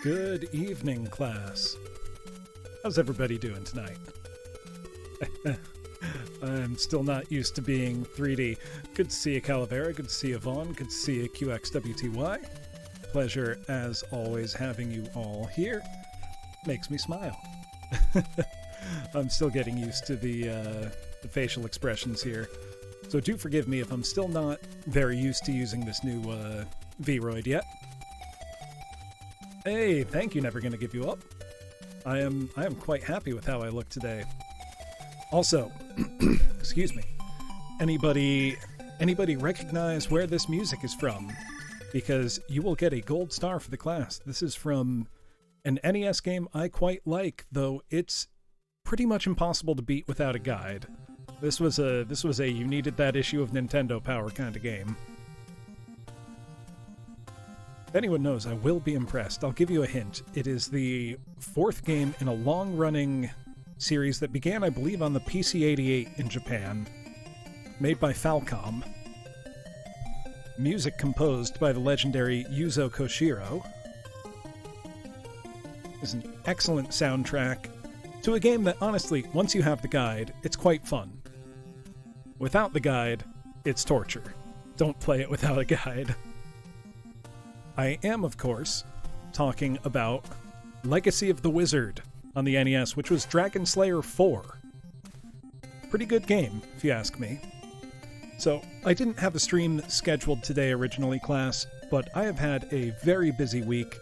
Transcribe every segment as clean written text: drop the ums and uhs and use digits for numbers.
Good evening, class. How's everybody doing tonight? I'm still not used to being 3D. Good to see you, Calavera. Good to see you, Vaughn. Good to see you, QXWTY. Pleasure, as always, having you all here. Makes me smile. I'm still getting used to the facial expressions here. So do forgive me if I'm still not very used to using this new Vroid yet. Hey, thank you, Never Gonna Give You Up. I am quite happy with how I look today. Also, excuse me, anybody recognize where this music is from? Because you will get a gold star for the class. This is from an NES game I quite like, though it's pretty much impossible to beat without a guide. This was a you needed that issue of Nintendo Power kind of game. If anyone knows, I will be impressed. I'll give you a hint. It is the fourth game in a long-running series that began, I believe, on the PC-88 in Japan, made by Falcom. music composed by the legendary Yuzo Koshiro. It's an excellent soundtrack to a game that, honestly, once you have the guide, it's quite fun. Without the guide, it's torture. Don't play it without a guide. I am, of course, talking about Legacy of the Wizard on the NES, which was Dragon Slayer 4. Pretty good game, if you ask me. So, I didn't have a stream scheduled today originally, class, but I have had a very busy week,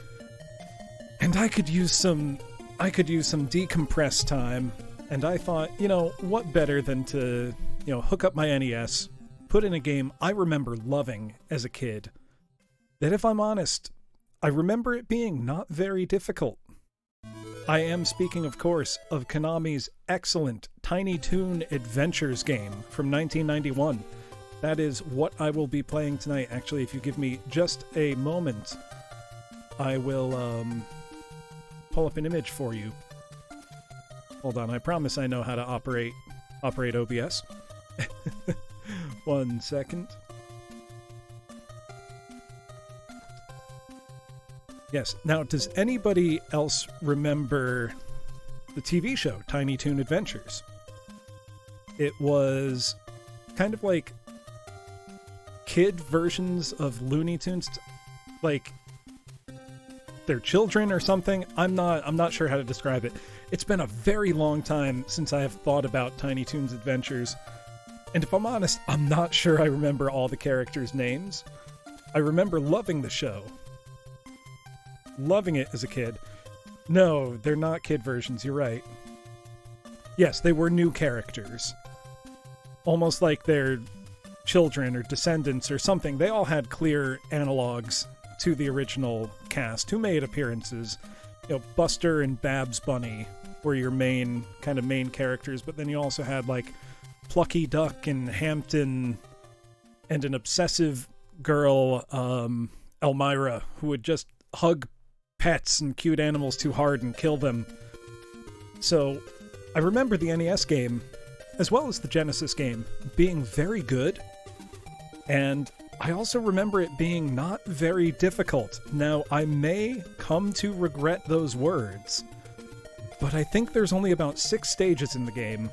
and I could use some decompress time, and I thought, what better than to, hook up my NES, put in a game I remember loving as a kid, that if I'm honest, I remember it being not very difficult. I am speaking, of course, of Konami's excellent Tiny Toon Adventures game from 1991. That is what I will be playing tonight. Actually, if you give me just a moment, I will pull up an image for you. Hold on, I promise I know how to operate OBS. 1 second. Yes, now does anybody else remember the TV show Tiny Toon Adventures? It was kind of like kid versions of Looney Tunes, like they're children or something. I'm not sure how to describe it. It's been a very long time since I have thought about Tiny Toons Adventures, and if I'm honest, I'm not sure I remember all the characters' names. I remember loving the show. Loving it as a kid. No, they're not kid versions, you're right. Yes, they were new characters. Almost like they're children or descendants or something. They all had clear analogs to the original cast who made appearances. Buster and Babs Bunny were your main characters, but then you also had like Plucky Duck and Hampton and an obsessive girl, Elmira, who would just hug pets and cute animals too hard and kill them. So I remember the NES game, as well as the Genesis game, being very good, and I also remember it being not very difficult. Now, I may come to regret those words, but I think there's only about 6 stages in the game,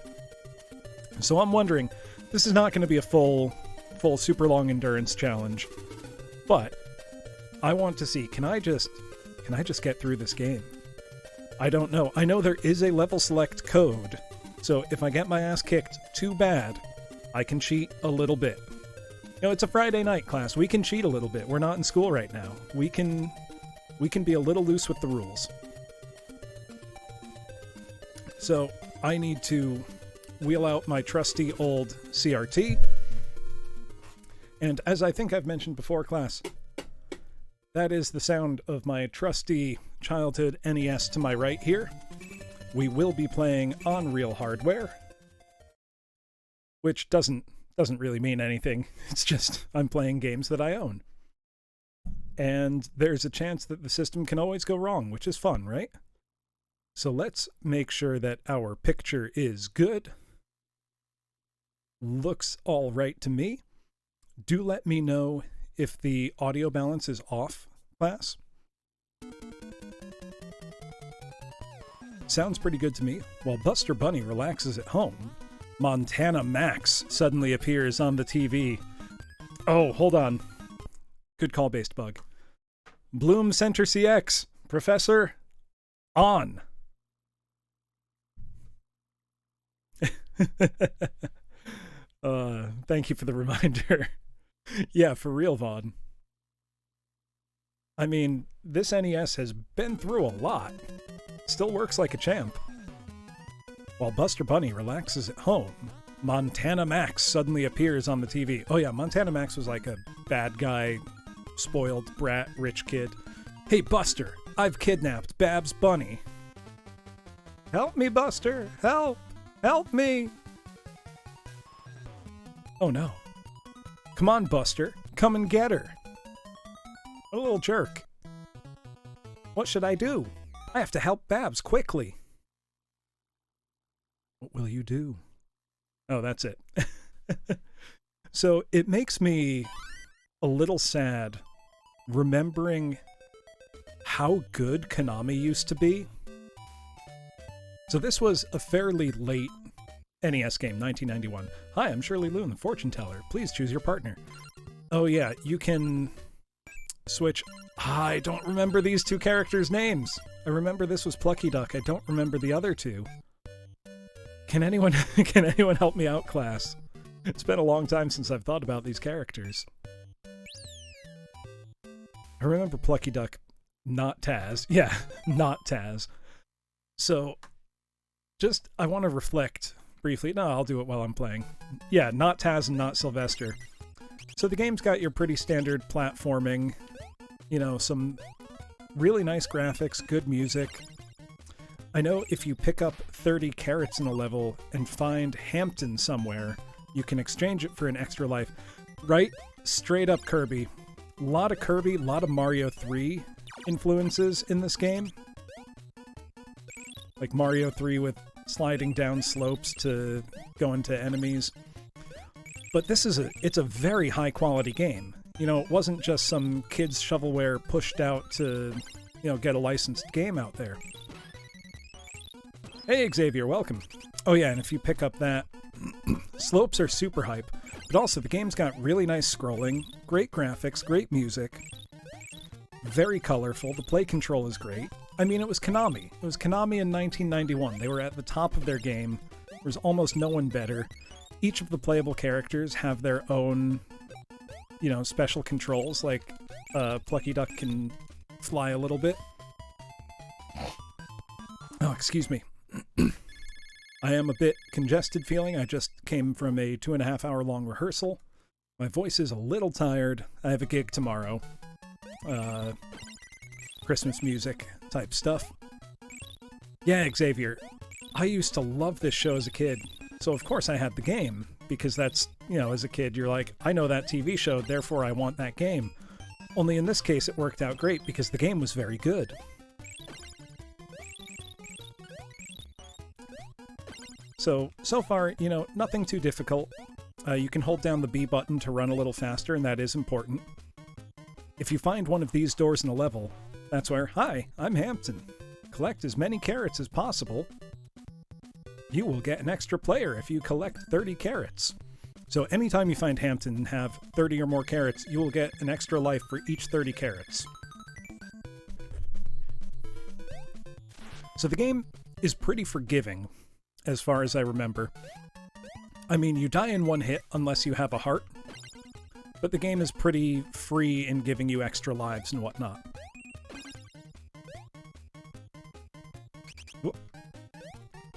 so I'm wondering, this is not going to be a full super long endurance challenge, but I want to see, can I just get through this game? I don't know. I know there is a level select code, so if I get my ass kicked too bad, I can cheat a little bit. It's a Friday night, class. We can cheat a little bit. We're not in school right now. We can be a little loose with the rules. So I need to wheel out my trusty old CRT. And as I think I've mentioned before, class, that is the sound of my trusty childhood NES to my right here. We will be playing on real hardware, which doesn't really mean anything. It's just I'm playing games that I own. And there's a chance that the system can always go wrong, which is fun, right? So let's make sure that our picture is good. Looks all right to me. Do let me know if the audio balance is off, class. Sounds pretty good to me. While Buster Bunny relaxes at home, Montana Max suddenly appears on the TV. Oh, hold on. Good call-based bug. Bloom Center CX. Professor, on. Thank you for the reminder. Yeah, for real, Vaughn. I mean, this NES has been through a lot. Still works like a champ. While Buster Bunny relaxes at home, Montana Max suddenly appears on the TV. Oh yeah, Montana Max was like a bad guy, spoiled brat, rich kid. Hey Buster, I've kidnapped Babs Bunny. Help me, Buster! Help! Help me! Oh no. Come on, Buster. Come and get her. What a little jerk. What should I do? I have to help Babs quickly. What will you do? Oh, that's it. So it makes me a little sad remembering how good Konami used to be. So this was a fairly late NES game, 1991. Hi, I'm Shirley Loon, the fortune teller. Please choose your partner. Oh yeah, you can switch. I don't remember these two characters' names. I remember this was Plucky Duck. I don't remember the other two. Can anyone help me out, class? It's been a long time since I've thought about these characters. I remember Plucky Duck, not Taz. Yeah, not Taz. So, I want to reflect briefly. No, I'll do it while I'm playing. Yeah, not Taz and not Sylvester. So the game's got your pretty standard platforming, you know, some really nice graphics, good music. I know if you pick up 30 carrots in a level and find Hampton somewhere, you can exchange it for an extra life. Right? Straight up Kirby. A lot of Kirby, a lot of Mario 3 influences in this game. Like Mario 3 with sliding down slopes to go into enemies. But it's a very high quality game. You know, it wasn't just some kid's shovelware pushed out to, you know, get a licensed game out there. Hey Xavier, welcome. Oh yeah, and if you pick up that, slopes are super hype, but also the game's got really nice scrolling, great graphics, great music, very colorful, the play control is great. I mean, it was Konami. It was Konami in 1991. They were at the top of their game. There was almost no one better. Each of the playable characters have their own, you know, special controls, like Plucky Duck can fly a little bit. Oh, excuse me. I am a bit congested feeling. I just came from a 2.5 hour long rehearsal. My voice is a little tired. I have a gig tomorrow. Christmas music type stuff. Yeah, Xavier. I used to love this show as a kid. So of course I had the game, because that's, you know, as a kid you're like, I know that TV show, therefore I want that game. Only in this case it worked out great because the game was very good. So far, you know, nothing too difficult. You can hold down the B button to run a little faster, and that is important. If you find one of these doors in a level, that's where, hi, I'm Hampton. Collect as many carrots as possible. You will get an extra player if you collect 30 carrots. So anytime you find Hampton and have 30 or more carrots, you will get an extra life for each 30 carrots. So the game is pretty forgiving, as far as I remember. I mean, you die in one hit unless you have a heart, but the game is pretty free in giving you extra lives and whatnot. Whoop.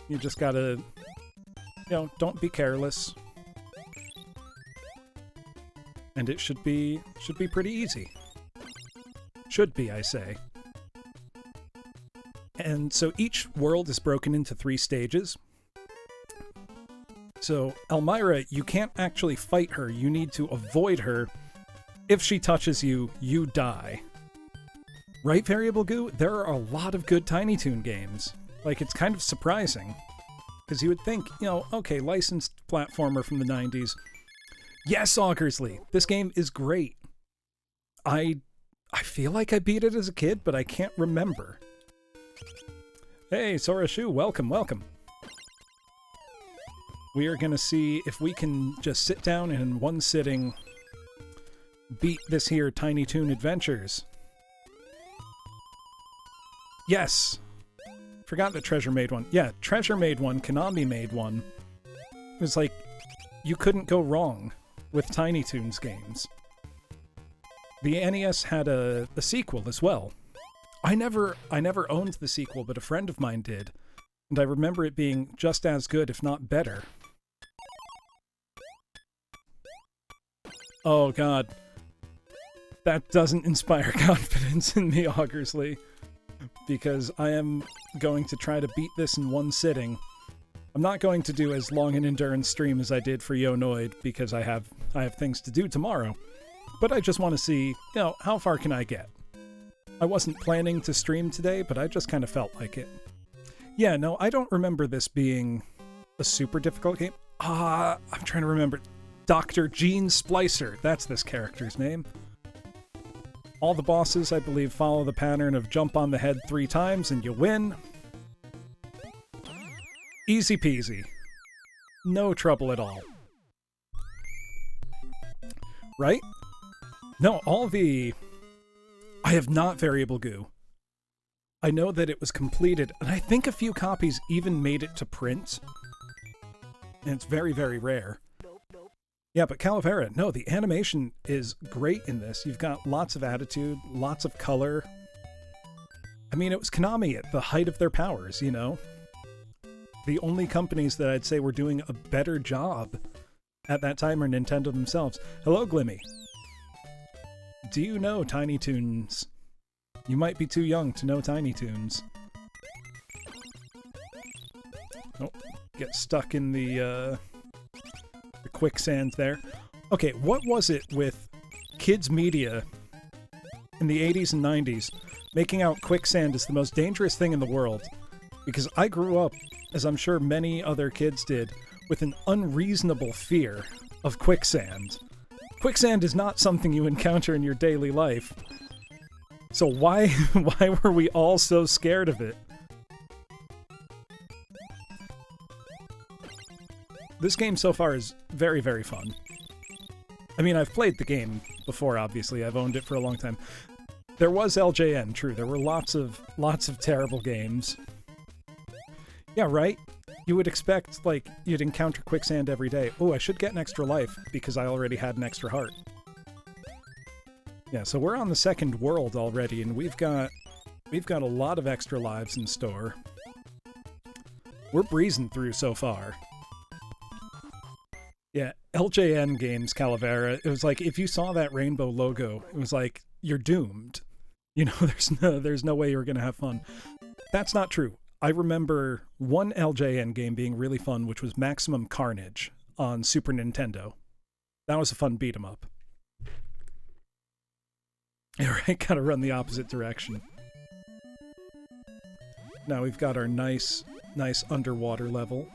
You just gotta, you know, don't be careless. And it should be pretty easy. Should be, I say. And so each world is broken into 3 stages. So Elmira, you can't actually fight her. You need to avoid her. If she touches you, you die. Right, Variable Goo? There are a lot of good Tiny Toon games. Like, it's kind of surprising. Because you would think, you know, okay, licensed platformer from the 90s. Yes, Augersley! This game is great. I feel like I beat it as a kid, but I can't remember. Hey, Sora Shu, welcome, welcome. We are going to see if we can just sit down and in one sitting beat this here Tiny Toon Adventures. Yes! Forgot that Treasure made one. Yeah, Treasure made one, Konami made one. It was like, you couldn't go wrong with Tiny Toons games. The NES had a sequel as well. I never owned the sequel, but a friend of mine did. And I remember it being just as good, if not better. Oh god. That doesn't inspire confidence in me, Augersley. Because I am going to try to beat this in one sitting. I'm not going to do as long an endurance stream as I did for Yonoid, because I have things to do tomorrow. But I just want to see, you know, how far can I get? I wasn't planning to stream today, but I just kind of felt like it. Yeah, no, I don't remember this being a super difficult game. I'm trying to remember. Dr. Gene Splicer. That's this character's name. All the bosses, I believe, follow the pattern of jump on the head 3 times and you win. Easy peasy. No trouble at all. Right? No, all the... I have not variable goo. I know that it was completed, and I think a few copies even made it to print. And it's very, very rare. Yeah, but Calavera, no, the animation is great in this. You've got lots of attitude, lots of color. I mean, it was Konami at the height of their powers, you know? The only companies that I'd say were doing a better job at that time are Nintendo themselves. Hello, Glimmy. Do you know Tiny Toons? You might be too young to know Tiny Toons. Oh, get stuck in the quicksand there. Okay, what was it with kids media in the 80s and 90s making out quicksand is the most dangerous thing in the world? Because I grew up, as I'm sure many other kids did, with an unreasonable fear of quicksand. Quicksand is not something you encounter in your daily life. So why were we all so scared of it? This game so far is very, very fun. I mean, I've played the game before, obviously. I've owned it for a long time. There was LJN, true. There were lots of terrible games. Yeah, right? You would expect, like, you'd encounter quicksand every day. Oh, I should get an extra life because I already had an extra heart. Yeah, so we're on the second world already, and we've got a lot of extra lives in store. We're breezing through so far. Yeah, LJN games, Calavera, it was like, if you saw that rainbow logo, it was like, you're doomed. You know, there's no way you're gonna have fun. That's not true. I remember one LJN game being really fun, which was Maximum Carnage on Super Nintendo. That was a fun beat-em-up. Alright, gotta run the opposite direction. Now we've got our nice underwater level.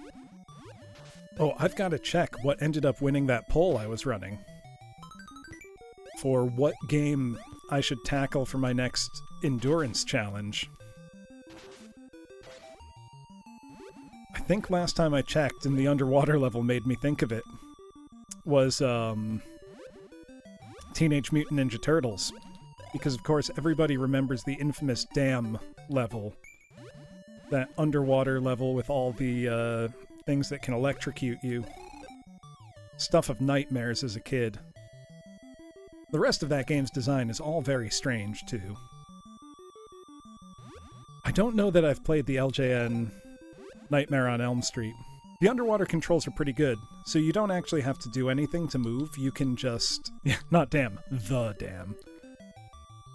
Oh, I've got to check what ended up winning that poll I was running. For what game I should tackle for my next endurance challenge. I think last time I checked, and the underwater level made me think of it, was Teenage Mutant Ninja Turtles. Because, of course, everybody remembers the infamous dam level. That underwater level with all the things that can electrocute you. Stuff of nightmares as a kid. The rest of that game's design is all very strange, too. I don't know that I've played the LJN Nightmare on Elm Street. The underwater controls are pretty good, so you don't actually have to do anything to move. You can just... not dam. The dam.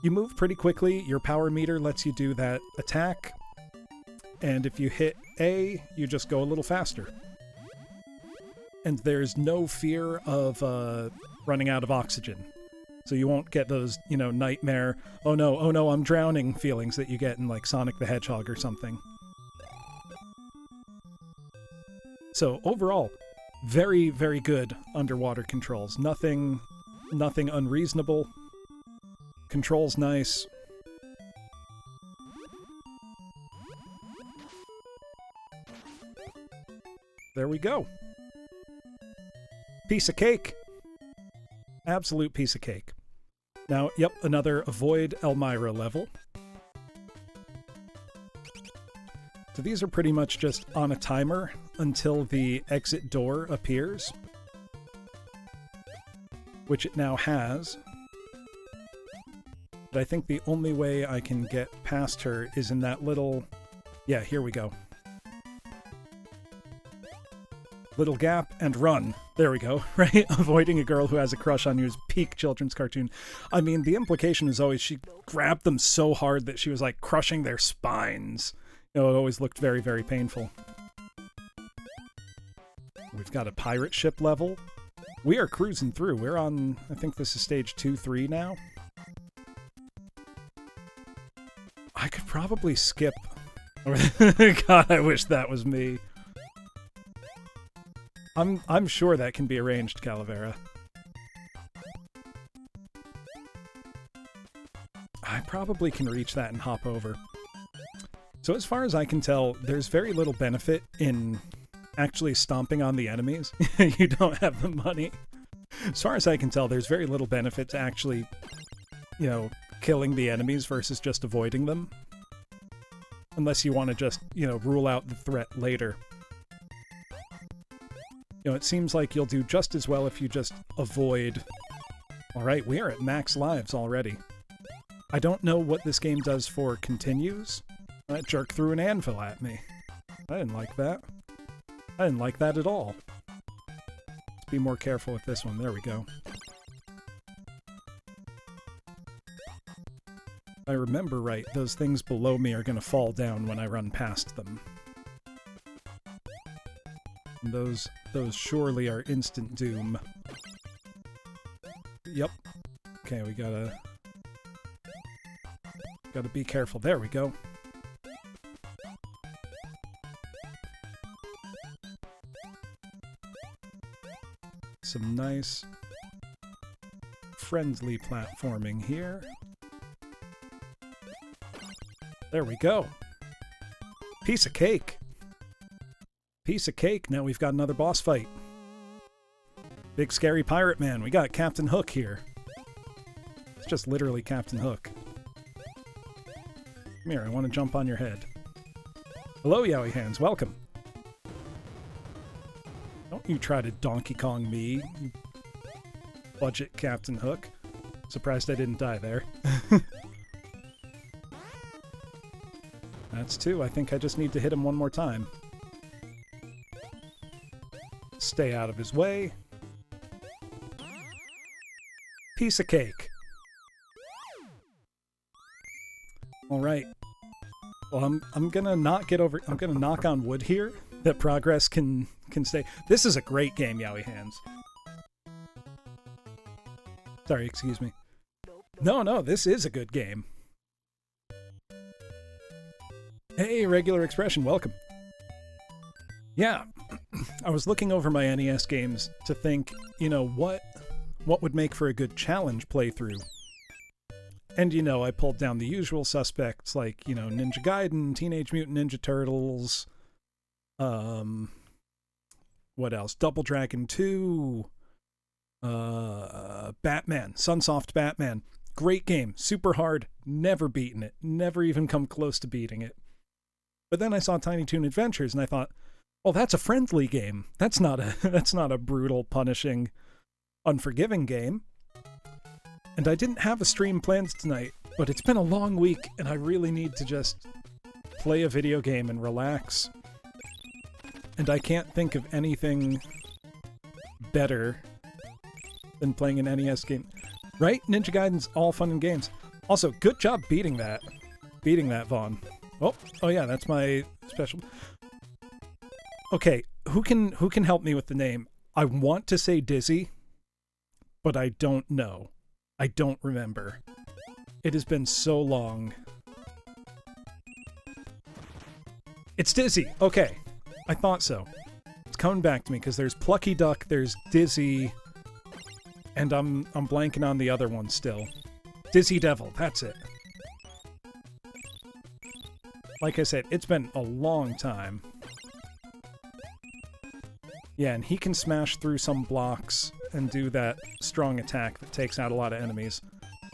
You move pretty quickly. Your power meter lets you do that attack. And if you hit A, you just go a little faster. And there's no fear of running out of oxygen. So you won't get those, you know, nightmare, oh no, I'm drowning feelings that you get in, like, Sonic the Hedgehog or something. So, overall, very, very good underwater controls. Nothing unreasonable. Controls nice. There we go. Piece of cake. Absolute piece of cake. Now, yep, another Avoid Elmira level. So these are pretty much just on a timer until the exit door appears. Which it now has. But I think the only way I can get past her is in that little... Yeah, here we go. Little gap and run. There we go, right? Avoiding a girl who has a crush on you is peak children's cartoon. I mean, the implication is always she grabbed them so hard that she was like crushing their spines. You know, it always looked very, very painful. We've got a pirate ship level. We are cruising through. We're on, I think this is stage 2-3 now. I could probably skip. God, I wish that was me. I'm sure that can be arranged, Calavera. I probably can reach that and hop over. So as far as I can tell, there's very little benefit in actually stomping on the enemies. You don't have the money. As far as I can tell, there's very little benefit to actually, you know, killing the enemies versus just avoiding them. Unless you want to just, you know, rule out the threat later. You know, it seems like you'll do just as well if you just avoid... Alright, we are at max lives already. I don't know what this game does for continues. That jerk threw an anvil at me. I didn't like that. I didn't like that at all. Let's be more careful with this one. There we go. If I remember right, those things below me are going to fall down when I run past them. And those surely are instant doom. Yep. Okay, we gotta be careful. There we go. Some nice friendly platforming here. There we go. Piece of cake. Piece of cake. Now we've got another boss fight. Big scary pirate man. We got Captain Hook here. It's just literally Captain Hook. Come here, I want to jump on your head. Hello, Yowie Hands. Welcome. Don't you try to Donkey Kong me, you budget Captain Hook. Surprised I didn't die there. That's two. I think I just need to hit him one more time. Stay out of his way. Piece of cake. All right. Well, I'm gonna not get over. I'm gonna knock on wood here that progress can stay. This is a great game, Yowie Hands. Sorry, excuse me. No, this is a good game. Hey, Regular Expression, welcome. Yeah, I was looking over my NES games to think, you know, what would make for a good challenge playthrough. And, you know, I pulled down the usual suspects like, you know, Ninja Gaiden, Teenage Mutant Ninja Turtles, what else? Double Dragon 2, Batman, Sunsoft Batman. Great game, super hard, never beaten it, never even come close to beating it. But then I saw Tiny Toon Adventures and I thought, well, that's a friendly game. That's not a brutal, punishing, unforgiving game. And I didn't have a stream planned tonight, but it's been a long week and I really need to just play a video game and relax. And I can't think of anything better than playing an NES game. Right? Ninja Gaiden's all fun and games. Also, good job beating that. Beating that, Vaughn. Oh yeah, that's my special. Okay, who can help me with the name? I want to say Dizzy, but I don't know. I don't remember. It has been so long. It's Dizzy. Okay, I thought so. It's coming back to me because there's Plucky Duck, there's Dizzy, and I'm blanking on the other one still. Dizzy Devil. That's it. Like I said, it's been a long time. Yeah, and he can smash through some blocks and do that strong attack that takes out a lot of enemies.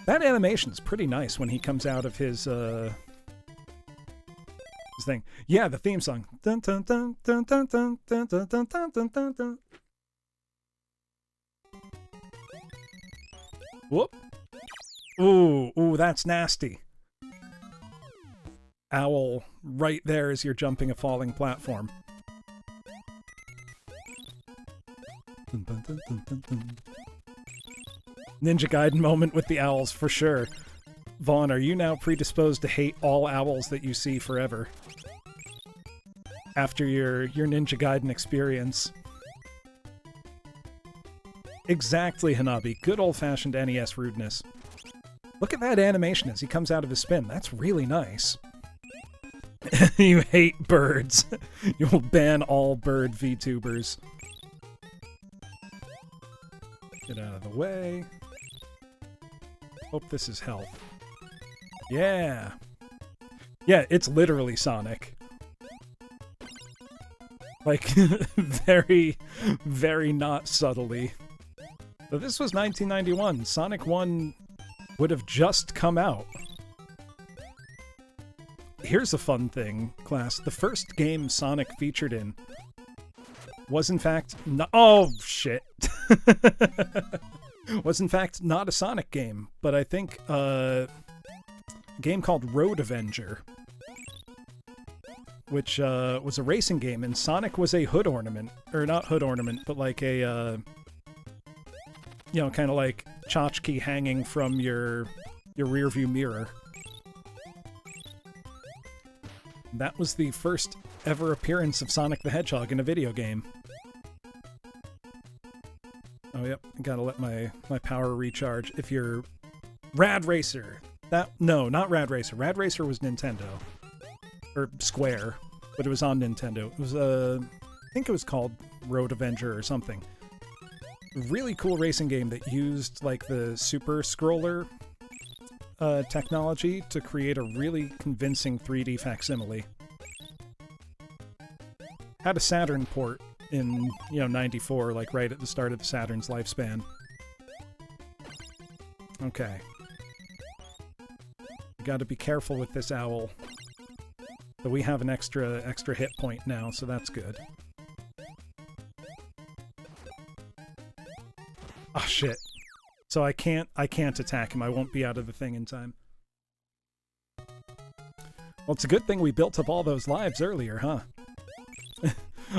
That animation's pretty nice when he comes out of his thing. Yeah, the theme song. Dun, dun, dun, dun, dun, dun, dun, dun, dun, dun, dun, dun. Whoop. Ooh, that's nasty. Owl right there as you're jumping a falling platform. Dun, dun, dun, dun, dun, dun. Ninja Gaiden moment with the owls, for sure. Vaughn, are you now predisposed to hate all owls that you see forever? After your Ninja Gaiden experience. Exactly, Hanabi. Good old-fashioned NES rudeness. Look at that animation as he comes out of his spin. That's really nice. You hate birds. You'll ban all bird VTubers. Get out of the way. Hope this is health. Yeah. Yeah, it's literally Sonic. Like, very, very not subtly. But this was 1991. Sonic 1 would have just come out. Here's a fun thing, class. The first game Sonic featured in was in fact not— oh, shit. Was in fact not a Sonic game, but I think a game called Road Avenger, which was a racing game, and Sonic was a hood ornament. Or not hood ornament, but like a, you know, kind of like tchotchke hanging from your rearview mirror. That was the first ever appearance of Sonic the Hedgehog in a video game. Oh, yep. Gotta let my power recharge. If you're Rad Racer. No, not Rad Racer. Rad Racer was Nintendo. Or Square. But it was on Nintendo. It was, I think it was called Road Avenger or something. Really cool racing game that used, like, the Super Scroller technology to create a really convincing 3D facsimile. Had a Saturn port in, you know, 94, like right at the start of the Saturn's lifespan. Okay. You gotta be careful with this owl. But we have an extra hit point now, so that's good. Oh shit. So I can't attack him. I won't be out of the thing in time. Well, it's a good thing we built up all those lives earlier, huh?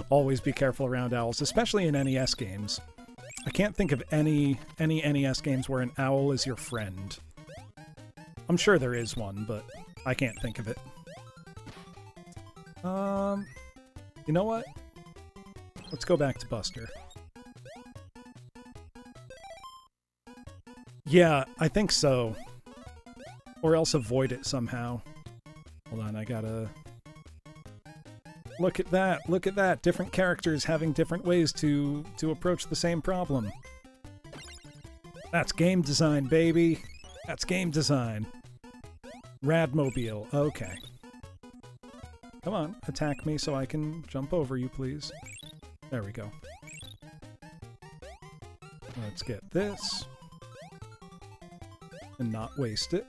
Always be careful around owls, especially in NES games. I can't think of any NES games where an owl is your friend. I'm sure there is one, but I can't think of it. You know what? Let's go back to Buster. Yeah, I think so. Or else avoid it somehow. Hold on, I gotta... Look at that! Look at that! Different characters having different ways to approach the same problem. That's game design, baby! That's game design. Radmobile. Okay. Come on, attack me so I can jump over you, please. There we go. Let's get this. And not waste it.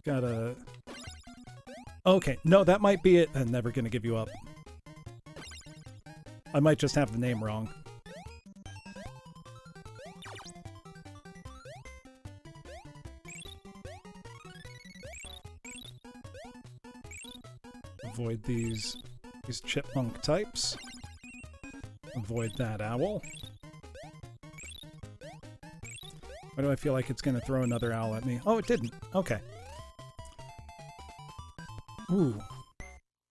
Gotta... Okay, no, that might be it. I'm never gonna give you up. I might just have the name wrong. Avoid these chipmunk types. Avoid that owl. Why do I feel like it's gonna throw another owl at me? Oh, it didn't. Okay. Ooh.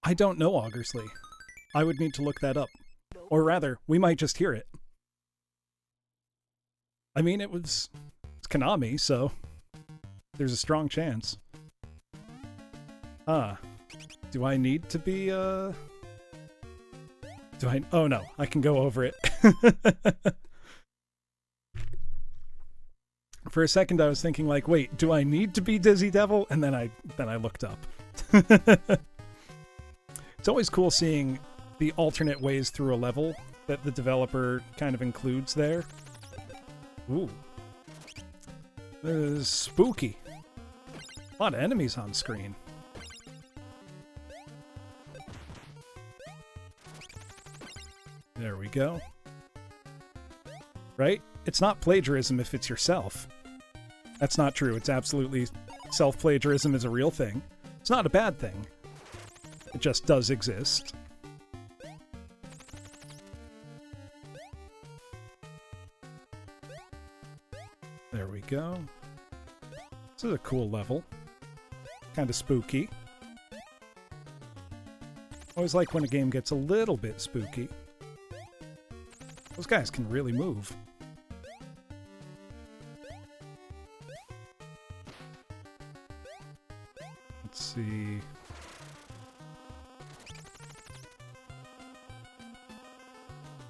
I don't know Augersley. I would need to look that up. Or rather, we might just hear it. I mean, it's Konami, so there's a strong chance. Ah. Do I need to be, oh no, I can go over it. For a second I was thinking like, wait, do I need to be Dizzy Devil? And then I looked up. It's always cool seeing the alternate ways through a level that the developer kind of includes there. Ooh. This is spooky. A lot of enemies on screen. There we go. Right? It's not plagiarism if it's yourself. That's not true. It's absolutely... Self-plagiarism is a real thing. It's not a bad thing. It just does exist. There we go. This is a cool level. Kind of spooky. Always like when a game gets a little bit spooky. Those guys can really move. Let's see.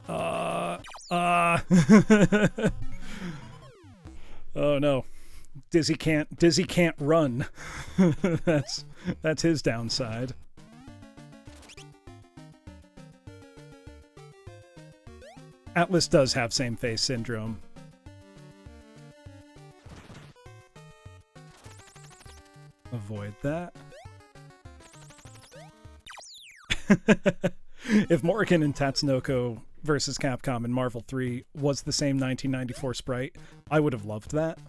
Uh. Oh no. Dizzy can't run. That's his downside. Atlas does have same face syndrome. Avoid that. If Morrigan and Tatsunoko versus Capcom in Marvel 3 was the same 1994 sprite, I would have loved that.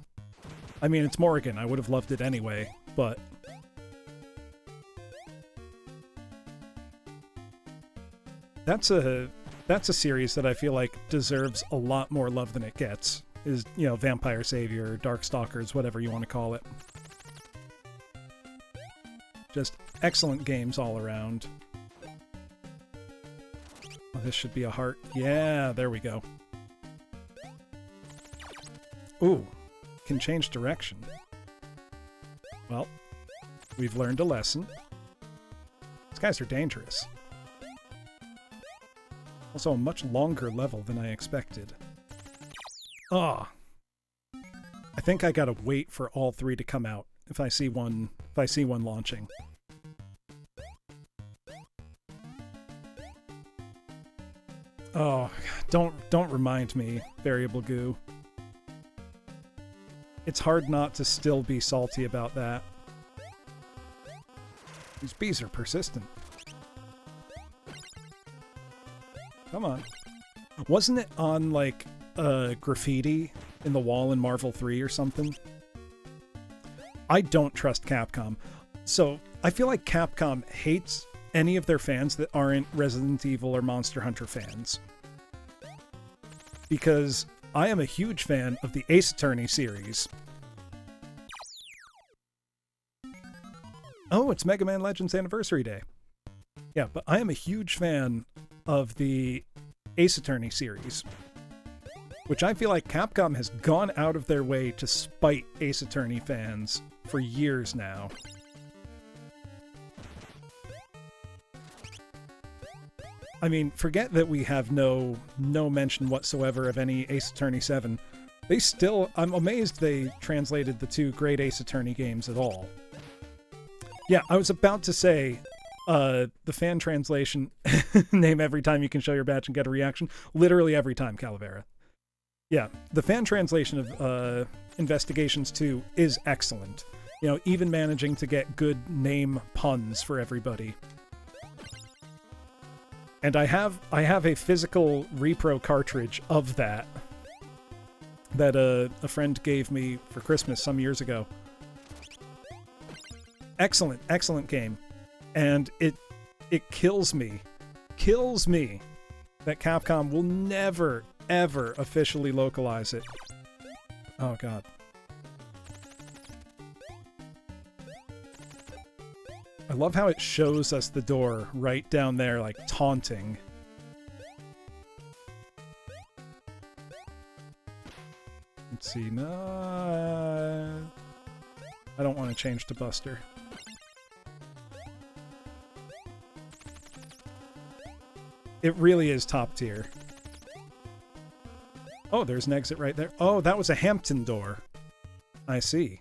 I mean, it's Morrigan. I would have loved it anyway, but... That's a series that I feel like deserves a lot more love than it gets. Is, you know, Vampire Savior, Darkstalkers, whatever you want to call it. Just excellent games all around. Oh, this should be a heart. Yeah, there we go. Ooh, can change direction. Well, we've learned a lesson. These guys are dangerous. Also a much longer level than I expected. Ah. I think I gotta wait for all three to come out if I see one launching. Oh, don't remind me, Variable Goo. It's hard not to still be salty about that. These bees are persistent. Come on. Wasn't it on, like, graffiti in the wall in Marvel 3 or something? I don't trust Capcom. So, I feel like Capcom hates any of their fans that aren't Resident Evil or Monster Hunter fans. Because I am a huge fan of the Ace Attorney series. Oh, it's Mega Man Legends Anniversary Day. Yeah, but I am a huge fan of the Ace Attorney series, which I feel like Capcom has gone out of their way to spite Ace Attorney fans for years now. I mean, forget that we have no mention whatsoever of any Ace Attorney 7. They still... I'm amazed they translated the two great Ace Attorney games at all. Yeah, I was about to say... the fan translation, name every time you can show your badge and get a reaction. Literally every time, Calavera. Yeah, the fan translation of Investigations 2 is excellent. You know, even managing to get good name puns for everybody. And I have a physical repro cartridge of that a friend gave me for Christmas some years ago. Excellent, excellent game. And it kills me that Capcom will never, ever officially localize it. Oh, God. I love how it shows us the door right down there, like, taunting. Let's see. No, I don't want to change to Buster. It really is top tier. Oh, there's an exit right there. Oh, that was a Hampton door. I see.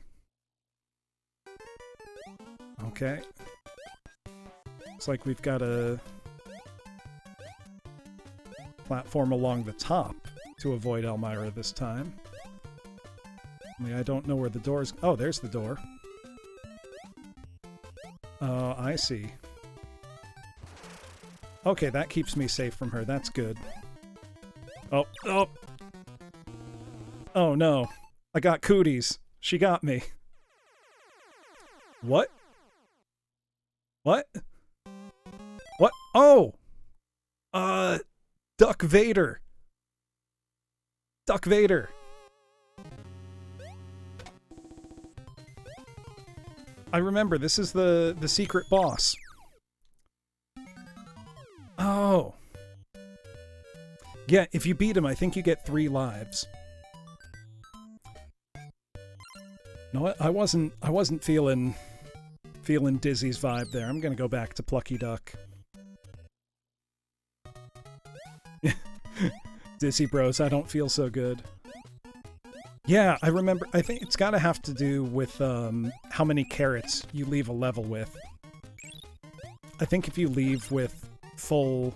Okay. Looks like we've got a platform along the top to avoid Elmira this time. Only I don't know where the door's... Oh, there's the door. Oh, I see. Okay, that keeps me safe from her. That's good. Oh, oh! Oh, no. I got cooties. She got me. What? What? What? Oh! Duck Vader. Duck Vader. I remember, this is the secret boss. Oh. Yeah, if you beat him, I think you get 3 lives. No, I wasn't feeling Dizzy's vibe there. I'm gonna go back to Plucky Duck. Dizzy Bros, I don't feel so good. Yeah, I remember. I think it's gotta have to do with how many carrots you leave a level with. I think if you leave with full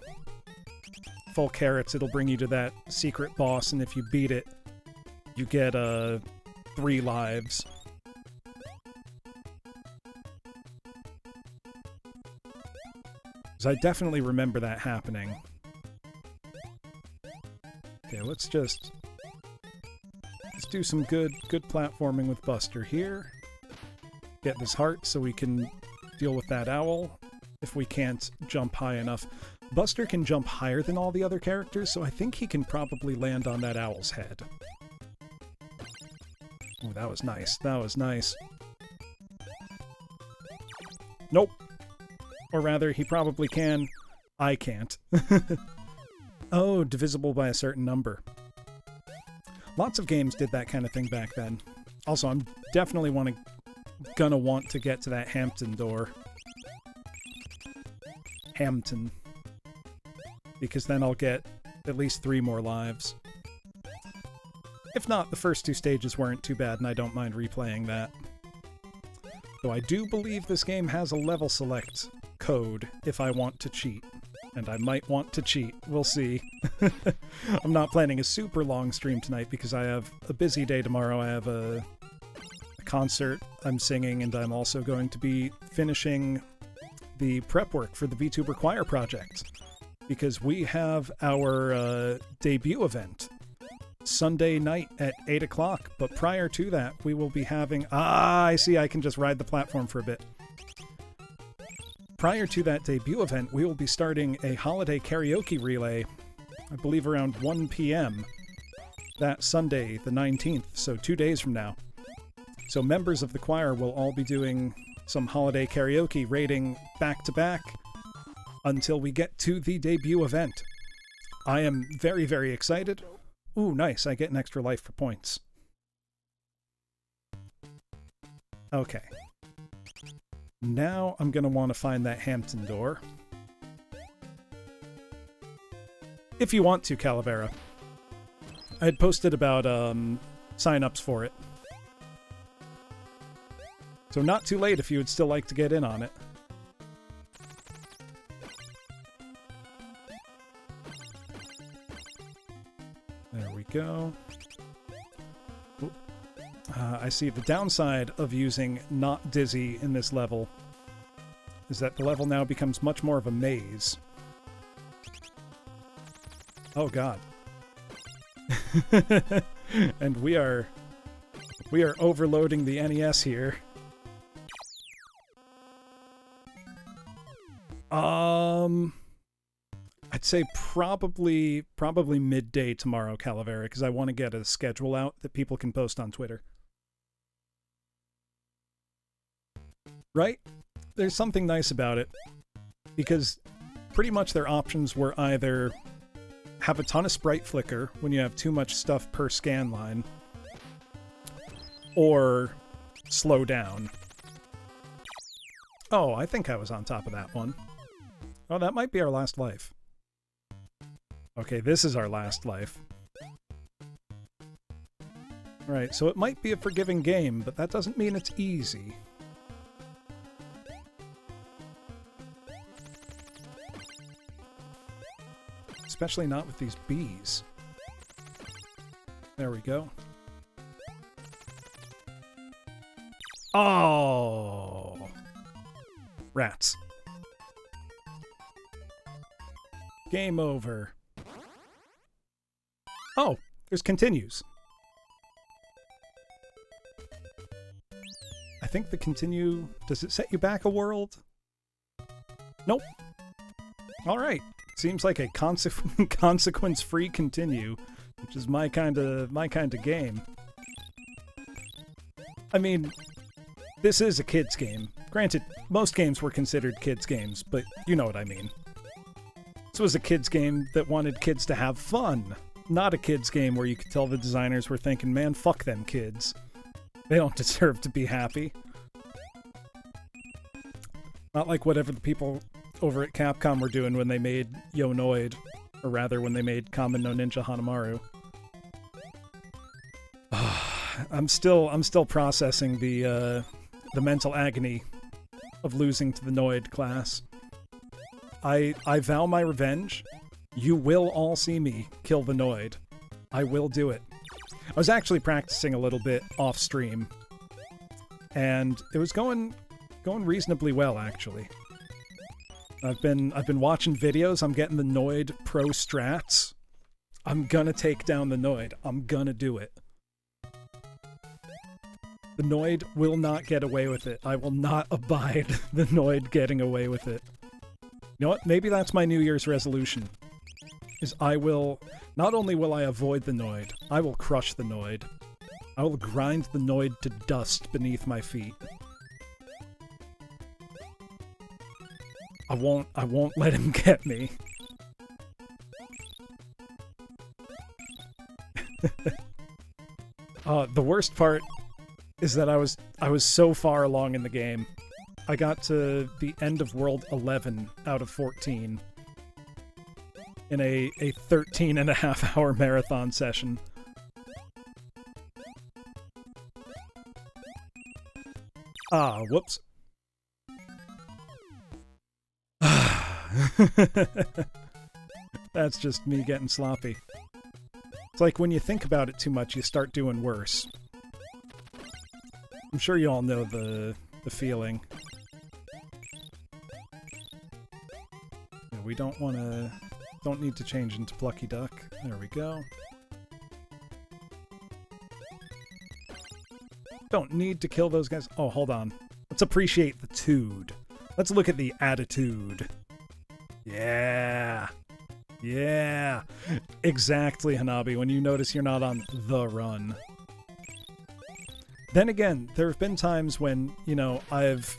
carrots, it'll bring you to that secret boss, and if you beat it, you get 3 lives. So I definitely remember that happening. Okay, let's do some good platforming with Buster here. Get this heart so we can deal with that owl if we can't jump high enough. Buster can jump higher than all the other characters, so I think he can probably land on that owl's head. Oh, that was nice. That was nice. Nope. Or rather, he probably can. I can't. Oh, divisible by a certain number. Lots of games did that kind of thing back then. Also, I'm definitely gonna want to get to that Hampton door. Hampton. Because then I'll get at least 3 more lives. If not, the first 2 stages weren't too bad, and I don't mind replaying that. Though I do believe this game has a level select code if I want to cheat. And I might want to cheat. We'll see. I'm not planning a super long stream tonight because I have a busy day tomorrow. I have a concert I'm singing, and I'm also going to be finishing the prep work for the VTuber Choir project. Because we have our debut event Sunday night at 8 o'clock. But prior to that, we will be having... Ah, I see. I can just ride the platform for a bit. Prior to that debut event, we will be starting a holiday karaoke relay, I believe around 1 p.m. that Sunday, the 19th, so 2 days from now. So members of the choir will all be doing some holiday karaoke raiding back-to-back until we get to the debut event. I am very, very excited. Ooh, nice. I get an extra life for points. Okay. Now I'm going to want to find that Hampton door. If you want to, Calavera. I had posted about sign-ups for it. So not too late if you would still like to get in on it. There we go. I see the downside of using not Dizzy in this level is that the level now becomes much more of a maze. Oh god. And we are overloading the NES here. I'd say probably midday tomorrow, Calavera, because I want to get a schedule out that people can post on Twitter. Right? There's something nice about it, because pretty much their options were either have a ton of sprite flicker when you have too much stuff per scan line, or slow down. Oh, I think I was on top of that one. Oh, that might be our last life. Okay, this is our last life. Right, so it might be a forgiving game, but that doesn't mean it's easy. Especially not with these bees. There we go. Oh! Rats. Game over. Oh, there's continues. I think the continue... Does it set you back a world? Nope. Alright. Seems like a consequence-free continue, which is my kind of game. I mean, this is a kids game. Granted, most games were considered kids games, but you know what I mean. This was a kids game that wanted kids to have fun, not a kids game where you could tell the designers were thinking, man, fuck them kids. They don't deserve to be happy. Not like whatever the people over at Capcom were doing when they made Yo Noid. Or rather, when they made Kamen no Ninja Hanamaru. I'm still processing the mental agony of losing to the Noid class. I vow my revenge. You will all see me kill the Noid. I will do it. I was actually practicing a little bit off stream, and it was going reasonably well, actually. I've been watching videos. I'm getting the Noid pro strats. I'm gonna take down the Noid. I'm gonna do it. The Noid will not get away with it. I will not abide the Noid getting away with it. You know what? Maybe that's my New Year's resolution. Is not only will I avoid the Noid, I will crush the Noid. I will grind the Noid to dust beneath my feet. I won't let him get me. The worst part is that I was so far along in the game. I got to the end of World 11 out of 14 in a 13-and-a-half-hour marathon session. Whoops. That's just me getting sloppy. It's like when you think about it too much, you start doing worse. I'm sure you all know the feeling. Yeah, we don't need to change into Plucky Duck. There we go. Don't need to kill those guys. Oh, hold on. Let's appreciate the tude. Let's look at the attitude. Yeah. Yeah. Exactly, Hanabi, when you notice you're not on the run. Then again, there have been times when, you know, I've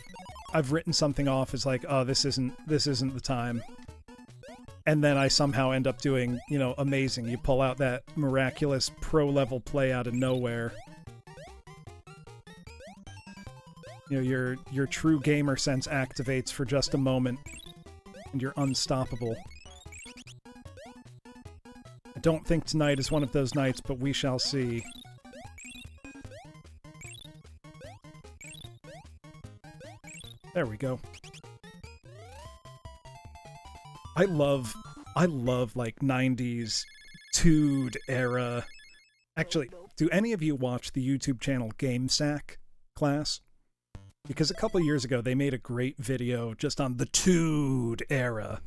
written something off as like, oh, this isn't the time. And then I somehow end up doing, you know, amazing. You pull out that miraculous pro-level play out of nowhere. You know, your true gamer sense activates for just a moment, and you're unstoppable. I don't think tonight is one of those nights, but we shall see. There we go. I love like 90s Toon era. Actually, do any of you watch the YouTube channel GameSack class? Because a couple years ago they made a great video just on the Toon era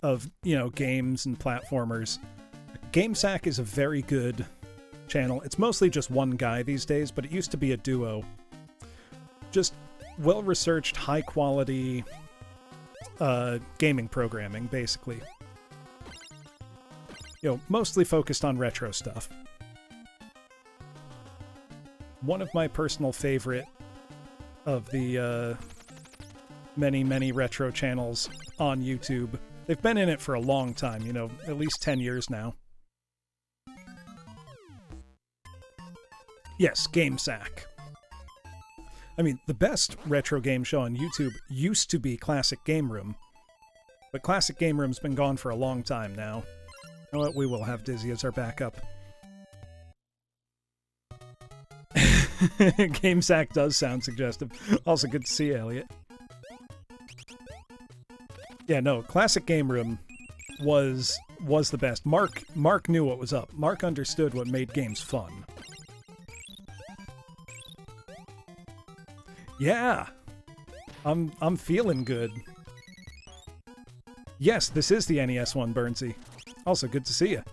of, you know, games and platformers. GameSack is a very good channel. It's mostly just one guy these days, but it used to be a duo. Just well-researched, high-quality gaming programming, basically. You know, mostly focused on retro stuff. One of my personal favorite of the many, many retro channels on YouTube. They've been in it for a long time, you know, at least 10 years now. Yes, GameSack. I mean, the best retro game show on YouTube used to be Classic Game Room. But Classic Game Room's been gone for a long time now. You know what? We will have Dizzy as our backup. GameSack does sound suggestive. Also good to see you, Elliot. Yeah, no, Classic Game Room was the best. Mark knew what was up. Mark understood what made games fun. Yeah. I'm feeling good. Yes, this is the NES one, Burnsy. Also good to see you.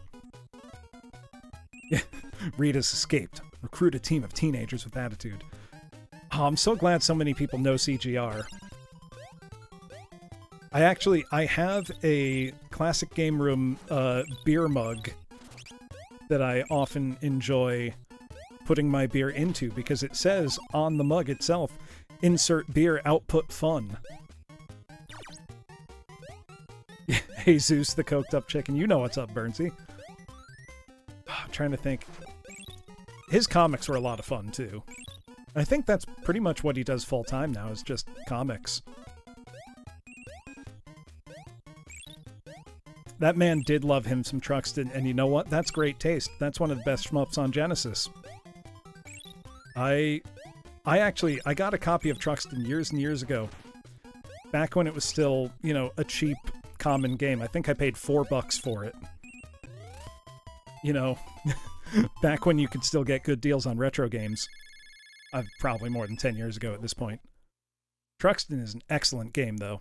Yeah, Rita's escaped. Recruit a team of teenagers with attitude. Oh, I'm so glad so many people know CGR. I have a Classic Game Room beer mug that I often enjoy putting my beer into because it says on the mug itself, insert beer output fun. Hey Zeus, the coked up chicken. You know what's up, Burnsy. I'm trying to think. His comics were a lot of fun, too. I think that's pretty much what he does full-time now, is just comics. That man did love him some Truxton, and you know what? That's great taste. That's one of the best shmups on Genesis. I got a copy of Truxton years and years ago. Back when it was still, you know, a cheap, common game. I think I paid $4 for it. You know, back when you could still get good deals on retro games. Probably more than 10 years ago at this point. Truxton is an excellent game, though.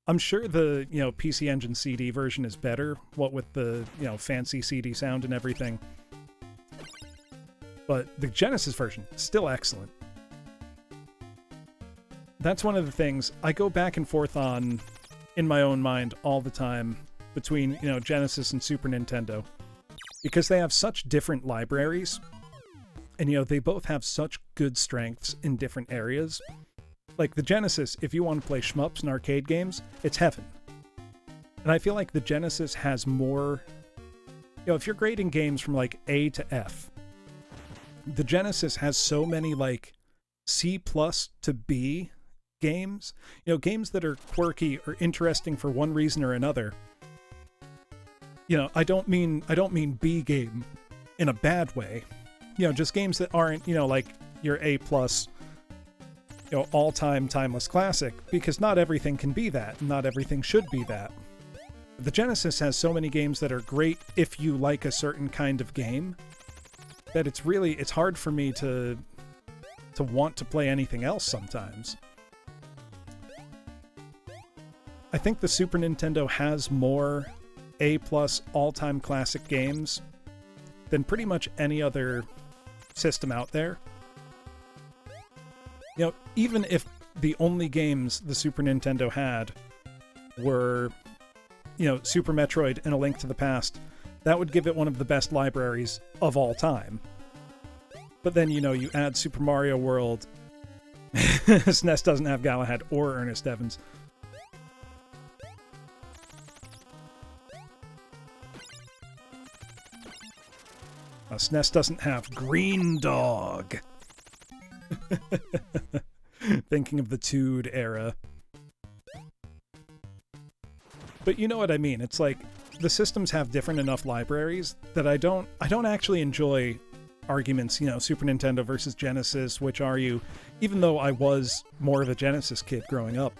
I'm sure the, you know, PC Engine CD version is better, what with the, you know, fancy CD sound and everything. But the Genesis version, still excellent. That's one of the things I go back and forth on in my own mind all the time between, you know, Genesis and Super Nintendo. Because they have such different libraries. And, you know, they both have such good strengths in different areas. Like the Genesis, if you want to play shmups and arcade games, it's heaven. And I feel like the Genesis has more... You know, if you're grading games from like A to F, the Genesis has so many like C+ to B games. You know, games that are quirky or interesting for one reason or another. You know, I don't mean B game in a bad way. You know, just games that aren't, you know, like your A+, you know, all-time timeless classic, because not everything can be that, and not everything should be that. The Genesis has so many games that are great if you like a certain kind of game, that it's hard for me to want to play anything else sometimes. I think the Super Nintendo has more A+ all-time classic games than pretty much any other system out there. You know, even if the only games the Super Nintendo had were, you know, Super Metroid and A Link to the Past, that would give it one of the best libraries of all time. But then, you know, you add Super Mario World. SNES doesn't have Galahad or Ernest Evans. SNES doesn't have Green Dog. Thinking of the Toon era. But you know what I mean. It's like the systems have different enough libraries that I don't actually enjoy arguments, you know, Super Nintendo versus Genesis, which are you, even though I was more of a Genesis kid growing up.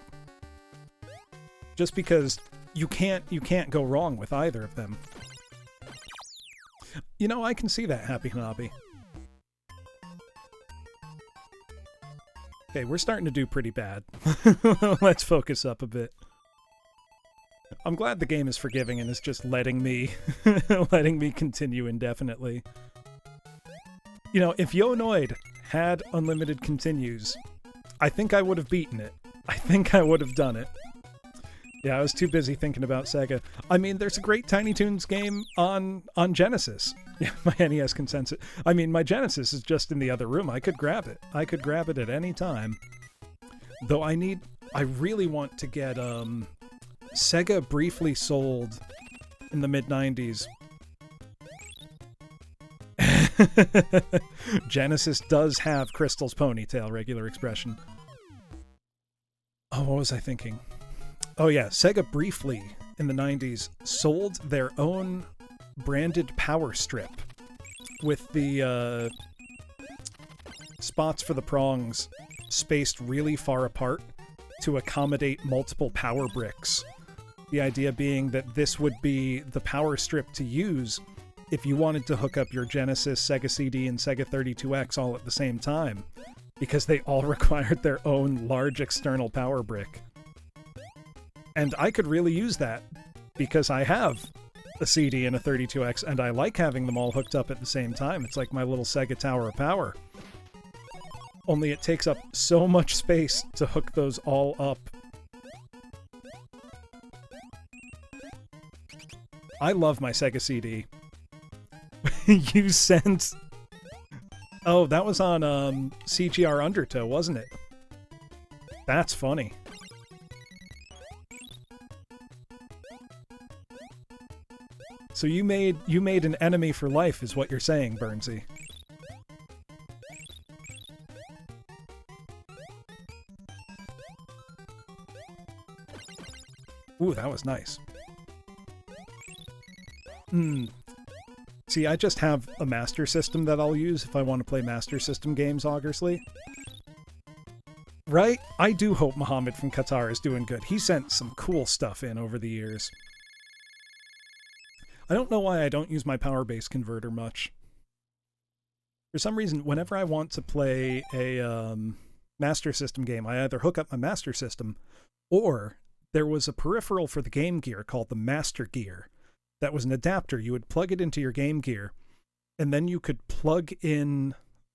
Just because you can't go wrong with either of them. You know, I can see that, Happy Hanabi. Okay, we're starting to do pretty bad. Let's focus up a bit. I'm glad the game is forgiving and is just letting me continue indefinitely. You know, if Yonoid had unlimited continues, I think I would have beaten it. I think I would have done it. Yeah, I was too busy thinking about Sega. I mean, there's a great Tiny Toons game on Genesis. Yeah, my NES consensus. I mean, my Genesis is just in the other room. I could grab it. I could grab it at any time. Though I really want to get, Sega briefly sold in the mid-90s. Genesis does have Crystal's ponytail, regular expression. Oh, what was I thinking? Oh yeah, Sega briefly, in the 90s, sold their own branded power strip with the spots for the prongs spaced really far apart to accommodate multiple power bricks. The idea being that this would be the power strip to use if you wanted to hook up your Genesis, Sega CD, and Sega 32X all at the same time, because they all required their own large external power brick. And I could really use that, because I have a CD and a 32X, and I like having them all hooked up at the same time. It's like my little Sega Tower of Power. Only it takes up so much space to hook those all up. I love my Sega CD. You sent... Oh, that was on CGR Undertow, wasn't it? That's funny. So you made an enemy for life, is what you're saying, Burnsy. Ooh, that was nice. See, I just have a Master System that I'll use if I want to play Master System games, obviously. Right? I do hope Muhammad from Qatar is doing good. He sent some cool stuff in over the years. I don't know why I don't use my power base converter much. For some reason, whenever I want to play a Master System game, I either hook up my Master System, or there was a peripheral for the Game Gear called the Master Gear. That was an adapter. You would plug it into your Game Gear, and then you could plug in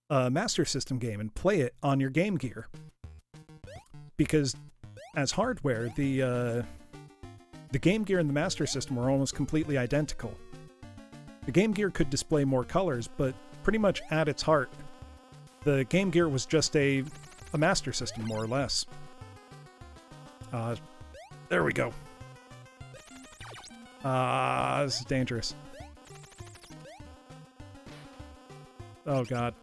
a Master System game and play it on your Game Gear. Because as hardware, the Game Gear and the Master System were almost completely identical. The Game Gear could display more colors, but pretty much at its heart, the Game Gear was just a Master System, more or less. There we go. This is dangerous. Oh, God.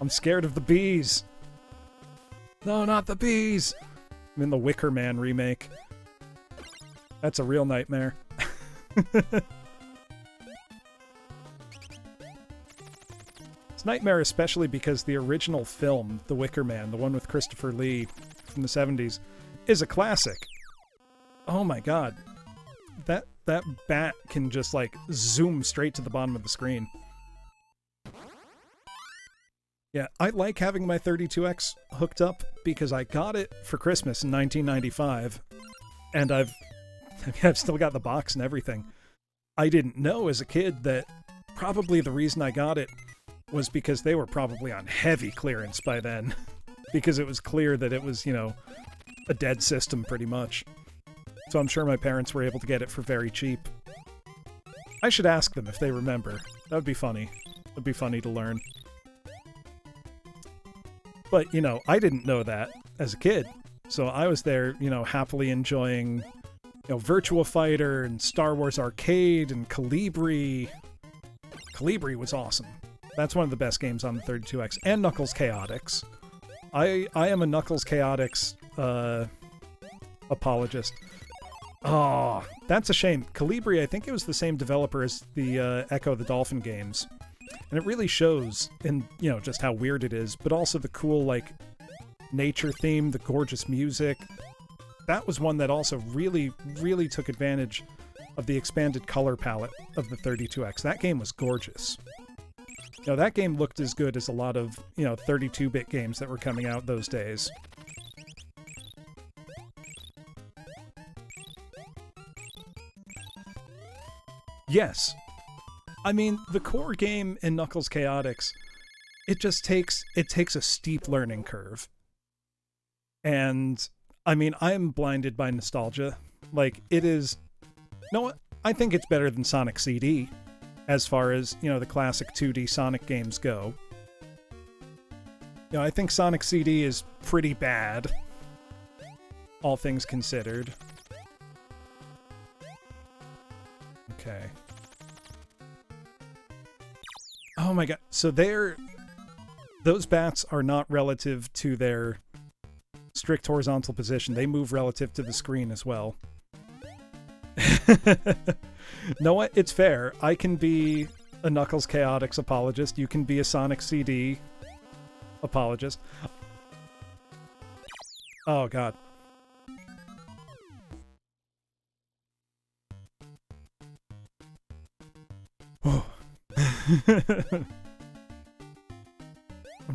I'm scared of the bees. No, not the bees. I'm in the Wicker Man remake. That's a real nightmare. It's a nightmare especially because the original film, The Wicker Man, the one with Christopher Lee from the 70s, is a classic. Oh my god. That bat can just, like, zoom straight to the bottom of the screen. Yeah, I like having my 32X hooked up because I got it for Christmas in 1995, and I've still got the box and everything. I didn't know as a kid that probably the reason I got it was because they were probably on heavy clearance by then, because it was clear that it was, you know, a dead system pretty much. So I'm sure my parents were able to get it for very cheap. I should ask them if they remember. That would be funny. It would be funny to learn. But, you know, I didn't know that as a kid. So I was there, you know, happily enjoying, you know, Virtua Fighter and Star Wars Arcade and Calibri. Calibri was awesome. That's one of the best games on the 32X. And Knuckles Chaotix. I am a Knuckles Chaotix apologist. Oh, that's a shame. Calibri, I think it was the same developer as the Echo the Dolphin games. And it really shows in, you know, just how weird it is, but also the cool, like, nature theme, the gorgeous music. That was one that also really, really took advantage of the expanded color palette of the 32X. That game was gorgeous. You know, that game looked as good as a lot of, you know, 32-bit games that were coming out those days. Yes. I mean, the core game in Knuckles Chaotix, it takes a steep learning curve. And, I mean, I'm blinded by nostalgia. Like, it is... No, I think it's better than Sonic CD, as far as, you know, the classic 2D Sonic games go. You know, I think Sonic CD is pretty bad, all things considered. Okay. Oh my god. So those bats are not relative to their strict horizontal position. They move relative to the screen as well. Know what? It's fair. I can be a Knuckles Chaotix apologist. You can be a Sonic CD apologist. Oh god. I'm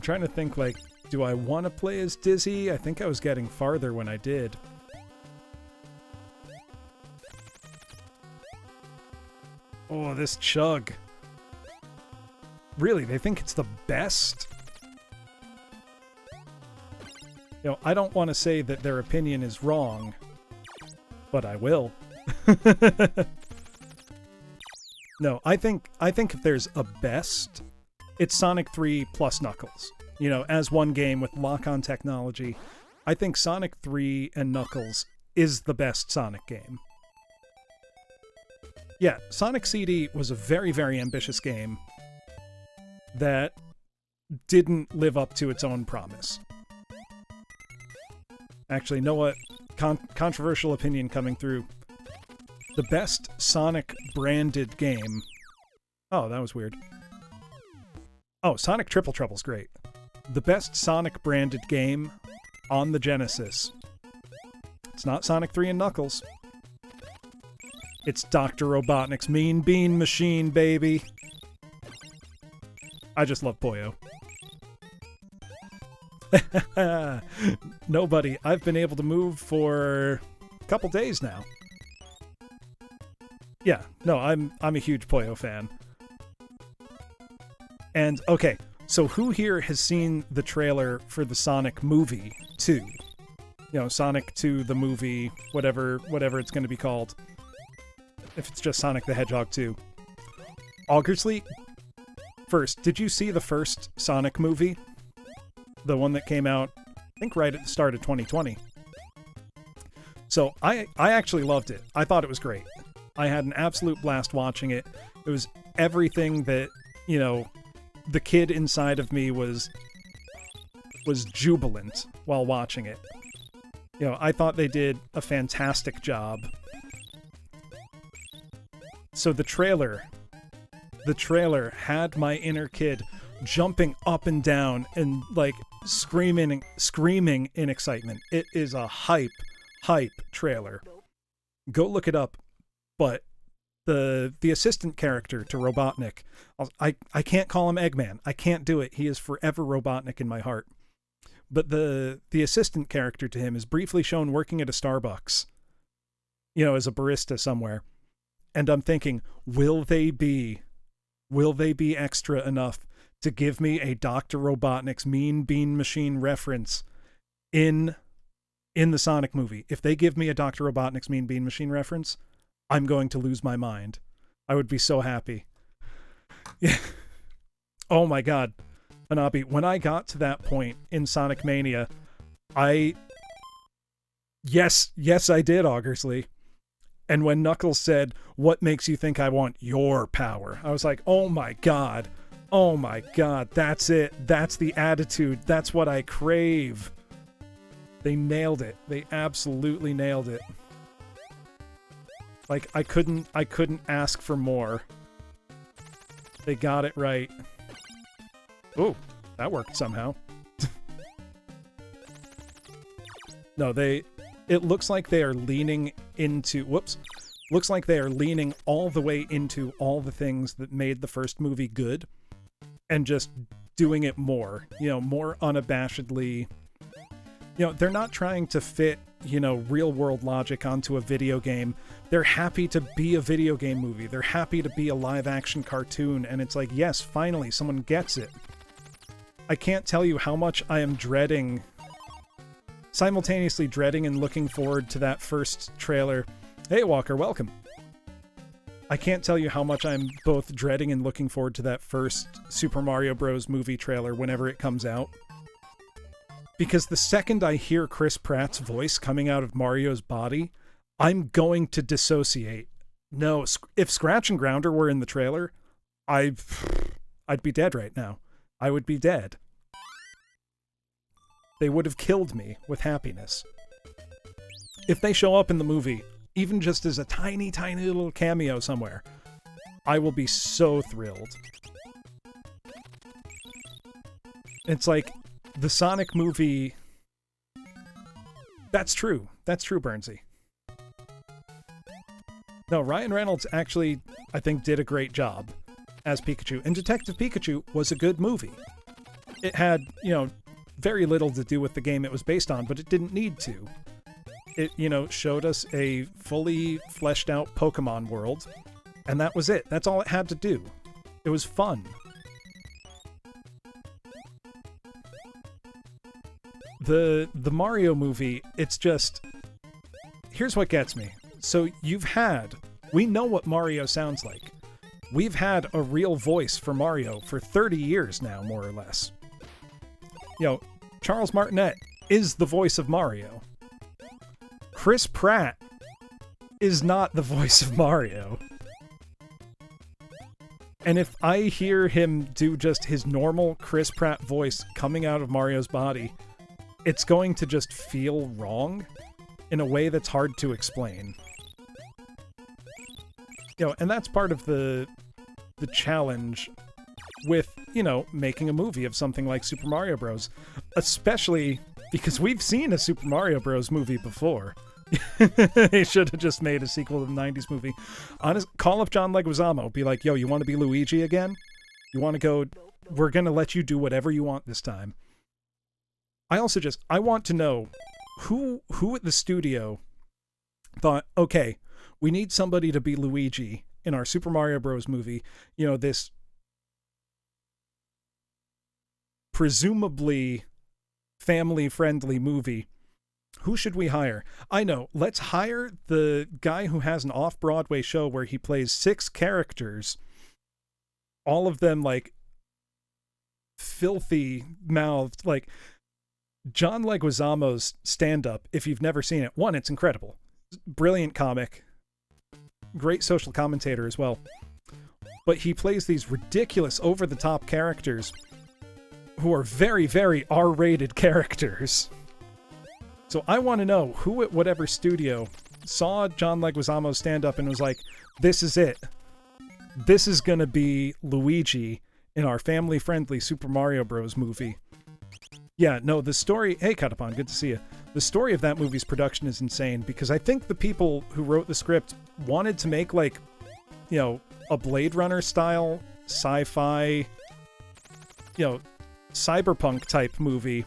trying to think, like, do I want to play as Dizzy? I think I was getting farther when I did. Oh, this chug. Really, they think it's the best? You know, I don't want to say that their opinion is wrong, but I will. No, I think if there's a best, it's Sonic 3 plus Knuckles. You know, as one game with lock-on technology, I think Sonic 3 and Knuckles is the best Sonic game. Yeah, Sonic CD was a very, very ambitious game that didn't live up to its own promise. Actually, know what? Controversial opinion coming through. The best Sonic branded game. Oh, that was weird. Oh, Sonic Triple Trouble's great. The best Sonic branded game on the Genesis. It's not Sonic 3 and Knuckles. It's Dr. Robotnik's Mean Bean Machine, baby. I just love Poyo. Nobody. I've been able to move for a couple days now. Yeah, no, I'm a huge Poyo fan. And, okay, so who here has seen the trailer for the Sonic movie 2? You know, Sonic 2, the movie, whatever it's going to be called. If it's just Sonic the Hedgehog 2. Augersley, first, did you see the first Sonic movie? The one that came out, I think, right at the start of 2020. So, I actually loved it. I thought it was great. I had an absolute blast watching it. It was everything that, you know, the kid inside of me was jubilant while watching it. You know, I thought they did a fantastic job. So the trailer had my inner kid jumping up and down and, like, screaming in excitement. It is a hype trailer. Go look it up. But the assistant character to Robotnik, I can't call him Eggman. I can't do it. He is forever Robotnik in my heart. But the assistant character to him is briefly shown working at a Starbucks, you know, as a barista somewhere. And I'm thinking, will they be extra enough to give me a Dr. Robotnik's Mean Bean Machine reference in the Sonic movie? If they give me a Dr. Robotnik's Mean Bean Machine reference, I'm going to lose my mind. I would be so happy. Yeah. Oh my god. Hanabi, when I got to that point in Sonic Mania, Yes, I did, Augersley. And when Knuckles said, "What makes you think I want your power?" I was like, oh my god, that's it. That's the attitude. That's what I crave. They nailed it. They absolutely nailed it. Like, I couldn't ask for more. They got it right. Ooh, that worked somehow. No, it looks like they are leaning into, looks like they are leaning all the way into all the things that made the first movie good and just doing it more, you know, more unabashedly. You know, they're not trying to fit, you know, real world logic onto a video game. They're happy to be a video game movie. They're happy to be a live action cartoon. And it's like, yes, finally, someone gets it. I can't tell you how much I am simultaneously dreading and looking forward to that first trailer. Hey, Walker, welcome. I can't tell you how much I'm both dreading and looking forward to that first Super Mario Bros. Movie trailer whenever it comes out. Because the second I hear Chris Pratt's voice coming out of Mario's body, I'm going to dissociate. No, if Scratch and Grounder were in the trailer, I'd be dead right now. I would be dead. They would have killed me with happiness. If they show up in the movie, even just as a tiny, tiny little cameo somewhere, I will be so thrilled. It's like, the Sonic movie... That's true, Burnsy. No, Ryan Reynolds actually, I think, did a great job as Pikachu. And Detective Pikachu was a good movie. It had, you know, very little to do with the game it was based on, but it didn't need to. It, you know, showed us a fully fleshed out Pokemon world, and that was it. That's all it had to do. It was fun. The Mario movie, it's just... Here's what gets me. So we know what Mario sounds like. We've had a real voice for Mario for 30 years now, more or less. You know, Charles Martinet is the voice of Mario. Chris Pratt is not the voice of Mario. And if I hear him do just his normal Chris Pratt voice coming out of Mario's body, it's going to just feel wrong in a way that's hard to explain. You know, and that's part of the challenge with, you know, making a movie of something like Super Mario Bros. Especially because we've seen a Super Mario Bros. Movie before. They should have just made a sequel to the 90s movie. Call up John Leguizamo. Be like, yo, you want to be Luigi again? You want to go? We're going to let you do whatever you want this time. I want to know who at the studio thought, okay, we need somebody to be Luigi in our Super Mario Bros. Movie. You know, this presumably family-friendly movie. Who should we hire? I know. Let's hire the guy who has an off-Broadway show where he plays 6 characters, all of them like filthy mouthed. Like John Leguizamo's stand-up, if you've never seen it, one, it's incredible. Brilliant comic. Great social commentator as well. But he plays these ridiculous, over-the-top characters who are very, very R-rated characters. So I want to know who at whatever studio saw John Leguizamo's stand-up and was like, this is it. This is going to be Luigi in our family-friendly Super Mario Bros. Movie. Yeah, no, the story... Hey, Cutupon, good to see you. The story of that movie's production is insane because I think the people who wrote the script wanted to make, like, you know, a Blade Runner-style sci-fi, you know, cyberpunk-type movie,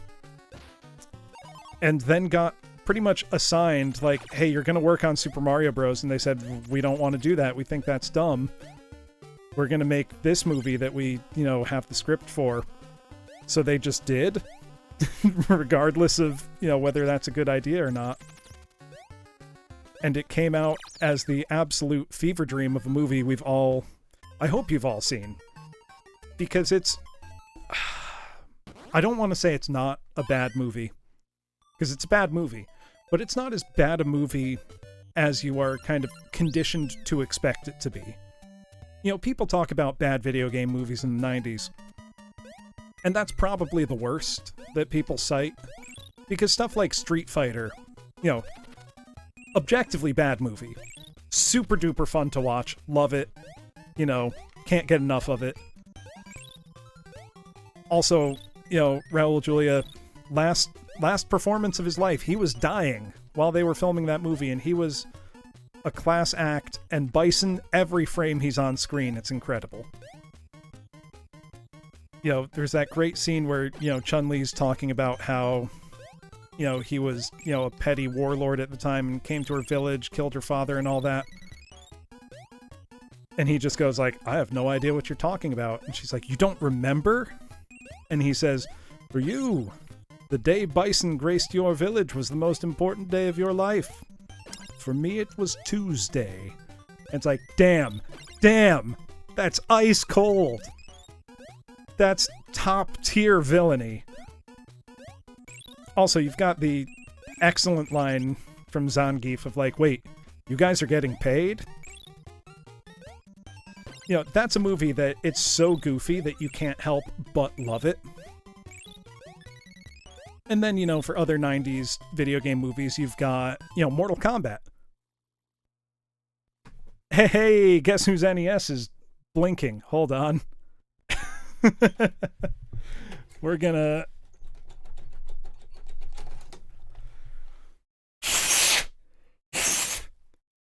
and then got pretty much assigned, like, hey, you're going to work on Super Mario Bros. And they said, we don't want to do that. We think that's dumb. We're going to make this movie that we, you know, have the script for. So they just did, regardless of, you know, whether that's a good idea or not. And it came out as the absolute fever dream of a movie we've all, I hope you've all seen. Because it's, I don't want to say it's not a bad movie. Because it's a bad movie, but it's not as bad a movie as you are kind of conditioned to expect it to be. You know, people talk about bad video game movies in the 90s, and that's probably the worst that people cite, because stuff like Street Fighter, you know, objectively bad movie. Super duper fun to watch, love it, you know, can't get enough of it. Also, you know, Raul Julia, last performance of his life, he was dying while they were filming that movie, and he was a class act, and Bison, every frame he's on screen, it's incredible. You know, there's that great scene where, you know, Chun-Li's talking about how, you know, he was, you know, a petty warlord at the time and came to her village, killed her father and all that. And he just goes like, I have no idea what you're talking about. And she's like, you don't remember? And he says, for you, the day Bison graced your village was the most important day of your life. For me, it was Tuesday. And it's like, damn, that's ice cold. That's top tier villainy. Also, you've got the excellent line from Zangief of like, wait, you guys are getting paid? You know, that's a movie that it's so goofy that you can't help but love it. And then, you know, for other 90s video game movies, you've got, you know, Mortal Kombat. Hey, guess whose NES is blinking? Hold on. We're gonna...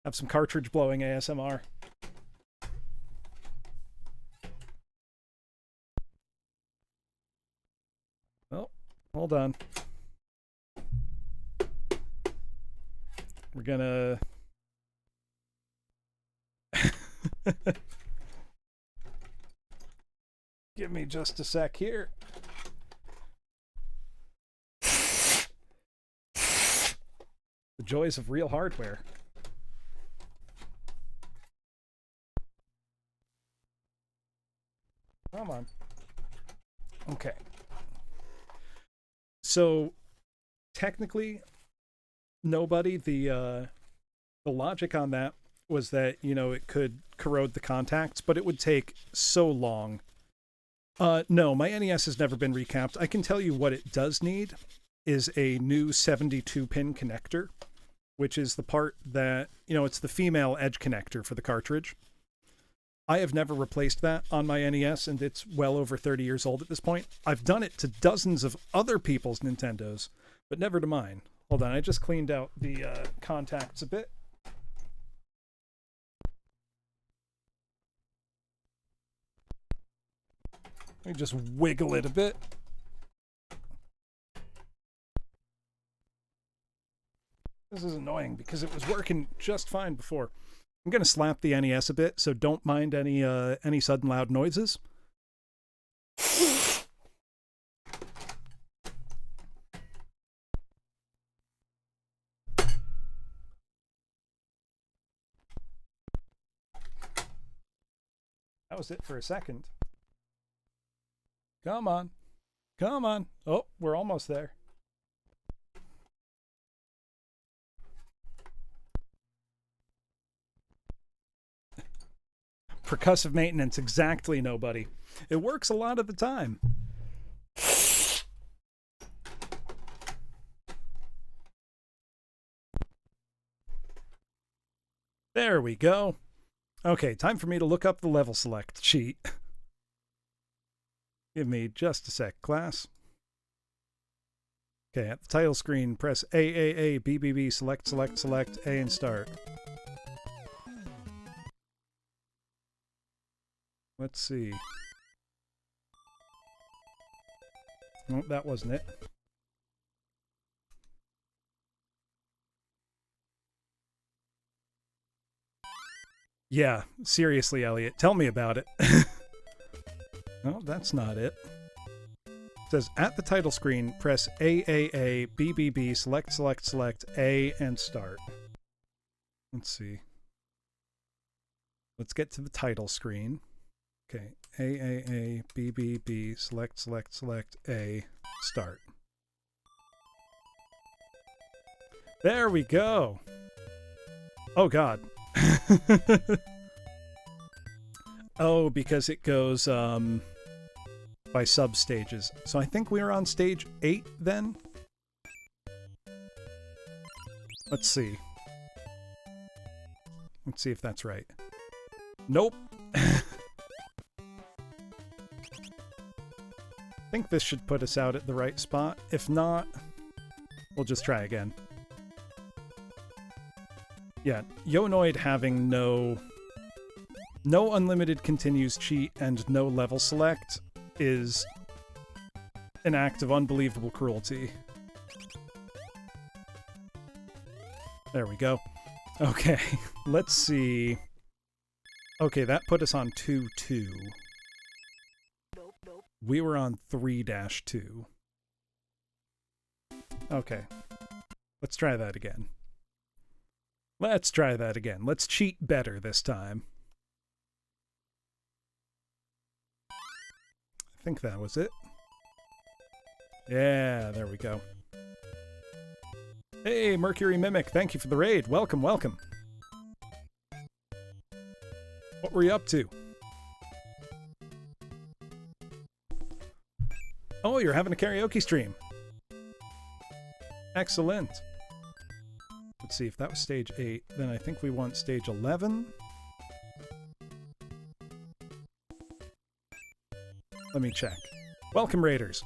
have some cartridge blowing ASMR. Oh, hold on. We're gonna... Give me just a sec here. The joys of real hardware. Come on. Okay. So, technically, nobody, the logic on that was that, you know, it could corrode the contacts, but it would take so long. No, my NES has never been recapped. I can tell you what it does need is a new 72-pin connector, which is the part that, you know, it's the female edge connector for the cartridge. I have never replaced that on my NES, and it's well over 30 years old at this point. I've done it to dozens of other people's Nintendos, but never to mine. Hold on, I just cleaned out the contacts a bit. Let me just wiggle it a bit. This is annoying because it was working just fine before. I'm going to slap the NES a bit, so don't mind any sudden loud noises. That was it for a second. Come on. Come on. Oh, we're almost there. Percussive maintenance, exactly, nobody. It works a lot of the time. There we go. Okay, time for me to look up the level select sheet. Give me just a sec, class. Okay, at the title screen, press A, B, B, B, select, select, select, A, and start. Let's see. Oh, that wasn't it. Yeah, seriously, Elliot, tell me about it. No, that's not it. It says, at the title screen, press A, B, B, B, select, select, select, A, and start. Let's see. Let's get to the title screen. Okay, A, B, B, B, select, select, select, A, start. There we go. Oh, God. Oh, because it goes by sub-stages. So I think we were on stage 8 then? Let's see. Let's see if that's right. Nope. I think this should put us out at the right spot. If not, we'll just try again. Yeah, Yonoid having no unlimited continues cheat and no level select is an act of unbelievable cruelty. There we go. Okay, let's see. Okay, that put us on 2-2. We were on 3-2. Okay, let's try that again. Let's try that again. Let's cheat better this time. I think that was it. Yeah, there we go. Hey, Mercury Mimic, thank you for the raid. Welcome, welcome. What were you up to? Oh, you're having a karaoke stream. Excellent. Let's see, if that was stage 8, then I think we want stage 11. Let me check. Welcome, Raiders.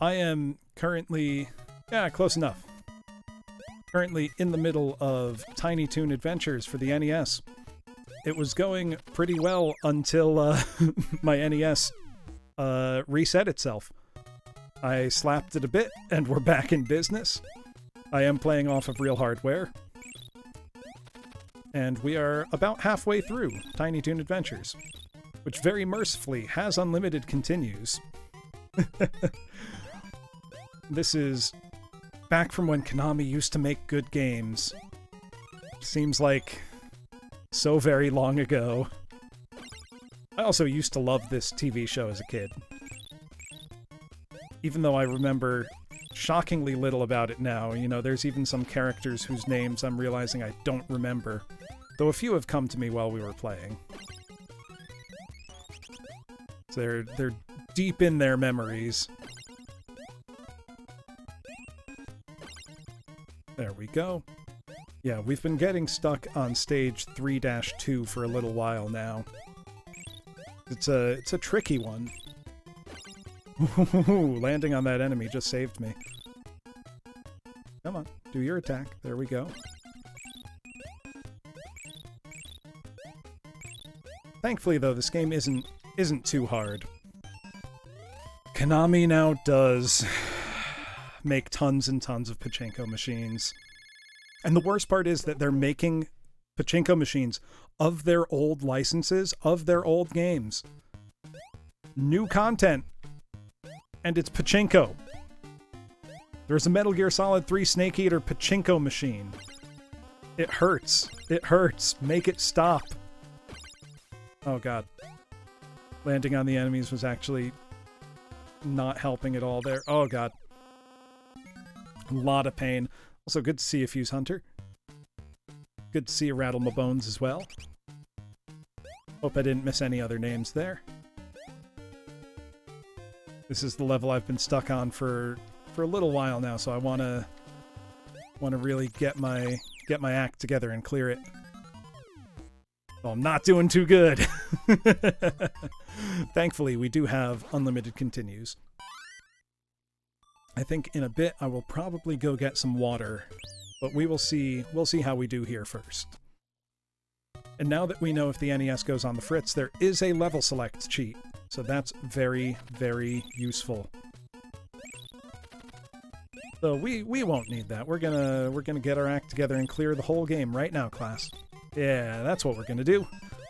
I am currently... yeah, close enough. Currently in the middle of Tiny Toon Adventures for the NES. It was going pretty well until my NES reset itself. I slapped it a bit, and we're back in business. I am playing off of real hardware. And we are about halfway through Tiny Toon Adventures, which very mercifully has unlimited continues. This is back from when Konami used to make good games. Seems like so very long ago. I also used to love this TV show as a kid. Even though I remember shockingly little about it now. You know, there's even some characters whose names I'm realizing I don't remember. Though a few have come to me while we were playing. So they're deep in their memories. There we go. Yeah, we've been getting stuck on stage 3-2 for a little while now. It's a tricky one. Ooh, landing on that enemy just saved me. Come on, do your attack. There we go. Thankfully, though, this game isn't too hard. Konami now does make tons and tons of pachinko machines. And the worst part is that they're making pachinko machines of their old licenses, of their old games. New content. And it's pachinko. There's a Metal Gear Solid 3 Snake Eater pachinko machine. It hurts. It hurts. Make it stop. Oh god. Landing on the enemies was actually not helping at all there. Oh god. A lot of pain. Also good to see you, Fuse Hunter. Good to see you, Rattle My Bones, as well. Hope I didn't miss any other names there. This is the level I've been stuck on for a little while now, so I want to really get my act together and clear it. Well, I'm not doing too good. Thankfully, we do have unlimited continues. I think in a bit I will probably go get some water, but we'll see how we do here first. And now that we know if the NES goes on the fritz, there is a level select cheat, so that's very, very useful. So we won't need that. We're gonna get our act together and clear the whole game right now, class. Yeah, that's what we're gonna do.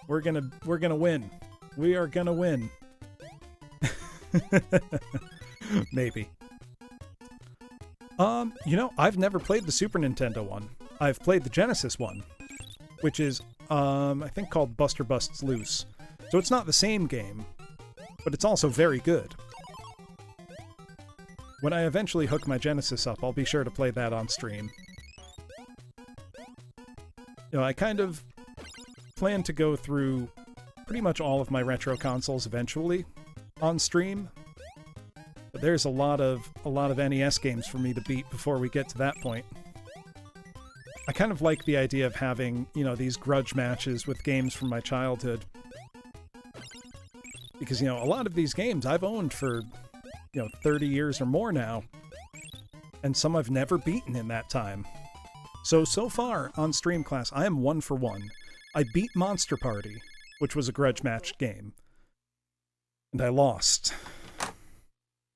We're gonna win. We are gonna win. Maybe. You know, I've never played the Super Nintendo one. I've played the Genesis one, which is, I think called Buster Busts Loose. So it's not the same game, but it's also very good. When I eventually hook my Genesis up, I'll be sure to play that on stream. You know, I kind of plan to go through pretty much all of my retro consoles eventually on stream. But there's a lot of NES games for me to beat before we get to that point. I kind of like the idea of having, you know, these grudge matches with games from my childhood. Because, you know, a lot of these games I've owned for, you know, 30 years or more now. And some I've never beaten in that time. So far on stream, class, I am 1 for 1. I beat Monster Party, which was a grudge match game. And I lost.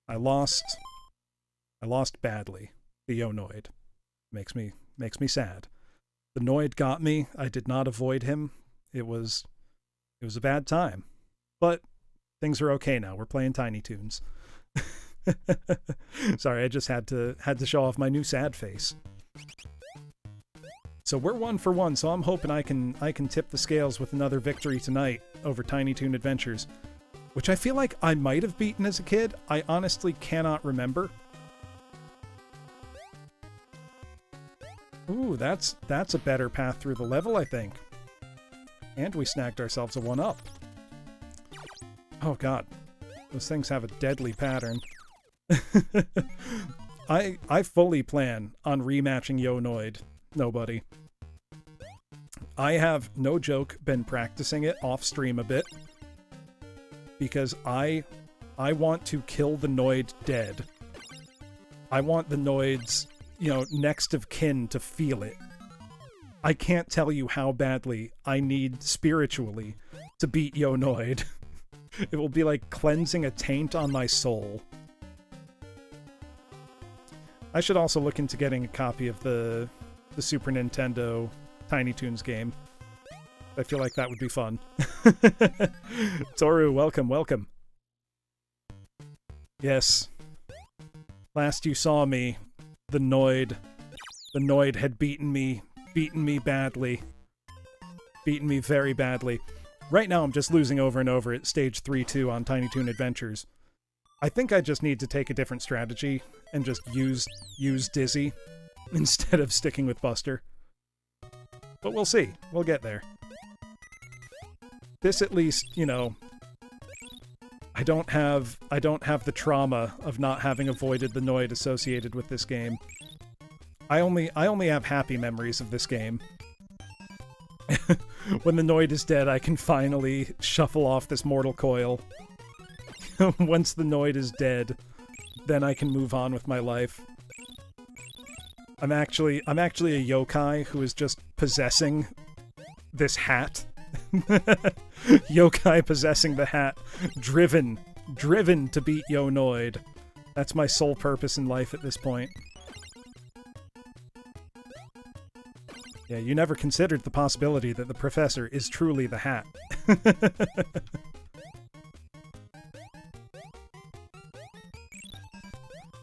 I lost badly. The Yonoid. Makes me sad. The Noid got me. I did not avoid him. It was a bad time. But things are okay now. We're playing Tiny Toons. Sorry, I just had to show off my new sad face. So we're 1 for 1, so I'm hoping I can tip the scales with another victory tonight over Tiny Toon Adventures, which I feel like I might have beaten as a kid. I honestly cannot remember. Ooh, that's a better path through the level, I think. And we snagged ourselves a 1-up. Oh god. Those things have a deadly pattern. I fully plan on rematching Yonoid. Nobody. I have, no joke, been practicing it off stream a bit. Because I want to kill the Noid dead. I want the Noid's, you know, next of kin to feel it. I can't tell you how badly I need spiritually to beat Yonoid. It will be like cleansing a taint on my soul. I should also look into getting a copy of the Super Nintendo Tiny Toons game. I feel like that would be fun. Toru, welcome, welcome. Yes. Last you saw me, the Noid had beaten me badly. Beaten me very badly. Right now I'm just losing over and over at stage 3-2 on Tiny Toon Adventures. I think I just need to take a different strategy and just use Dizzy instead of sticking with Buster. But we'll see. We'll get there. This at least, you know, I don't have the trauma of not having avoided the Noid associated with this game. I only have happy memories of this game. When the Noid is dead, I can finally shuffle off this mortal coil. Once the Noid is dead, then I can move on with my life. I'm actually a yokai who is just possessing this hat. Yokai possessing the hat. Driven to beat Yo-Noid. That's my sole purpose in life at this point. Yeah, you never considered the possibility that the professor is truly the hat.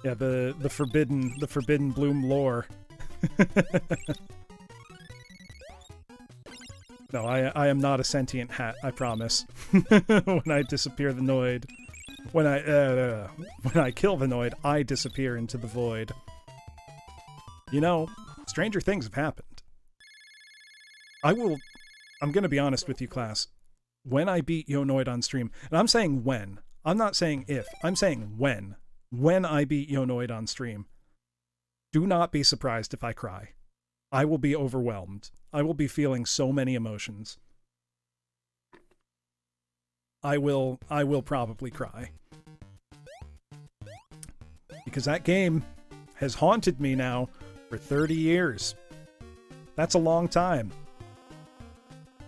Yeah, the forbidden bloom lore. No, I am not a sentient hat, I promise. When I disappear the Noid, when I kill the Noid, I disappear into the void. You know, stranger things have happened. I'm gonna be honest with you, class. When I beat Yo-Noid on stream, and I'm saying when, I'm not saying if, I'm saying when I beat Yo-Noid on stream, do not be surprised if I cry. I will be overwhelmed. I will be feeling so many emotions. I will probably cry. Because that game has haunted me now for 30 years. That's a long time.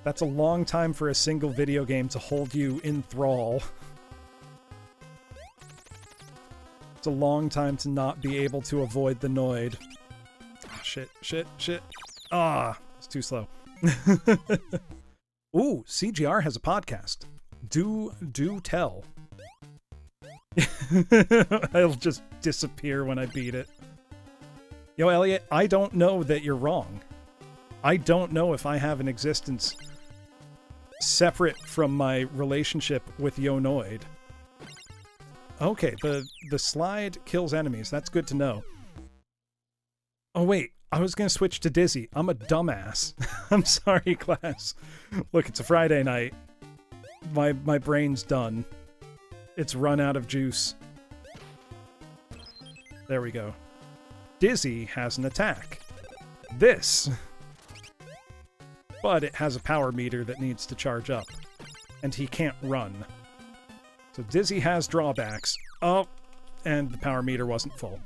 That's a long time for a single video game to hold you in thrall. It's a long time to not be able to avoid the Noid. Oh, shit. Ah, it's too slow. Ooh, CGR has a podcast. Do tell. I'll just disappear when I beat it. Yo, Elliot, I don't know that you're wrong. I don't know if I have an existence separate from my relationship with Yo-Noid. Okay, the slide kills enemies. That's good to know. Oh, wait. I was going to switch to Dizzy. I'm a dumbass. I'm sorry, class. Look, it's a Friday night. My brain's done. It's run out of juice. There we go. Dizzy has an attack. This. But it has a power meter that needs to charge up. And he can't run. So Dizzy has drawbacks. Oh, and the power meter wasn't full.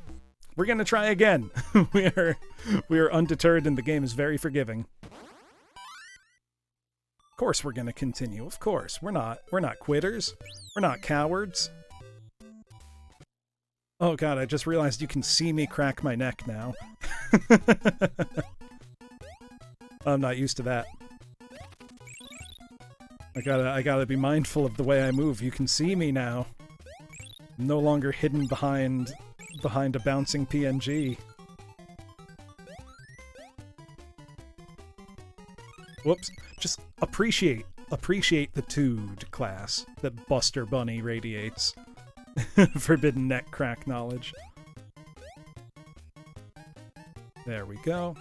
We're gonna try again. we are undeterred and the game is very forgiving. Of course we're gonna continue. Of course. We're not quitters. We're not cowards. Oh god, I just realized you can see me crack my neck now. I'm not used to that. I gotta be mindful of the way I move. You can see me now. I'm no longer hidden behind a bouncing PNG. Whoops. Just appreciate the Tood class that Buster Bunny radiates. Forbidden neck crack knowledge. There we go.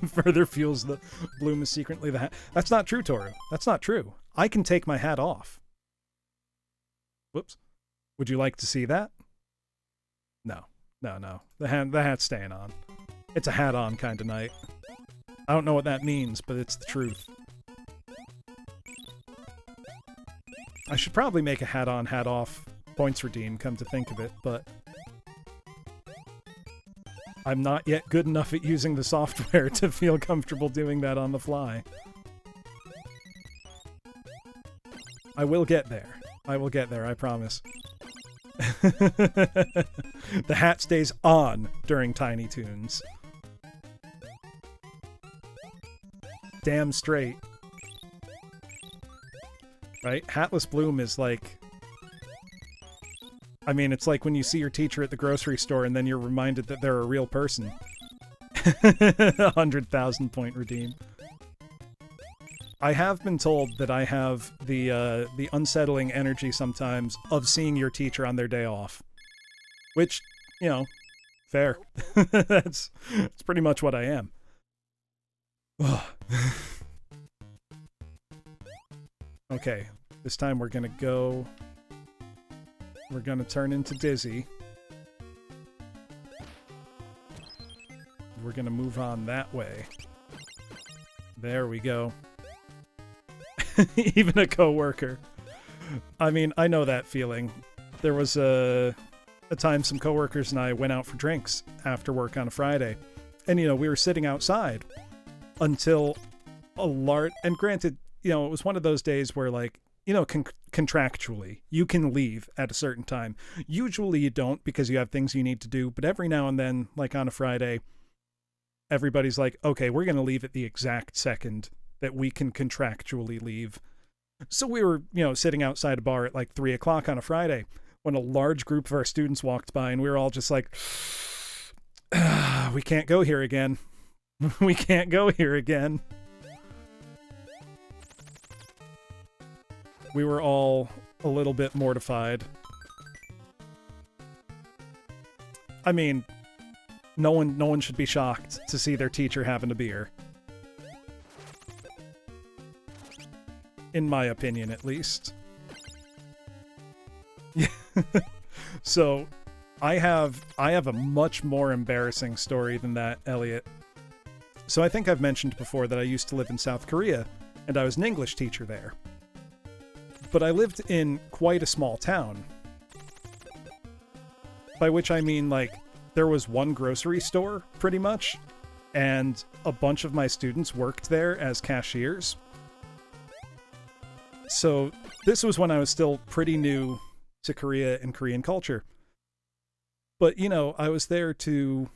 Further fuels the bloom is secretly the hat. That's not true, Toru. That's not true. I can take my hat off. Whoops. Would you like to see that? No. The hat's staying on. It's a hat on kind of night. I don't know what that means, but it's the truth. I should probably make a hat on, hat off points redeem, come to think of it, but I'm not yet good enough at using the software to feel comfortable doing that on the fly. I will get there. I promise. The hat stays on during Tiny Toons. Damn straight. Right? Hatless Bloom is like... I mean, it's like when you see your teacher at the grocery store and then you're reminded that they're a real person. 100,000 point redeem. I have been told that I have the unsettling energy sometimes of seeing your teacher on their day off. Which, you know, fair. That's pretty much what I am. Okay, this time we're gonna go... We're gonna turn into Dizzy. We're gonna move on that way. There we go. Even a coworker. I mean, I know that feeling. There was a time some coworkers and I went out for drinks after work on a Friday. And, you know, we were sitting outside until and granted, you know, it was one of those days where, like, you know, contractually, you can leave at a certain time. Usually you don't because you have things you need to do. But every now and then, like on a Friday, everybody's like, okay, we're going to leave at the exact second that we can contractually leave. So we were, you know, sitting outside a bar at like 3 o'clock on a Friday when a large group of our students walked by, and we were all just like, we can't go here again. We can't go here again. We were all a little bit mortified. I mean, no one should be shocked to see their teacher having a beer. In my opinion, at least. Yeah. So, I have a much more embarrassing story than that, Elliot. So I think I've mentioned before that I used to live in South Korea, and I was an English teacher there. But I lived in quite a small town. By which I mean, like, there was one grocery store, pretty much, and a bunch of my students worked there as cashiers. So this was when I was still pretty new to Korea and Korean culture. But, you know, I was there to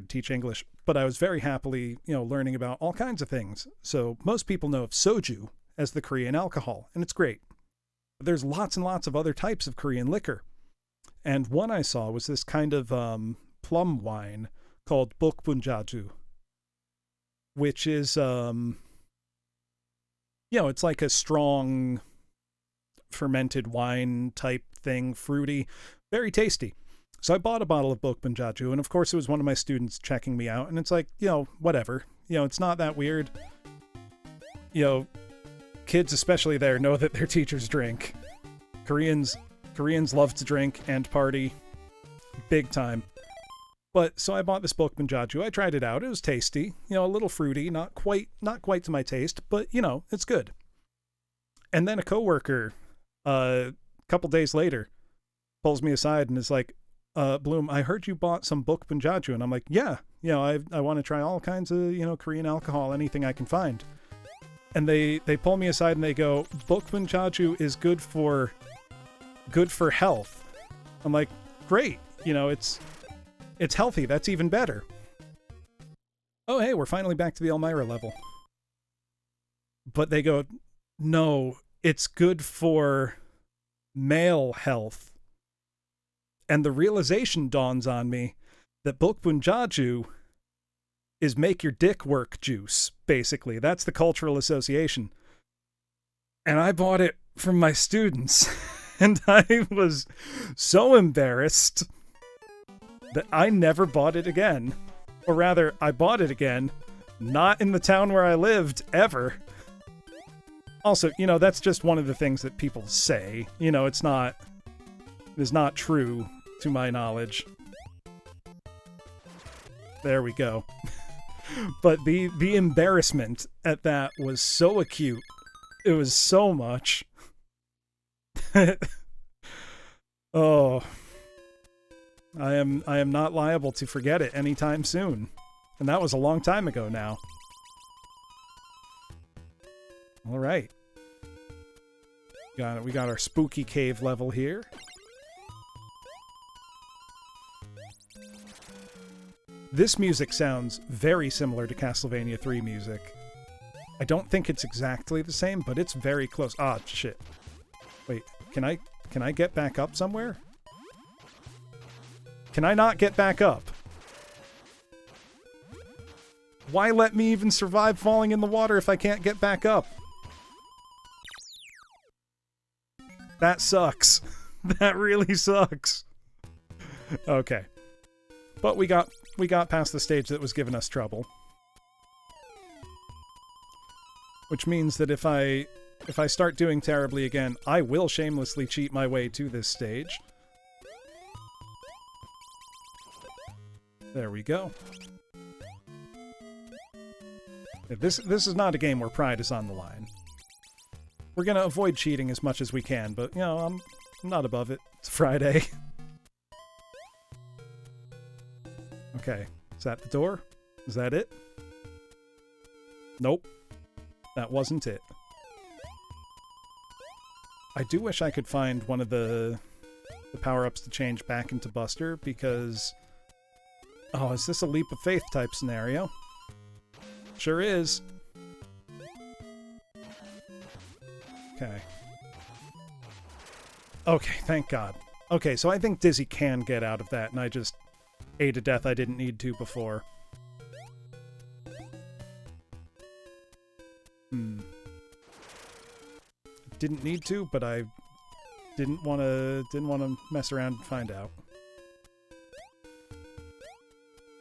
teach English, but I was very happily, you know, learning about all kinds of things. So most people know of soju as the Korean alcohol, and it's great. But there's lots and lots of other types of Korean liquor. And one I saw was this kind of plum wine called bokbunjaju, which is, you know, it's like a strong fermented wine type thing, fruity, very tasty. So I bought a bottle of bokbunjaju, and of course it was one of my students checking me out, and it's like, you know, whatever. You know, it's not that weird. You know, kids, especially there, know that their teachers drink. Koreans love to drink and party big time. But so I bought this bokbunjaju. I tried it out. It was tasty, you know, a little fruity, not quite to my taste, but you know, it's good. And then a coworker, a couple days later, pulls me aside and is like, Bloom, I heard you bought some bokbunjaju. And I'm like, yeah, you know, I want to try all kinds of, you know, Korean alcohol, anything I can find. And they pull me aside and they go, bokbunjaju is good for health. I'm like, great. You know, it's healthy. That's even better. Oh, hey, we're finally back to the Elmira level. But they go, no, it's good for male health. And the realization dawns on me that bokbunjaju is make your dick work juice, basically. That's the cultural association. And I bought it from my students. And I was so embarrassed that I never bought it again. Or rather, I bought it again, not in the town where I lived, ever. Also, you know, that's just one of the things that people say. You know, it's not true, to my knowledge. There we go. But the embarrassment at that was so acute. It was so much. Oh. I am not liable to forget it anytime soon. And that was a long time ago now. All right. We got our spooky cave level here. This music sounds very similar to Castlevania 3 music. I don't think it's exactly the same, but it's very close. Ah, shit. Wait, can I get back up somewhere? Can I not get back up? Why let me even survive falling in the water if I can't get back up? That sucks. That really sucks. Okay. But we got past the stage that was giving us trouble. Which means that if I start doing terribly again, I will shamelessly cheat my way to this stage. There we go. This is not a game where pride is on the line. We're gonna avoid cheating as much as we can, but, you know, I'm not above it. It's Friday. Okay, is that the door? Is that it? Nope. That wasn't it. I do wish I could find one of the power-ups to change back into Buster, because... Oh, is this a leap of faith type scenario? Sure is. Okay. Okay, thank God. Okay, so I think Dizzy can get out of that, and I just ate a death I didn't need to before. Didn't need to, but I didn't want to mess around and find out.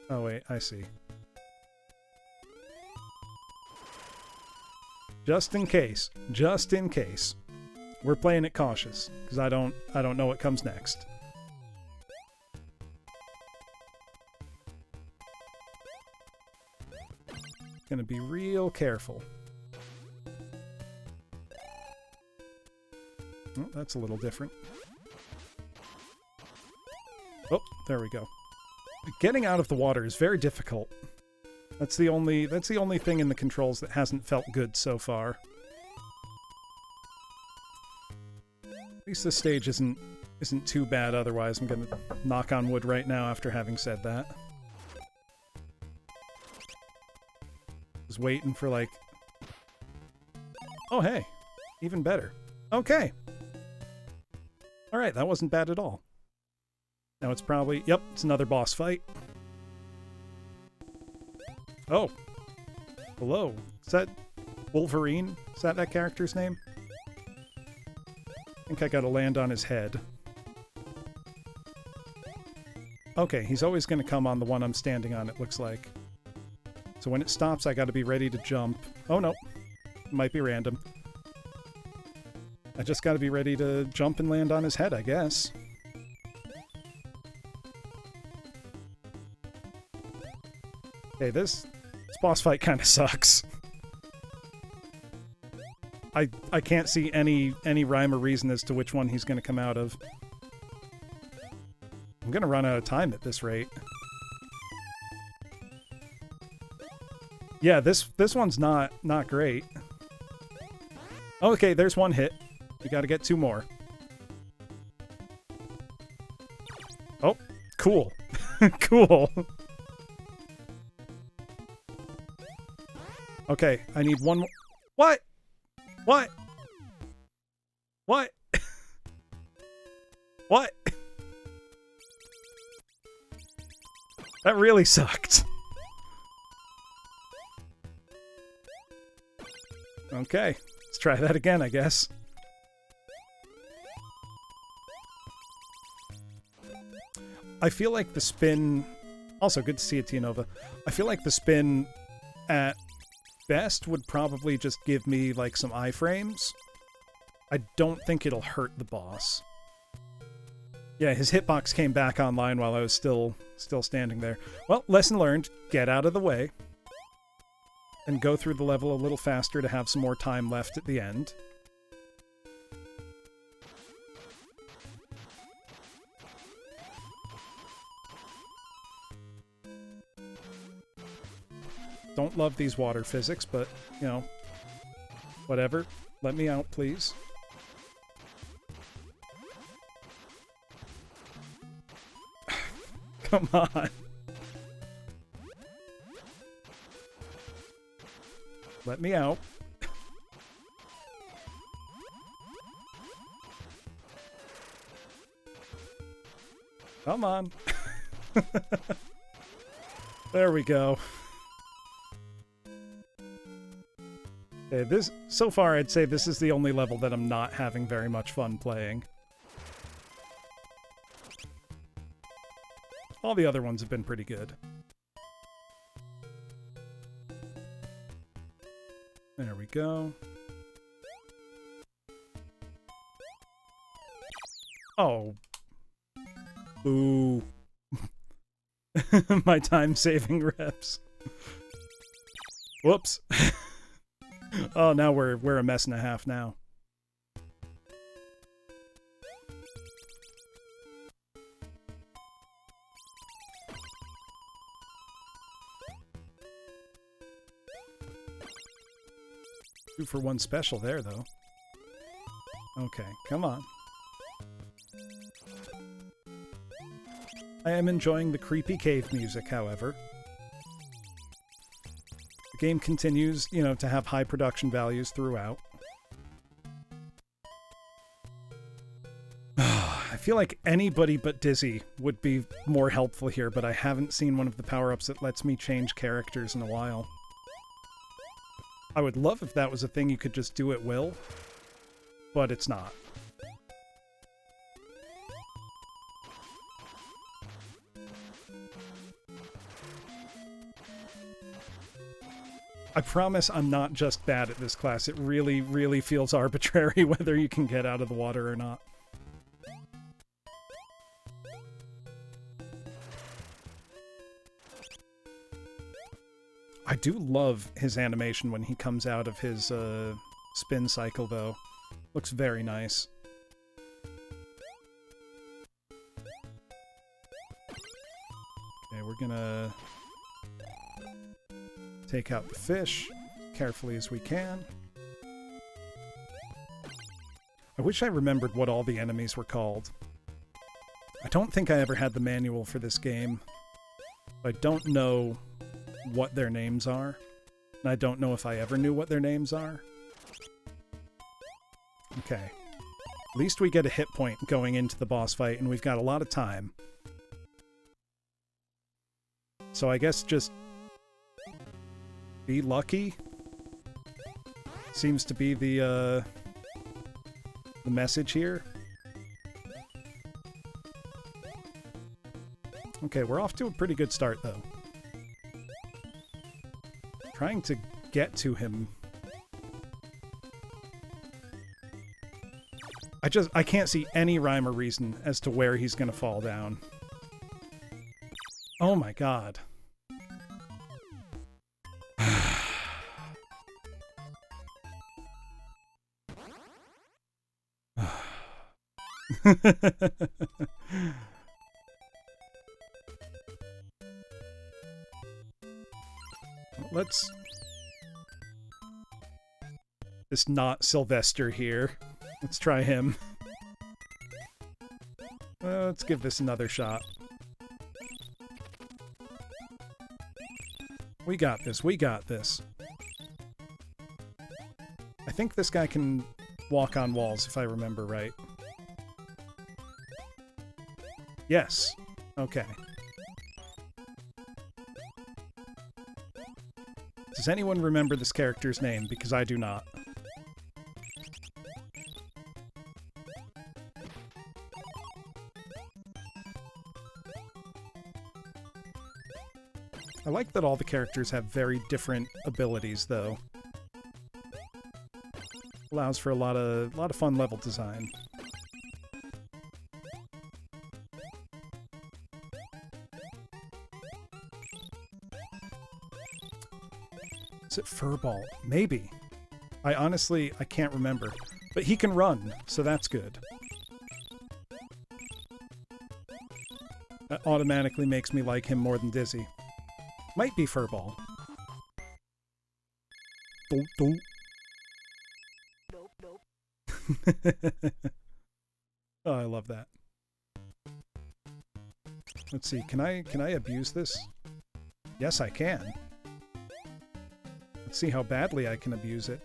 Oh wait, I see. Just in case. Just in case. We're playing it cautious, because I don't know what comes next. Gonna be real careful. Oh, that's a little different. Oh, there we go. Getting out of the water is very difficult. That's the only thing in the controls that hasn't felt good so far. At least this stage isn't too bad otherwise. I'm gonna knock on wood right now after having said that. Was waiting for like... Oh hey, even better. Okay. Alright, that wasn't bad at all. Now it's probably... Yep, it's another boss fight. Oh. Hello. Is that Wolverine? Is that character's name? I think I gotta land on his head. Okay, he's always gonna come on the one I'm standing on, it looks like. So when it stops, I gotta be ready to jump. Oh no. It might be random. I just gotta be ready to jump and land on his head, I guess. Okay, this boss fight kind of sucks. I can't see any rhyme or reason as to which one he's gonna come out of. I'm gonna run out of time at this rate. Yeah, this one's not great. Okay, there's one hit. We gotta get two more. Oh, cool. Cool. Okay, I need one more. What? What? What? What? That really sucked. Okay, let's try that again, I guess. I feel like the spin... Also, good to see you, Tianova. I feel like the spin at best would probably just give me, like, some iframes. I don't think it'll hurt the boss. Yeah, his hitbox came back online while I was still standing there. Well, lesson learned. Get out of the way. And go through the level a little faster to have some more time left at the end. Don't love these water physics, but, you know, whatever. Let me out, please. Come on. Let me out. Come on. There we go. Okay, so far I'd say this is the only level that I'm not having very much fun playing. All the other ones have been pretty good. There we go. Oh. Boo. My time-saving reps. Whoops. Oh, now we're a mess and a half now. Two for one special there, though. Okay, come on. I am enjoying the creepy cave music, however. The game continues, you know, to have high production values throughout. I feel like anybody but Dizzy would be more helpful here, but I haven't seen one of the power-ups that lets me change characters in a while. I would love if that was a thing you could just do at will, but it's not. I promise I'm not just bad at this class. It really, really feels arbitrary whether you can get out of the water or not. I do love his animation when he comes out of his spin cycle, though. Looks very nice. Okay, we're gonna take out the fish carefully as we can. I wish I remembered what all the enemies were called. I don't think I ever had the manual for this game. I don't know what their names are. And I don't know if I ever knew what their names are. Okay. At least we get a hit point going into the boss fight, and we've got a lot of time. So I guess just be lucky seems to be the message here. Okay, we're off to a pretty good start, though. Trying to get to him. I can't see any rhyme or reason as to where he's gonna fall down. Oh my god. Let's... It's not Sylvester here. Let's try him. Let's give this another shot. We got this, we got this. I think this guy can walk on walls, if I remember right. Yes. Okay. Does anyone remember this character's name? Because I do not. I like that all the characters have very different abilities, though. Allows for a lot of fun level design. Is it Furball? Maybe. I can't remember. But he can run, so that's good. That automatically makes me like him more than Dizzy. Might be Furball. Nope, nope. Oh, I love that. Let's see, can I abuse this? Yes, I can. Let's see how badly I can abuse it.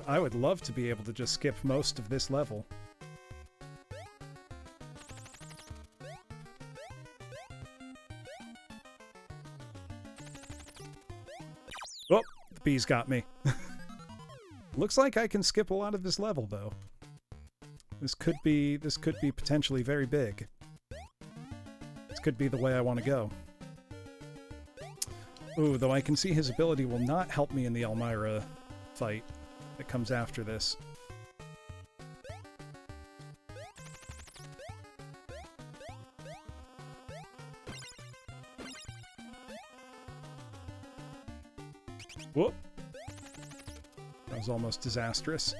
I would love to be able to just skip most of this level. Oh, the bees got me. Looks like I can skip a lot of this level, though. This could be potentially very big. This could be the way I want to go. Ooh, though I can see his ability will not help me in the Elmira fight that comes after this. Whoop. That was almost disastrous.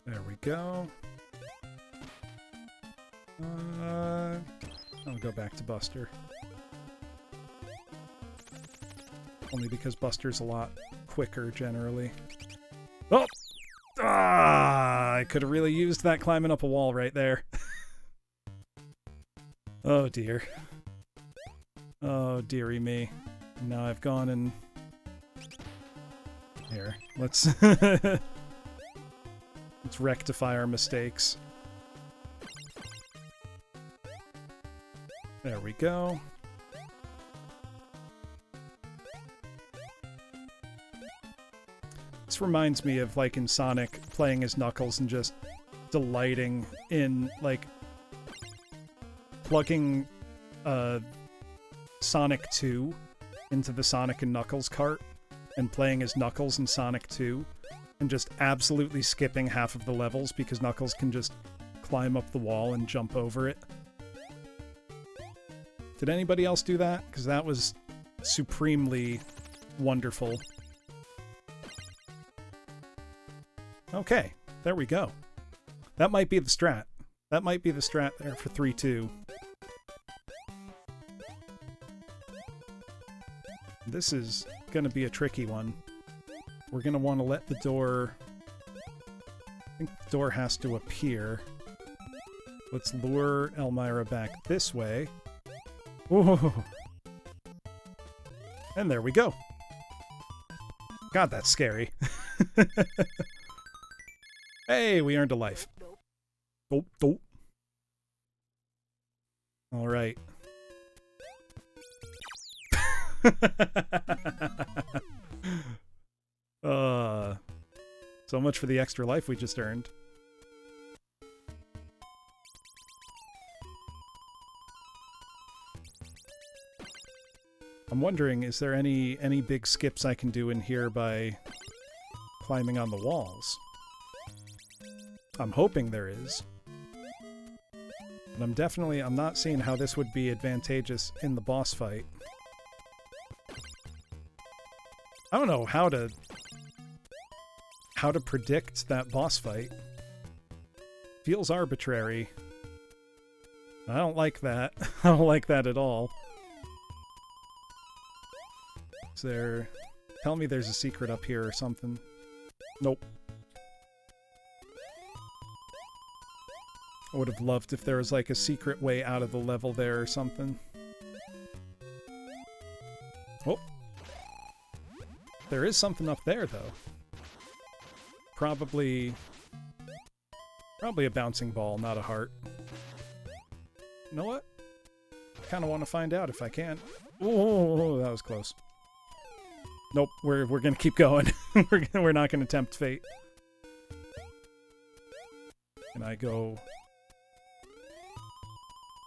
There we go. I'll go back to Buster. Only because Buster's a lot quicker, generally. Oh! Ah! I could have really used that climbing up a wall right there. Oh, dear. Oh, dearie me. Now I've gone and... Here, let's... let's rectify our mistakes. There we go. This reminds me of, like, in Sonic, playing as Knuckles and just delighting in, like, plugging Sonic 2 into the Sonic and Knuckles cart and playing as Knuckles in Sonic 2 and just absolutely skipping half of the levels because Knuckles can just climb up the wall and jump over it. Did anybody else do that? Because that was supremely wonderful. Okay, there we go. That might be the strat. That might be the strat there for 3-2. This is going to be a tricky one. We're going to want to let the door... I think the door has to appear. Let's lure Elmira back this way. Whoa. And there we go. God, that's scary. Hey, we earned a life. Dope, dope. All right. So much for the extra life we just earned. I'm wondering, is there any big skips I can do in here by climbing on the walls? I'm hoping there is. But I'm not seeing how this would be advantageous in the boss fight. I don't know how to predict that boss fight. Feels arbitrary. I don't like that. I don't like that at all. Is there... Tell me there's a secret up here or something. Nope. I would have loved if there was like a secret way out of the level there or something. Oh. There is something up there, though. Probably a bouncing ball, not a heart. You know what? I kind of want to find out if I can. Oh, that was close. Nope, we're gonna keep going. we're not gonna tempt fate. Can I go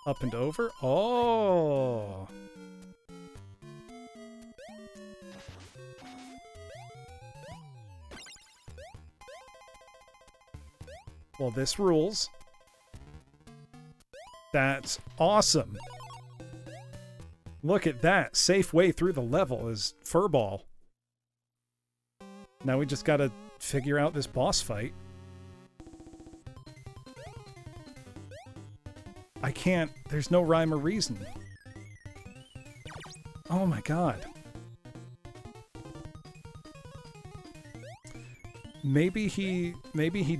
up and over? Oh. Well, this rules. That's awesome. Look at that. Safe way through the level is Furball. Now we just gotta figure out this boss fight. I can't... There's no rhyme or reason. Oh my god. Maybe he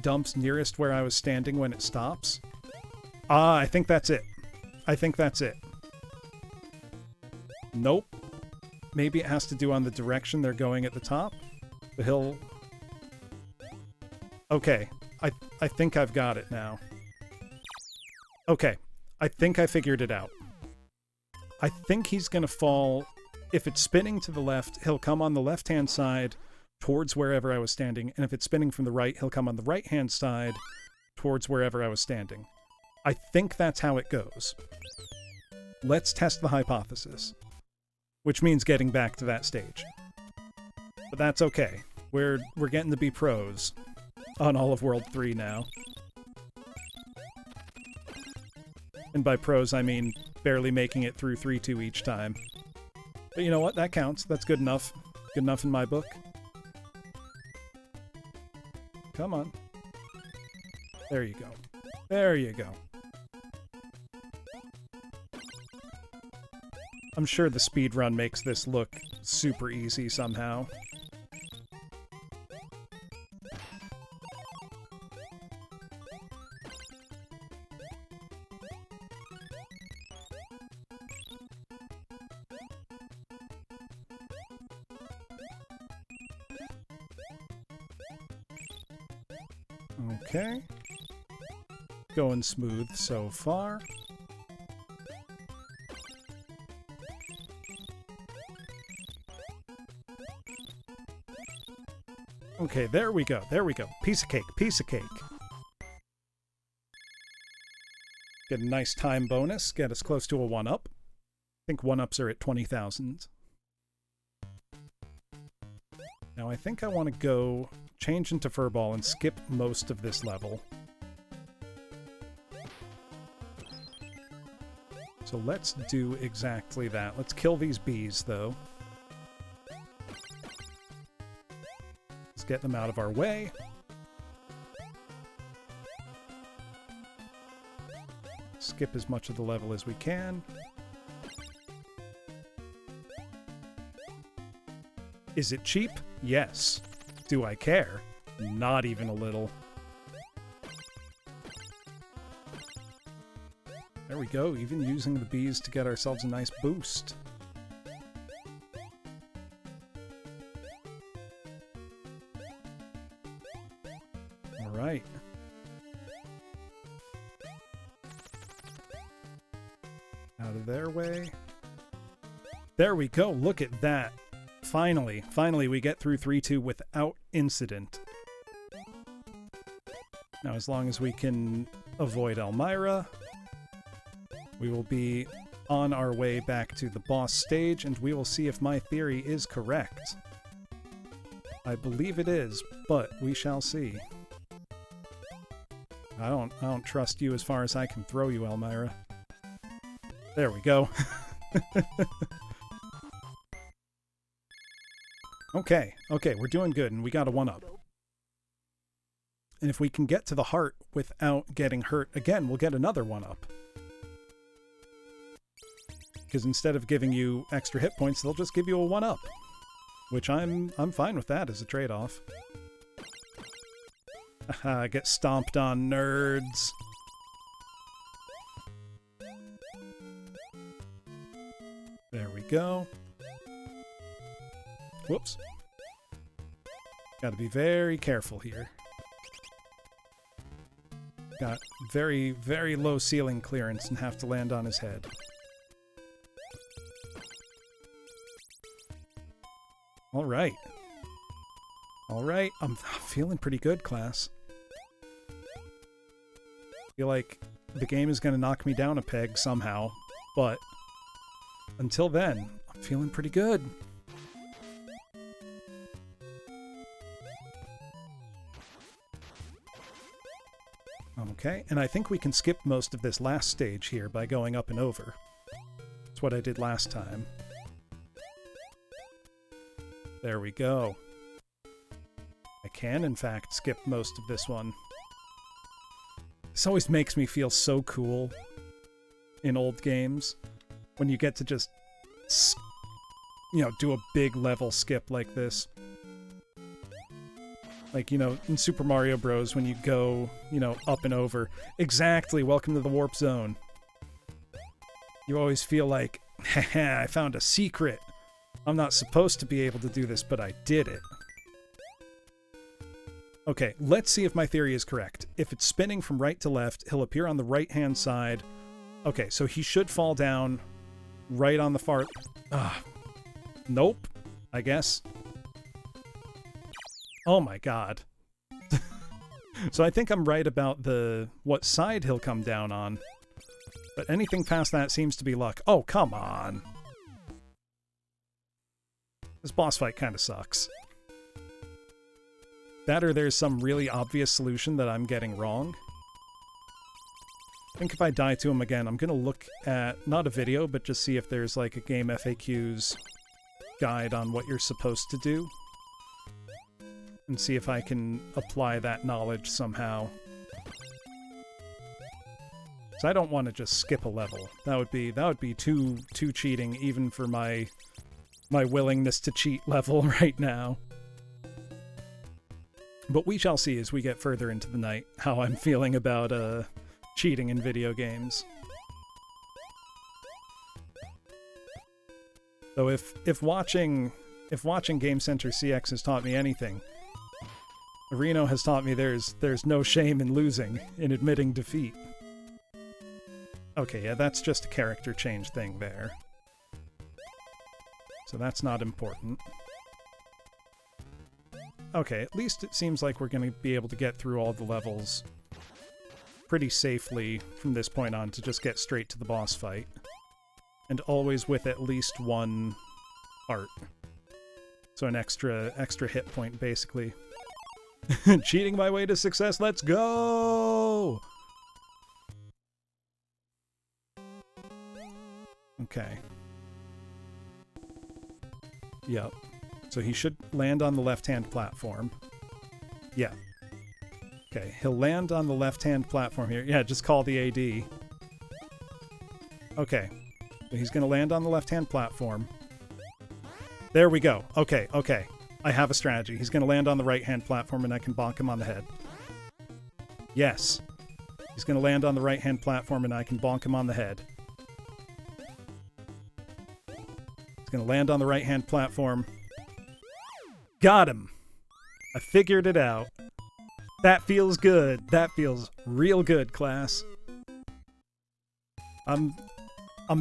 dumps nearest where I was standing when it stops. Ah, I think that's it. I think that's it. Nope. Maybe it has to do on the direction they're going at the top. The hill... Okay. I think I've got it now. Okay. I think I figured it out. I think he's gonna fall... If it's spinning to the left, he'll come on the left-hand side towards wherever I was standing, and if it's spinning from the right, he'll come on the right-hand side towards wherever I was standing. I think that's how it goes. Let's test the hypothesis. Which means getting back to that stage. But that's okay. We're getting to be pros on all of World 3 now. And by pros, I mean barely making it through 3-2 each time. But you know what? That counts. That's good enough. Good enough in my book. Come on. There you go. There you go. I'm sure the speedrun makes this look super easy somehow. Okay. Going smooth so far. Okay, there we go. There we go. Piece of cake. Piece of cake. Get a nice time bonus. Get us close to a 1-up. I think 1-ups are at 20,000. Now I think I want to go change into Furball and skip most of this level. So let's do exactly that. Let's kill these bees, though. Let's get them out of our way. Skip as much of the level as we can. Is it cheap? Yes. Do I care? Not even a little. There we go, even using the bees to get ourselves a nice boost. Alright. Out of their way. There we go, look at that. Finally we get through 3-2 without incident. Now as long as we can avoid Elmira, we will be on our way back to the boss stage, and we will see if my theory is correct. I believe it is, but we shall see. I don't trust you as far as I can throw you, Elmira. There we go. Okay, we're doing good, and we got a 1-up. And if we can get to the heart without getting hurt again, we'll get another 1-up. Because instead of giving you extra hit points, they'll just give you a 1-up. Which I'm fine with that as a trade-off. Haha, get stomped on, nerds. There we go. Whoops. Gotta be very careful here. Got very, very low ceiling clearance and have to land on his head. Alright. Alright, I'm feeling pretty good, class. Feel like the game is gonna knock me down a peg somehow, but until then, I'm feeling pretty good. Okay, and I think we can skip most of this last stage here by going up and over. That's what I did last time. There we go. I can, in fact, skip most of this one. This always makes me feel so cool in old games when you get to just, you know, do a big level skip like this. Like, you know, in Super Mario Bros. When you go, you know, up and over. Exactly, welcome to the Warp Zone. You always feel like, haha, I found a secret. I'm not supposed to be able to do this, but I did it. Okay, let's see if my theory is correct. If it's spinning from right to left, he'll appear on the right-hand side. Okay, so he should fall down right on the far... Nope, I guess. Oh my god. So I think I'm right about what side he'll come down on. But anything past that seems to be luck. Oh, come on. This boss fight kind of sucks. That or there's some really obvious solution that I'm getting wrong. think if I die to him again, I'm gonna look at, not a video, but just see if there's like a game FAQs guide on what you're supposed to do. And see if I can apply that knowledge somehow. So I don't want to just skip a level. That would be too cheating even for my willingness to cheat level right now. But we shall see as we get further into the night how I'm feeling about cheating in video games. So if watching Game Center CX has taught me anything, Reno has taught me there's no shame in losing, in admitting defeat. Okay, yeah, that's just a character change thing there. So that's not important. Okay, at least it seems like we're going to be able to get through all the levels pretty safely from this point on to just get straight to the boss fight. And always with at least one heart. So an extra hit point, basically. Cheating my way to success, let's go! Okay. Yep. So he should land on the left-hand platform. Yeah. Okay, he'll land on the left-hand platform here. Yeah, just call the AD. Okay. So he's going to land on the left-hand platform. There we go. Okay, okay. I have a strategy. He's going to land on the right-hand platform and I can bonk him on the head. Yes. He's going to land on the right-hand platform and I can bonk him on the head. He's going to land on the right-hand platform. Got him! I figured it out. That feels good. That feels real good, class. I'm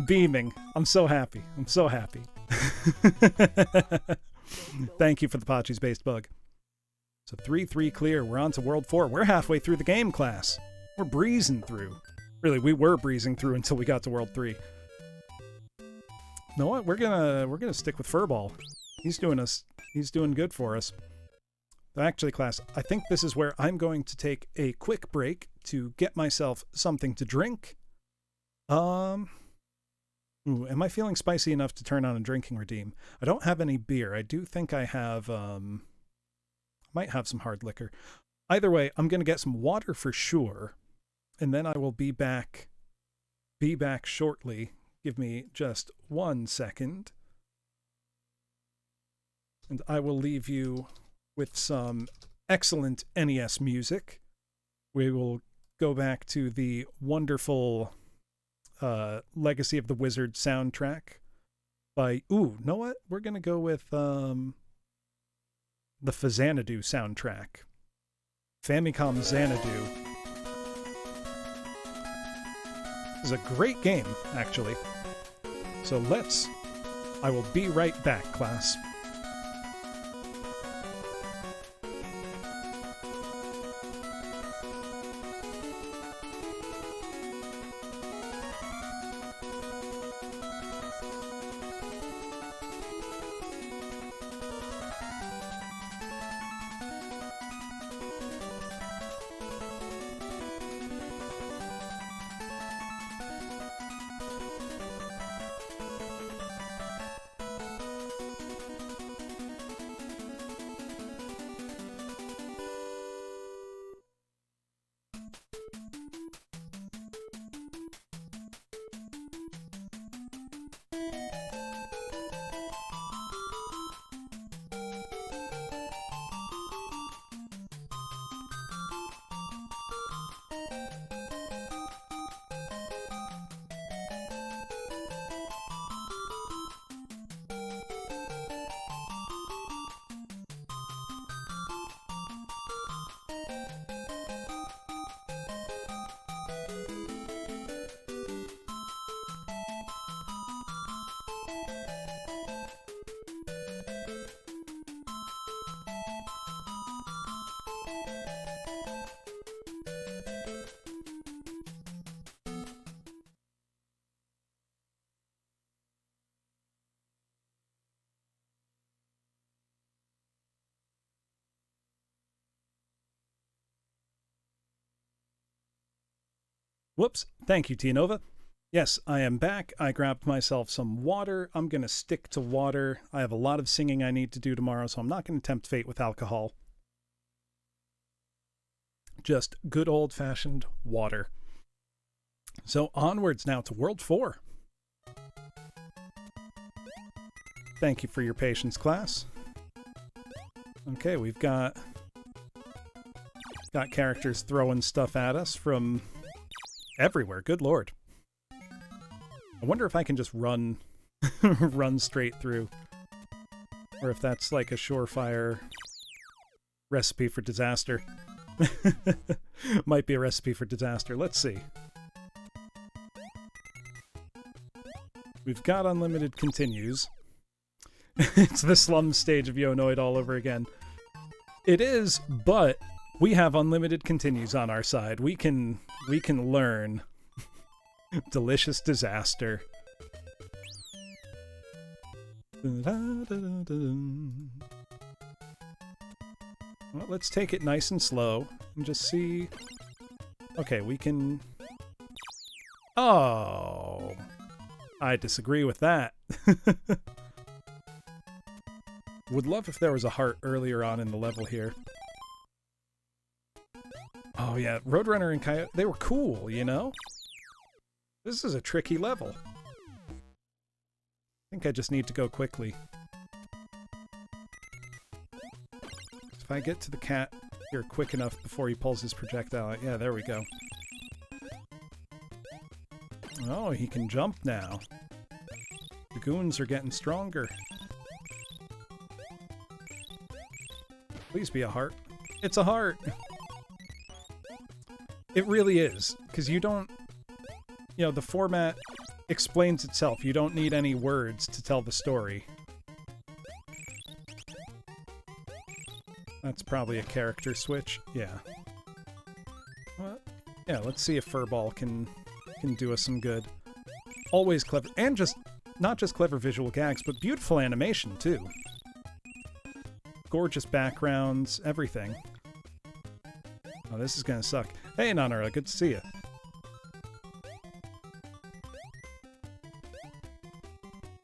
beaming. I'm so happy. I'm so happy. Thank you for the Pachi's based bug. So 3-3 clear. We're on to World 4. We're halfway through the game, class. We're breezing through. Really, we were breezing through until we got to World 3. You know what? We're gonna stick with Furball. He's doing good for us. Actually, class, I think this is where I'm going to take a quick break to get myself something to drink. Ooh, am I feeling spicy enough to turn on a drinking redeem? I don't have any beer. I do think I have, might have some hard liquor. Either way, I'm going to get some water for sure, and then I will be back shortly. Give me just 1 second. And I will leave you with some excellent NES music. We will go back to the wonderful Legacy of the Wizard soundtrack by, know what? We're going to go with the Xanadu soundtrack. Famicom Xanadu. This is a great game, actually. So I will be right back, class. Whoops. Thank you, T-Nova. Yes, I am back. I grabbed myself some water. I'm going to stick to water. I have a lot of singing I need to do tomorrow, so I'm not going to tempt fate with alcohol. Just good old-fashioned water. So onwards now to World 4. Thank you for your patience, class. Okay, we've got characters throwing stuff at us from everywhere. Good lord. I wonder if I can just run run straight through. Or if that's like a surefire recipe for disaster. Might be a recipe for disaster. Let's see. We've got unlimited continues. It's the slum stage of Yonoid all over again. It is, but we have unlimited continues on our side. We can learn. Delicious disaster. Well, let's take it nice and slow and just see. Okay, we can. Oh, I disagree with that. Would love if there was a heart earlier on in the level here. Oh yeah, Roadrunner and Coyote, they were cool, you know? This is a tricky level. I think I just need to go quickly. If I get to the cat here quick enough before he pulls his projectile out. Yeah, there we go. Oh, he can jump now. The goons are getting stronger. Please be a heart. It's a heart! It really is, because you don't... You know, the format explains itself. You don't need any words to tell the story. That's probably a character switch. Yeah. Well, yeah, let's see if Furball can do us some good. Always clever. And just... Not just clever visual gags, but beautiful animation, too. Gorgeous backgrounds, everything. Oh, this is gonna suck. Hey, Nanara, good to see you.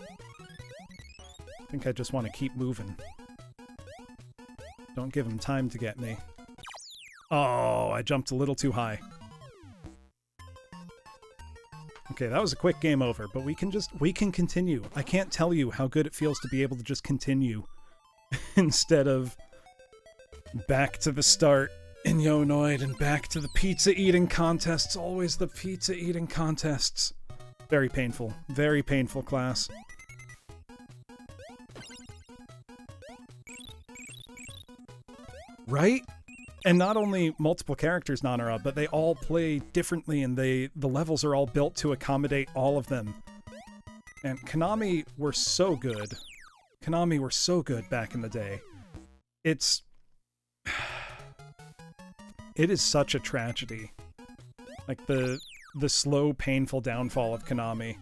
I think I just want to keep moving. Don't give him time to get me. Oh, I jumped a little too high. Okay, that was a quick game over, but we can continue. I can't tell you how good it feels to be able to just continue. Instead of back to the start in Yonoid and back to the pizza eating contests. Always the pizza eating contests. Very painful, class. Right? And not only multiple characters, Nanara, but they all play differently, and the levels are all built to accommodate all of them. And Konami were so good. Konami were so good back in the day. It is such a tragedy. Like the slow, painful downfall of Konami.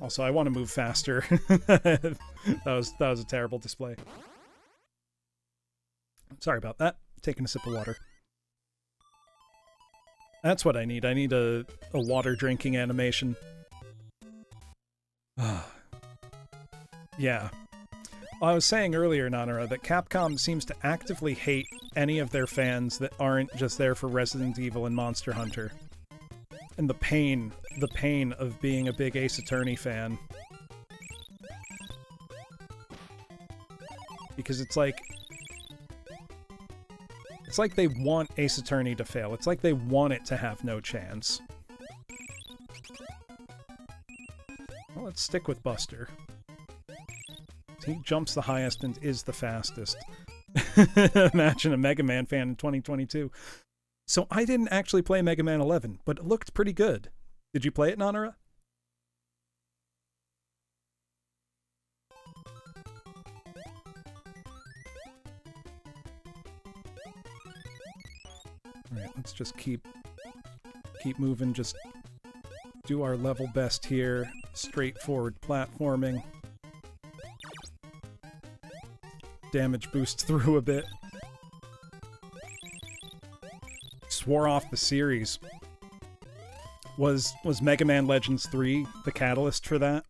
Also, I want to move faster. that was a terrible display. Sorry about that. Taking a sip of water. That's what I need. I need a water drinking animation. Yeah. I was saying earlier, Nanara, that Capcom seems to actively hate any of their fans that aren't just there for Resident Evil and Monster Hunter. And the pain of being a big Ace Attorney fan. Because it's like they want Ace Attorney to fail. It's like they want it to have no chance. Well, let's stick with Buster. He jumps the highest and is the fastest. Imagine a Mega Man fan in 2022. So I didn't actually play Mega Man 11, but it looked pretty good. Did you play it, Nanara? Alright, let's just keep moving, just do our level best here. Straightforward platforming. Damage boost through a bit. Swore off the series. Was Mega Man Legends 3 the catalyst for that?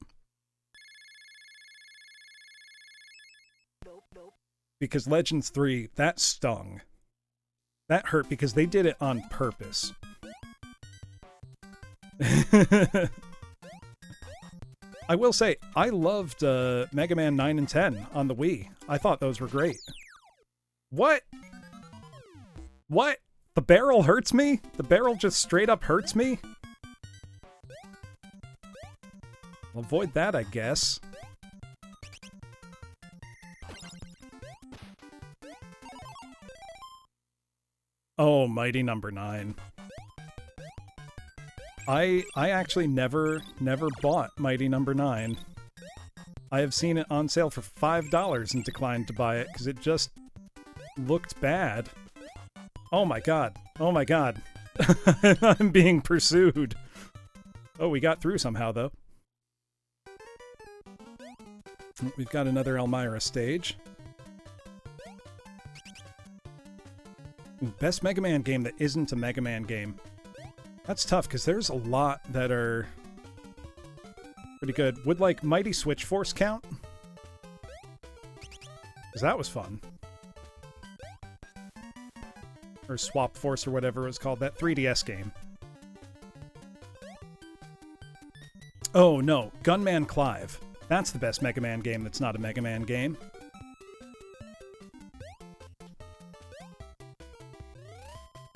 Because Legends 3, that stung. That hurt because they did it on purpose. I will say, I loved Mega Man 9 and 10 on the Wii. I thought those were great. What? What? The barrel hurts me? The barrel just straight up hurts me? I'll avoid that, I guess. Oh, Mighty Number 9. I actually never bought Mighty Number 9. I have seen it on sale for $5 and declined to buy it because it just looked bad. Oh my god. Oh my god. I'm being pursued. Oh, we got through somehow, though. We've got another Elmira stage. Ooh, best Mega Man game that isn't a Mega Man game. That's tough, because there's a lot that are pretty good. Would, like, Mighty Switch Force count? Because that was fun. Or Swap Force, or whatever it was called. That 3DS game. Oh, no. Gunman Clive. That's the best Mega Man game that's not a Mega Man game.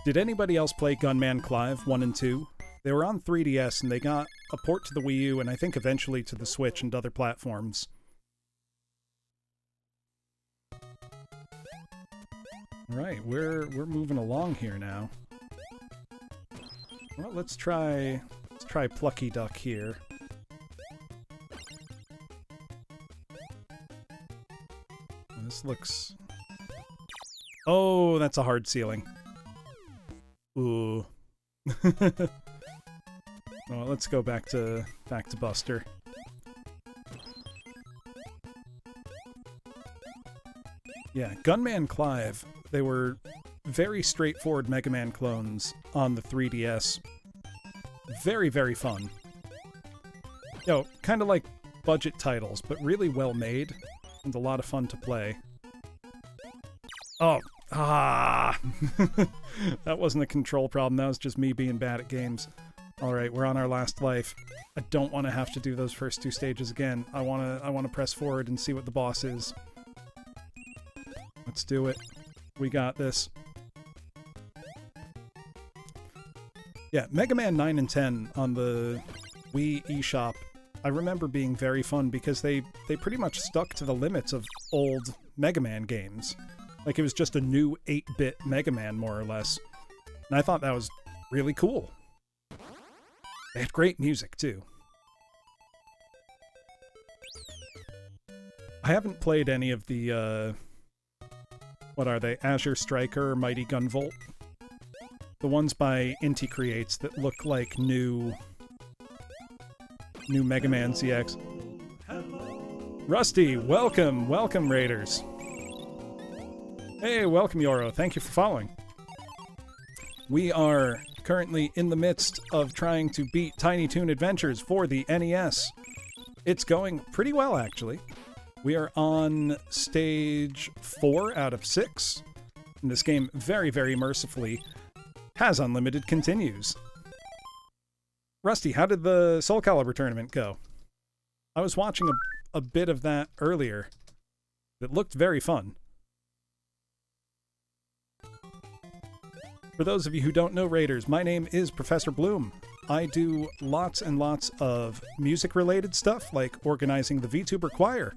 Did anybody else play Gunman Clive 1 and 2? They were on 3DS and they got a port to the Wii U and I think eventually to the Switch and other platforms. Alright, we're moving along here now. Well, let's try Plucky Duck here. This looks... Oh, that's a hard ceiling. Ooh. Well, let's go back to Buster. Yeah, Gunman Clive. They were very straightforward Mega Man clones on the 3DS. Very, very fun. Yo, kind of like budget titles, but really well made and a lot of fun to play. Oh, ah! That wasn't a control problem, that was just me being bad at games. Alright, we're on our last life. I don't want to have to do those first two stages again. I wanna press forward and see what the boss is. Let's do it. We got this. Yeah, Mega Man 9 and 10 on the Wii eShop, I remember being very fun because they pretty much stuck to the limits of old Mega Man games. Like, it was just a new 8-bit Mega Man, more or less. And I thought that was really cool. They had great music, too. I haven't played any of the, what are they? Azure Striker or Mighty Gunvolt? The ones by Inti Creates that look like new Mega Man ZX. Rusty, welcome! Welcome, Raiders! Hey, welcome, Yoro. Thank you for following. We are currently in the midst of trying to beat Tiny Toon Adventures for the NES. It's going pretty well, actually. We are on stage 4 out of 6. And this game, very, very mercifully, has unlimited continues. Rusty, how did the Soul Calibur tournament go? I was watching a bit of that earlier. It looked very fun. For those of you who don't know Raiders, my name is Professor Bloom. I do lots and lots of music-related stuff, like organizing the VTuber choir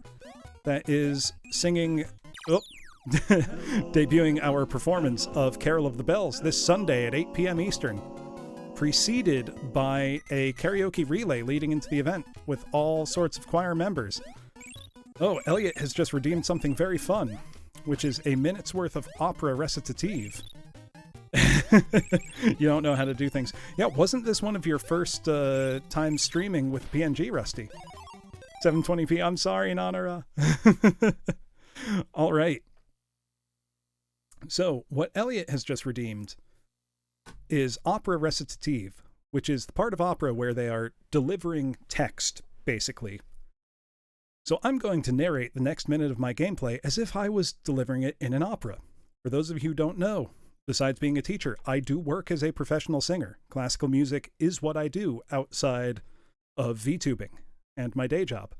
that is singing... Oh, debuting our performance of Carol of the Bells this Sunday at 8 p.m. Eastern, preceded by a karaoke relay leading into the event with all sorts of choir members. Oh, Elliot has just redeemed something very fun, which is a minute's worth of opera recitative. You don't know how to do things. Yeah, wasn't this one of your first times streaming with PNG, Rusty? 720p, I'm sorry, Nanara. All right. So, what Elliot has just redeemed is opera recitative, which is the part of opera where they are delivering text, basically. So I'm going to narrate the next minute of my gameplay as if I was delivering it in an opera. For those of you who don't know, besides being a teacher, I do work as a professional singer. Classical music is what I do outside of VTubing and my day job.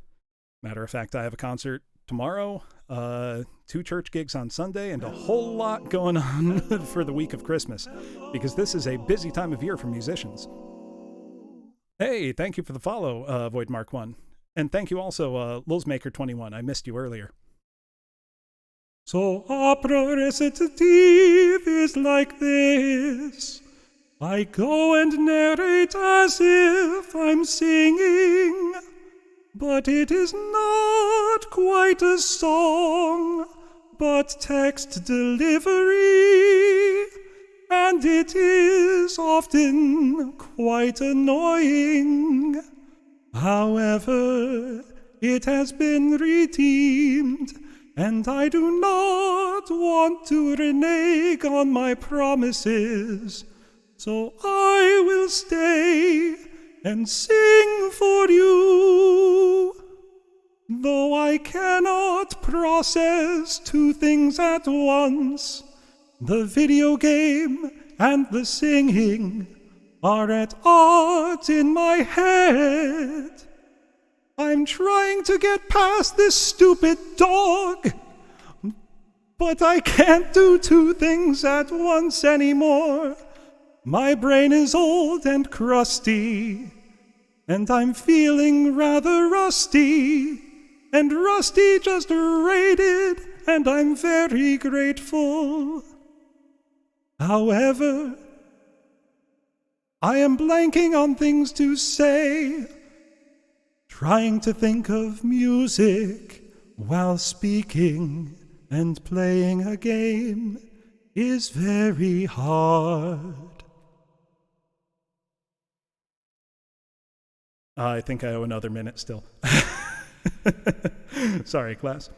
Matter of fact, I have a concert tomorrow, 2 church gigs on Sunday, and a whole lot going on for the week of Christmas, because this is a busy time of year for musicians. Hey, thank you for the follow, VoidMark1. And thank you also, Lulzmaker21. I missed you earlier. So opera recitative is like this. I go and narrate as if I'm singing, but it is not quite a song, but text delivery, and it is often quite annoying. However, it has been redeemed, and I do not want to renege on my promises, so I will stay and sing for you. Though I cannot process 2 things at once, the video game and the singing are at odds in my head. I'm trying to get past this stupid dog, but I can't do 2 things at once anymore. My brain is old and crusty, and I'm feeling rather rusty, and Rusty just raided, and I'm very grateful. However, I am blanking on things to say, trying to think of music while speaking and playing a game is very hard. I think I owe another minute still. Sorry, class.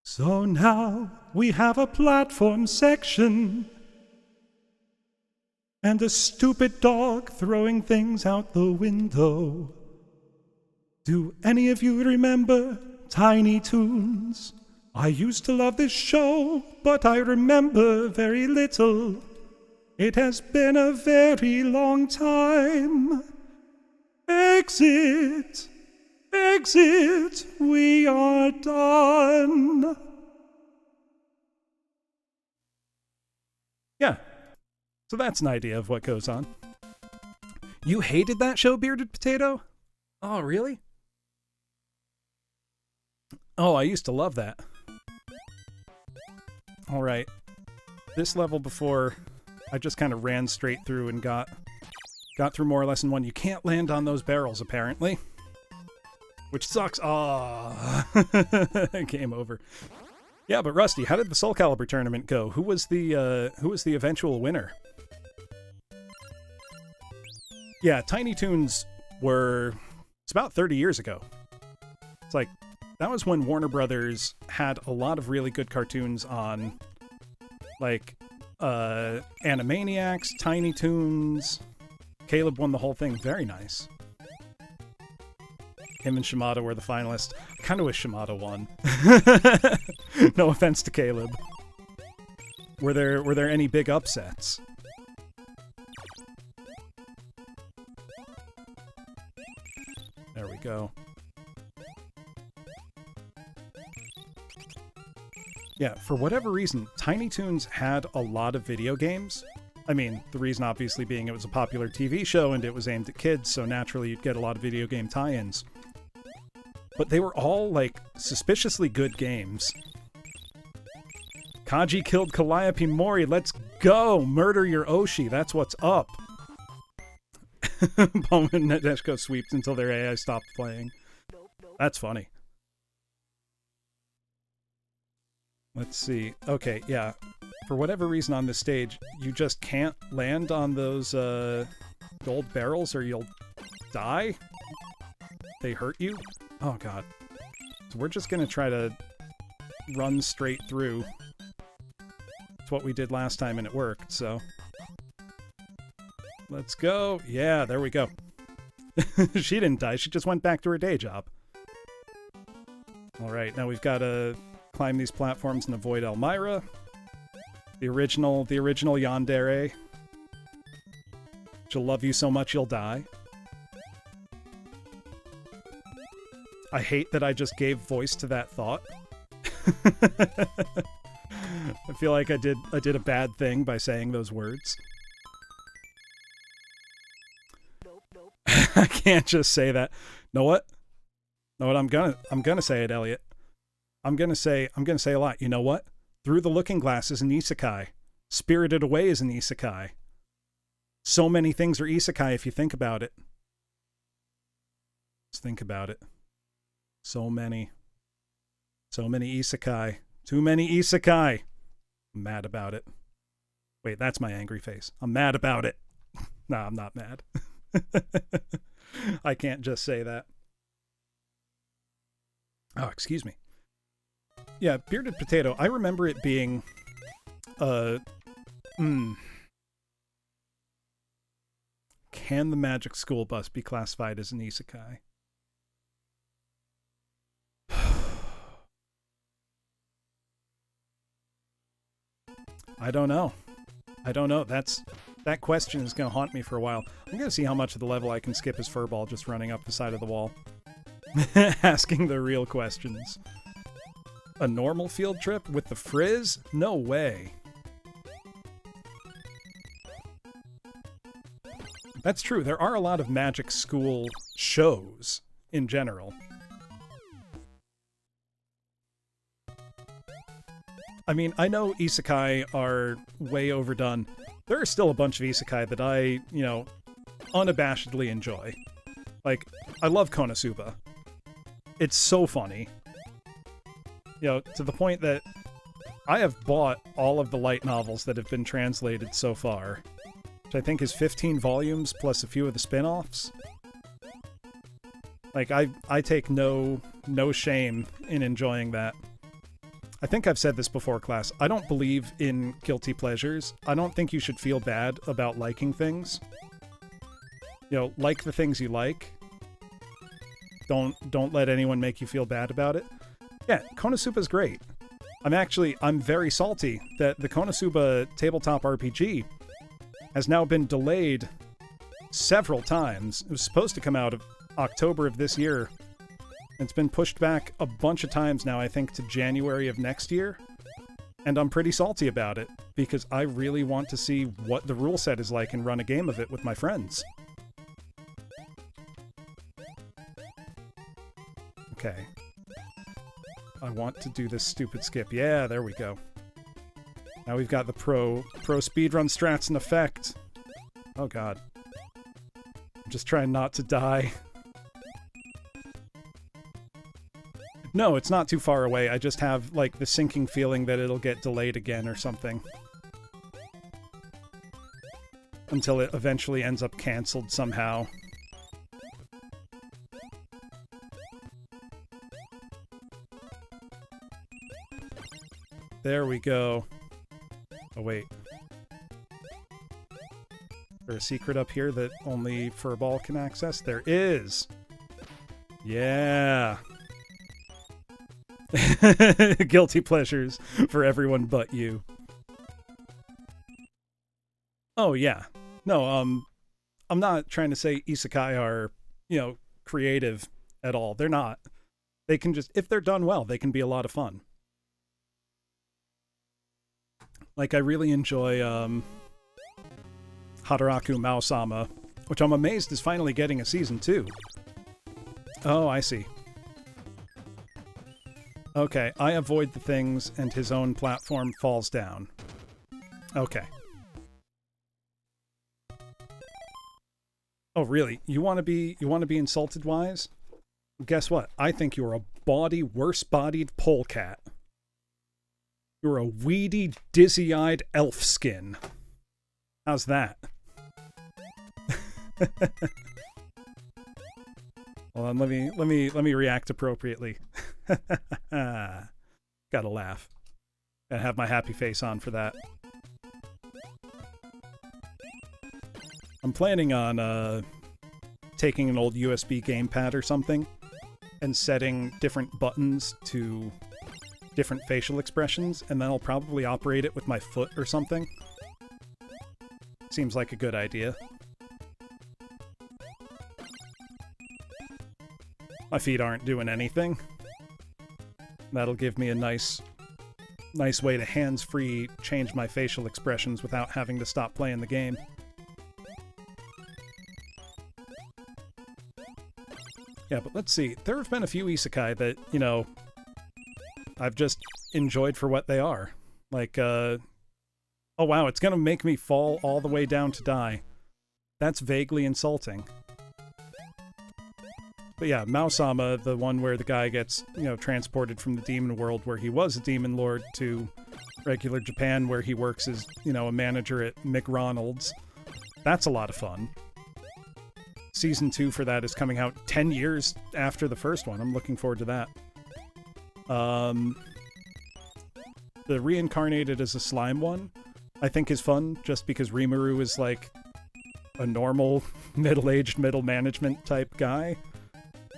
So now we have a platform section and a stupid dog throwing things out the window. Do any of you remember Tiny Toons? I used to love this show, but I remember very little. It has been a very long time. Exit! Exit! We are done! Yeah. So that's an idea of what goes on. You hated that show, Bearded Potato? Oh, really? Oh, I used to love that. Alright. This level before, I just kind of ran straight through and got through more or less in one. You can't land on those barrels, apparently. Which sucks. Ah, game over. Yeah, but Rusty, how did the Soul Calibur tournament go? Who was the eventual winner? Yeah, Tiny Toons it's about 30 years ago. It's like, that was when Warner Brothers had a lot of really good cartoons on, like, Animaniacs, Tiny Toons. Caleb won the whole thing. Very nice. Him and Shimada were the finalists. I kind of wish Shimada won. No offense to Caleb. Were there any big upsets? There we go. Yeah, for whatever reason, Tiny Toons had a lot of video games. I mean, the reason obviously being it was a popular TV show and it was aimed at kids, so naturally you'd get a lot of video game tie-ins. But they were all, like, suspiciously good games. Kaji killed Calliope Mori, let's go! Murder your Oshi, that's what's up! Bowman and Nadeshko sweeps until their AI stopped playing. That's funny. Let's see. Okay, yeah. For whatever reason on this stage, you just can't land on those gold barrels or you'll die? They hurt you? Oh god. So we're just gonna try to run straight through. It's what we did last time and it worked, so... Let's go. Yeah, there we go. She didn't die. She just went back to her day job. All right, now we've got to climb these platforms and avoid Elmira. The original Yandere. She'll love you so much you'll die. I hate that I just gave voice to that thought. I feel like I did a bad thing by saying those words. I can't just say that. Know what? I'm gonna say it, Elliot. I'm gonna say a lot. You know what? Through the Looking Glass is an isekai. Spirited Away is an isekai. So many things are isekai if you think about it. Just think about it. So many isekai. Too many isekai. I'm mad about it. Wait, that's my angry face. I'm mad about it. Nah, I'm not mad. I can't just say that. Oh, excuse me. Yeah, Bearded Potato. I remember it being... Can the Magic School Bus be classified as an isekai? I don't know. That question is going to haunt me for a while. I'm going to see how much of the level I can skip as Furball just running up the side of the wall. Asking the real questions. A normal field trip with the Frizz? No way. That's true. There are a lot of Magic School shows in general. I mean, I know isekai are way overdone. There are still a bunch of isekai that I, unabashedly enjoy. Like, I love Konosuba. It's so funny. To the point that I have bought all of the light novels that have been translated so far, which I think is 15 volumes plus a few of the spin-offs. Like, I take no shame in enjoying that. I think I've said this before, class. I don't believe in guilty pleasures. I don't think you should feel bad about liking things. Like the things you like. Don't let anyone make you feel bad about it. Yeah, Konosuba's great. I'm very salty that the Konosuba tabletop RPG has now been delayed several times. It was supposed to come out of October of this year. It's been pushed back a bunch of times now, I think, to January of next year. And I'm pretty salty about it, because I really want to see what the rule set is like and run a game of it with my friends. Okay. I want to do this stupid skip. Yeah, there we go. Now we've got the pro speedrun strats in effect. Oh god. I'm just trying not to die. No, it's not too far away. I just have, like, the sinking feeling that it'll get delayed again or something. Until it eventually ends up canceled somehow. There we go. Oh, wait. Is there a secret up here that only Furball can access? There is! Yeah! Guilty pleasures for everyone but you. Oh, yeah. No, I'm not trying to say isekai are, creative at all. They're not. They can just, if they're done well, they can be a lot of fun. Like, I really enjoy, Hataraku Mao-sama, which I'm amazed is finally getting a season 2. Oh, I see. Okay, I avoid the things and his own platform falls down. Okay. Oh, really? You want to be insulted, Wise? Guess what? I think you're a bawdy, worse-bodied polecat. You're a weedy, dizzy-eyed elf skin. How's that? Hold on, let me react appropriately. Gotta laugh. Gotta have my happy face on for that. I'm planning on taking an old USB gamepad or something and setting different buttons to different facial expressions, and then I'll probably operate it with my foot or something. Seems like a good idea. My feet aren't doing anything. That'll give me a nice way to hands-free change my facial expressions without having to stop playing the game. Yeah, but let's see. There have been a few isekai that, you know, I've just enjoyed for what they are. Like, oh wow, it's gonna make me fall all the way down to die. That's vaguely insulting. But yeah, Mausama, the one where the guy gets, you know, transported from the demon world where he was a demon lord to regular Japan where he works as, you know, a manager at McRonald's. That's a lot of fun. Season 2 for that is coming out 10 years after the first one. I'm looking forward to that. The reincarnated as a slime one, I think is fun, just because Rimuru is like a normal, middle-aged, middle management type guy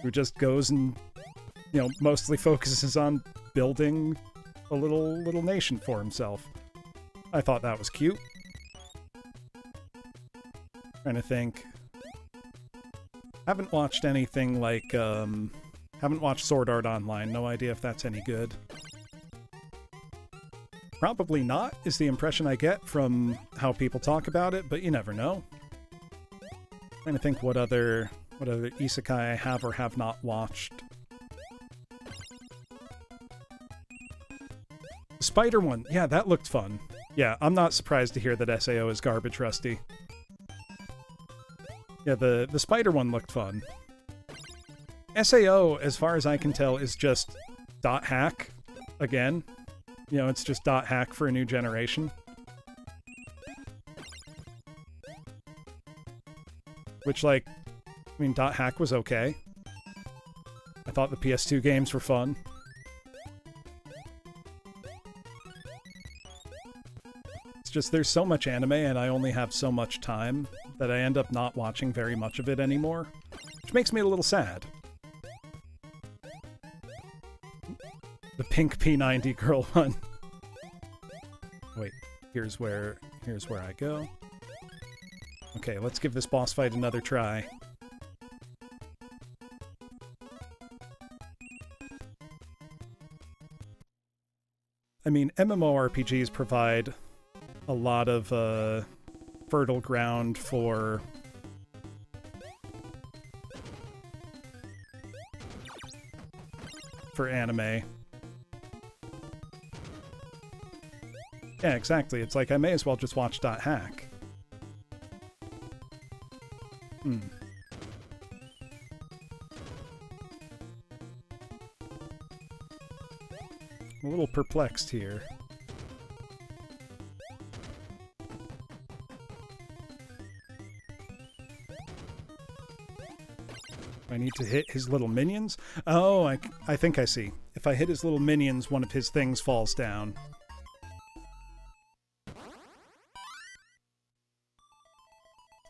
who just goes and, you know, mostly focuses on building a little nation for himself. I thought that was cute. Trying to think. Haven't watched anything like, haven't watched Sword Art Online. No idea if that's any good. Probably not, is the impression I get from how people talk about it, but you never know. Trying to think what other isekai I have or have not watched. The spider one, yeah, that looked fun. Yeah, I'm not surprised to hear that SAO is garbage rusty. Yeah, the spider one looked fun. SAO, as far as I can tell, is just dot hack again. You know, it's just dot hack for a new generation. Which, like, I mean, dot hack was okay. I thought the PS2 games were fun. It's just there's so much anime and I only have so much time that I end up not watching very much of it anymore, which makes me a little sad. The pink P90 girl one. Wait, here's where I go. Okay, let's give this boss fight another try. I mean, MMORPGs provide a lot of fertile ground for anime. Yeah, exactly. It's like I may as well just watch dot hack. I'm a little perplexed here. I need to hit his little minions? Oh, I think I see. If I hit his little minions, one of his things falls down.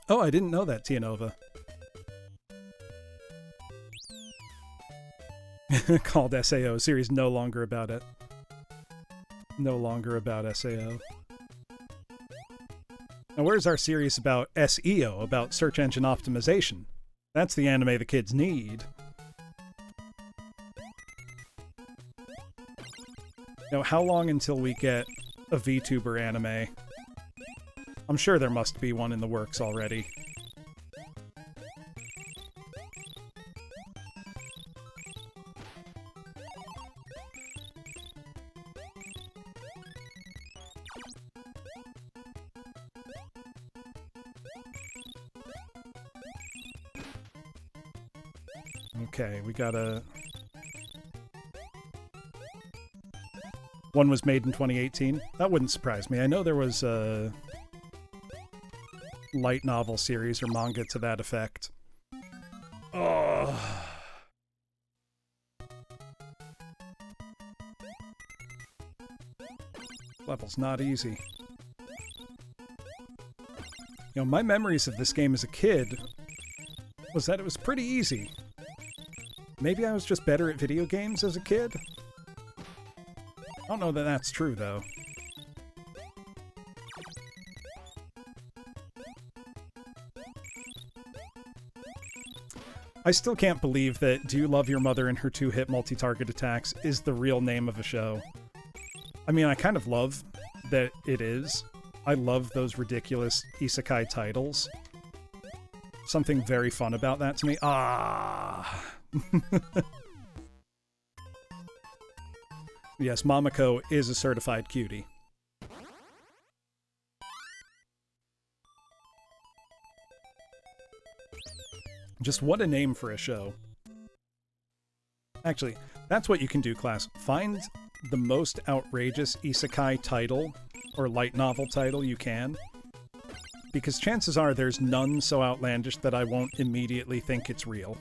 Oh, I didn't know that, Tianova. Called SAO. Series no longer about it. No longer about SAO. Now where's our series about SEO, about search engine optimization? That's the anime the kids need. Now, how long until we get a VTuber anime? I'm sure there must be one in the works already. Okay, we gotta... One was made in 2018? That wouldn't surprise me. I know there was a light novel series or manga to that effect. Oh. Level's not easy. You know, my memories of this game as a kid was that it was pretty easy. Maybe I was just better at video games as a kid? I don't know that that's true, though. I still can't believe that Do You Love Your Mother and Her Two-Hit Multi-Target Attacks is the real name of a show. I mean, I kind of love that it is. I love those ridiculous isekai titles. Something very fun about that to me. Ah! Yes, Mamako is a certified cutie. Just what a name for a show. Actually, that's what you can do, class. Find the most outrageous isekai title or light novel title you can. Because chances are there's none so outlandish that I won't immediately think it's real.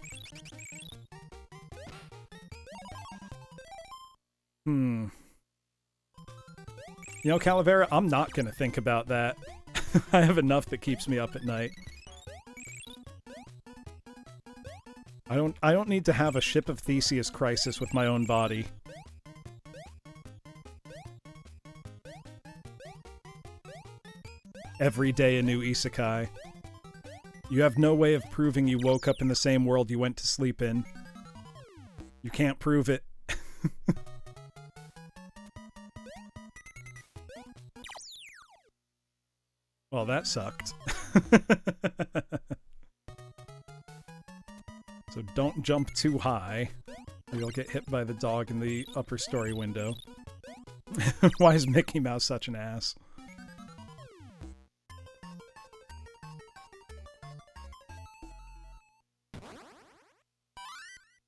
You know, Calavera, I'm not gonna think about that. I have enough that keeps me up at night. I don't need to have a Ship of Theseus crisis with my own body. Every day a new isekai. You have no way of proving you woke up in the same world you went to sleep in. You can't prove it. Well, that sucked. So don't jump too high, or you'll get hit by the dog in the upper story window. Why is Mickey Mouse such an ass?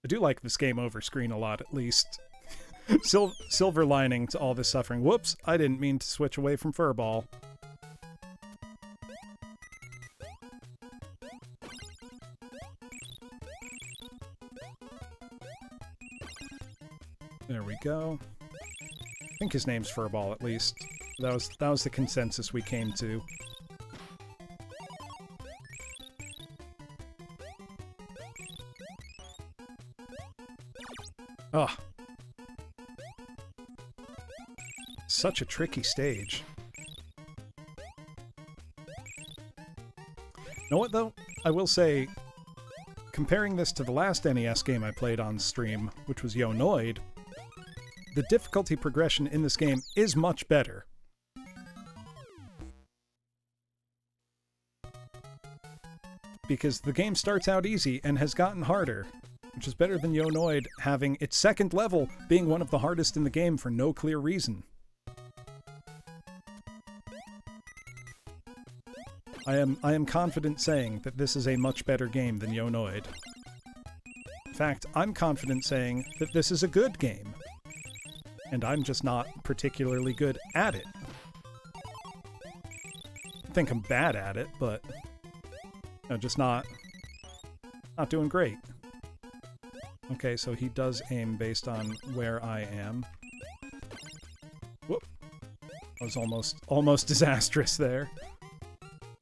I do like this game over screen a lot, at least. Silver lining to all this suffering. Whoops, I didn't mean to switch away from Furball. There we go. I think his name's Furball, at least. That was the consensus we came to. Oh. Such a tricky stage. You know what, though? I will say, comparing this to the last NES game I played on stream, which was Yo-Noid, the difficulty progression in this game is much better. Because the game starts out easy and has gotten harder, which is better than Yo-Noid having its second level being one of the hardest in the game for no clear reason. I am confident saying that this is a much better game than Yo-Noid. In fact, I'm confident saying that this is a good game. And I'm just not particularly good at it. I think I'm bad at it, but just not doing great. Okay, so he does aim based on where I am. Whoop. I was almost disastrous there.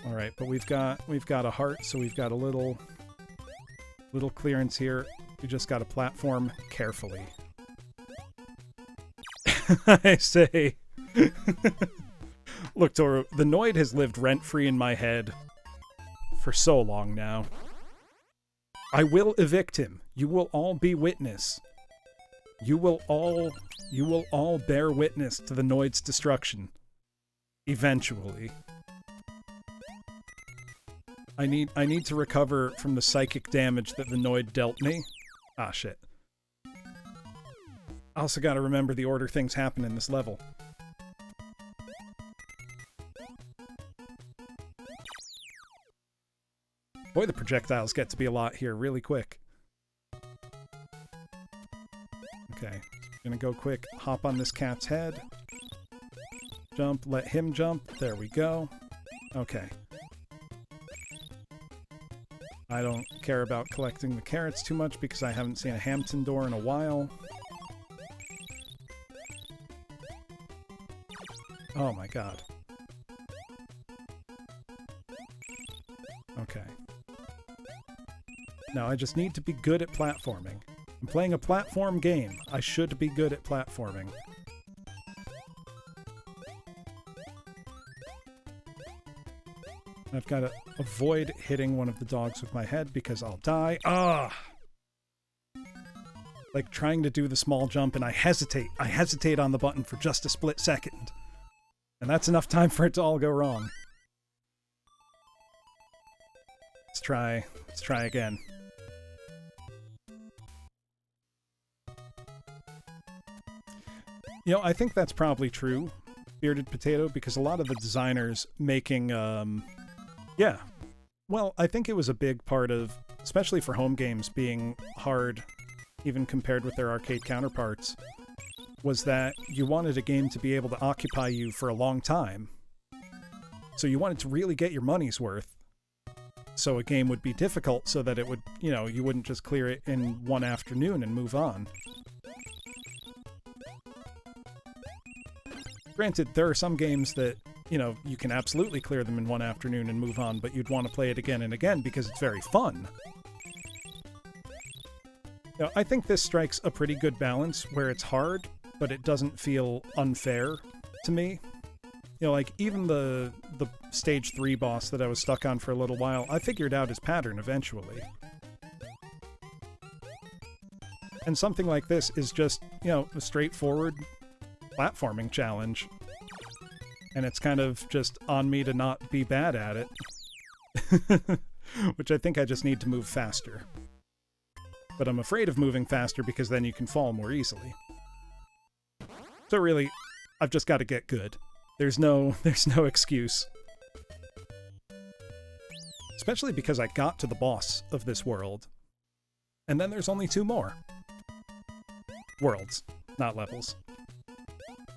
All right, but we've got a heart, so we've got a little clearance here. We just got to platform carefully. I say. Look, Toru, the Noid has lived rent-free in my head for so long now. I will evict him. You will all be witness. You will all bear witness to the Noid's destruction. Eventually. I need to recover from the psychic damage that the Noid dealt me. Ah, shit. I also gotta remember the order things happen in this level. Boy, the projectiles get to be a lot here really quick. Okay, gonna go quick, hop on this cat's head. Jump, let him jump. There we go. Okay. I don't care about collecting the carrots too much because I haven't seen a Hampton door in a while. Oh my god. Now I just need to be good at platforming. I'm playing a platform game. I should be good at platforming. I've got to avoid hitting one of the dogs with my head because I'll die. Ah! Like trying to do the small jump and I hesitate. I hesitate on the button for just a split second. And that's enough time for it to all go wrong. Let's try again. You know, I think that's probably true, Bearded Potato, because a lot of the designers making, yeah. Well, I think it was a big part of, especially for home games, being hard, even compared with their arcade counterparts, was that you wanted a game to be able to occupy you for a long time. So you wanted to really get your money's worth. So a game would be difficult so that it would, you know, you wouldn't just clear it in one afternoon and move on. Granted, there are some games that, you know, you can absolutely clear them in one afternoon and move on, but you'd want to play it again and again because it's very fun. You know, I think this strikes a pretty good balance where it's hard, but it doesn't feel unfair to me. You know, like, even the Stage 3 boss that I was stuck on for a little while, I figured out his pattern eventually. And something like this is just, you know, a straightforward platforming challenge. And it's kind of just on me to not be bad at it. Which I think I just need to move faster. But I'm afraid of moving faster because then you can fall more easily. So really, I've just got to get good. There's no excuse. Especially because I got to the boss of this world. And then there's only 2 more. Worlds, not levels.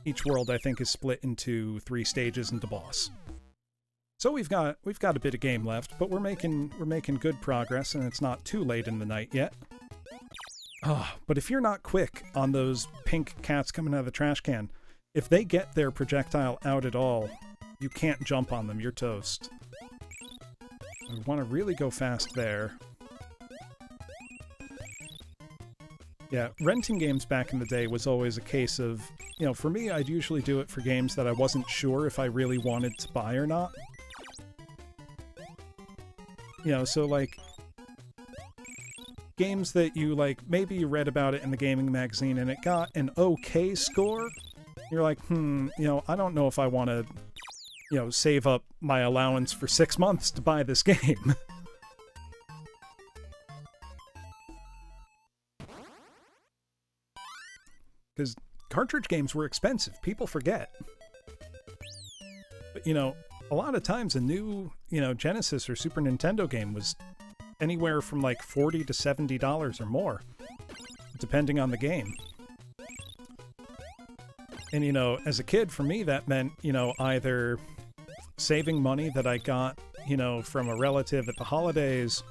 Each world, I think, is split into 3 stages and a boss. So we've got a bit of game left, but we're making good progress, and it's not too late in the night yet. Oh, but if you're not quick on those pink cats coming out of the trash can, if they get their projectile out at all, you can't jump on them. You're toast. I want to really go fast there. Yeah, renting games back in the day was always a case of, you know, for me, I'd usually do it for games that I wasn't sure if I really wanted to buy or not. You know, so like, games that you, like, maybe you read about it in the gaming magazine and it got an okay score. You're like, you know, I don't know if I want to, you know, save up my allowance for 6 months to buy this game. Because cartridge games were expensive. People forget. But, you know, a lot of times a new, you know, Genesis or Super Nintendo game was anywhere from like $40 to $70 or more, depending on the game. And, you know, as a kid, for me, that meant, you know, either saving money that I got, you know, from a relative at the holidays,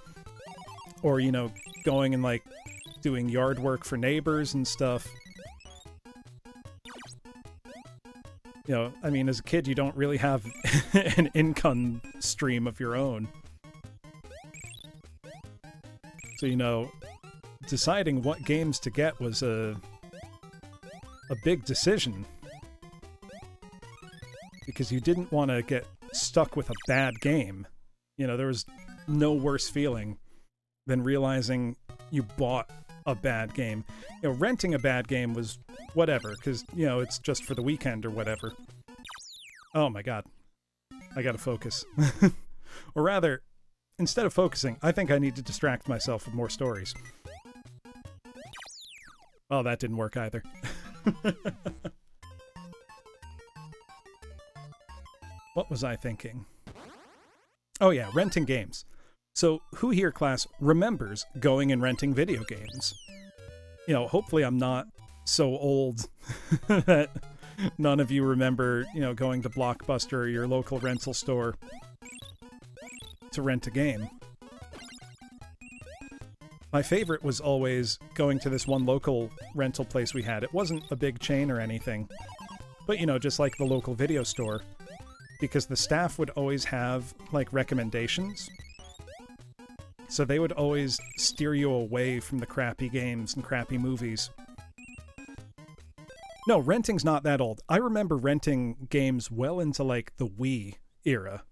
or, you know, going and, like, doing yard work for neighbors and stuff. You know, I mean, as a kid, you don't really have an income stream of your own. So, you know, deciding what games to get was a big decision. Because you didn't want to get stuck with a bad game. You know, there was no worse feeling than realizing you bought a bad game. You know, renting a bad game was whatever, because, you know, it's just for the weekend or whatever. Oh my god. I gotta focus. Or rather, instead of focusing, I think I need to distract myself with more stories. Oh, that didn't work either. What was I thinking? Oh yeah, renting games. So, who here, class, remembers going and renting video games? You know, hopefully I'm not so old that none of you remember, you know, going to Blockbuster or your local rental store to rent a game. My favorite was always going to this one local rental place we had. It wasn't a big chain or anything, but, you know, just like the local video store, because the staff would always have, like, recommendations. So they would always steer you away from the crappy games and crappy movies. No, renting's not that old. I remember renting games well into, like, the Wii era.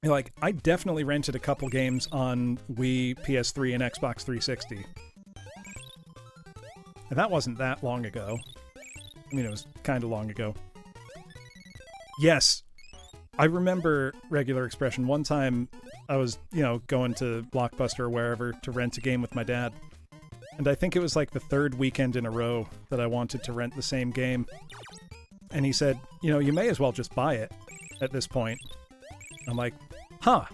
Like, I definitely rented a couple games on Wii, PS3, and Xbox 360. And that wasn't that long ago. I mean, it was kind of long ago. Yes, I remember Regular Expression. One time, I was, going to Blockbuster or wherever to rent a game with my dad. And I think it was like the third weekend in a row that I wanted to rent the same game. And he said, you may as well just buy it at this point. I'm like, huh,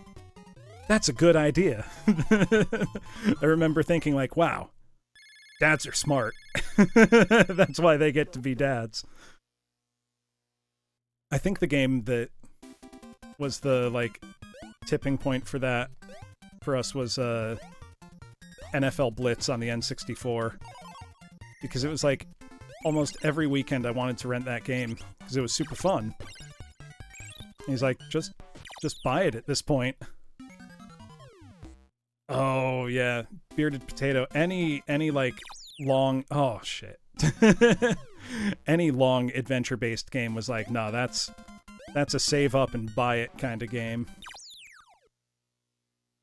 that's a good idea. I remember thinking like, wow, dads are smart. That's why they get to be dads. I think the game that was the, like, tipping point for that for us was NFL Blitz on the N64. Because it was like almost every weekend I wanted to rent that game because it was super fun. And he's like, just buy it at this point. Oh yeah, Bearded Potato. Any like long, oh shit. Any long adventure-based game was like, nah, that's a save up and buy it kind of game.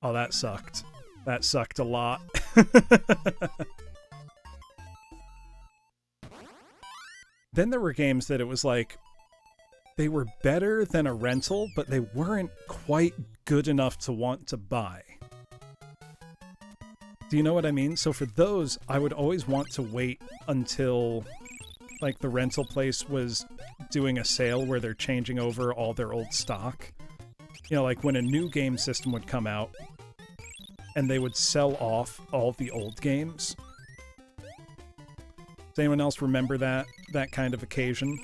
Oh, that sucked. That sucked a lot. Then there were games that it was like, they were better than a rental, but they weren't quite good enough to want to buy. Do you know what I mean? So for those, I would always want to wait until, like, the rental place was doing a sale where they're changing over all their old stock. Like when a new game system would come out, and they would sell off all the old games. Does anyone else remember that kind of occasion?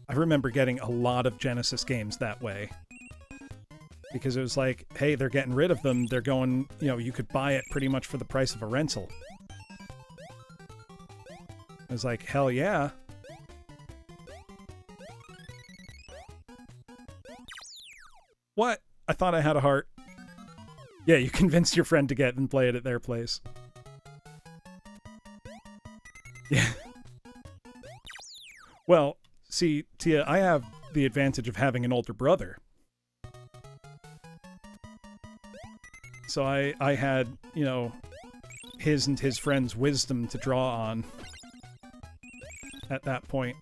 I remember getting a lot of Genesis games that way. Because it was like, hey, they're getting rid of them. They're going, you could buy it pretty much for the price of a rental. I was like, hell yeah. What? I thought I had a heart. Yeah, you convinced your friend to get and play it at their place. Yeah. Well, see, Tia, I have the advantage of having an older brother. So I had, his and his friends' wisdom to draw on at that point.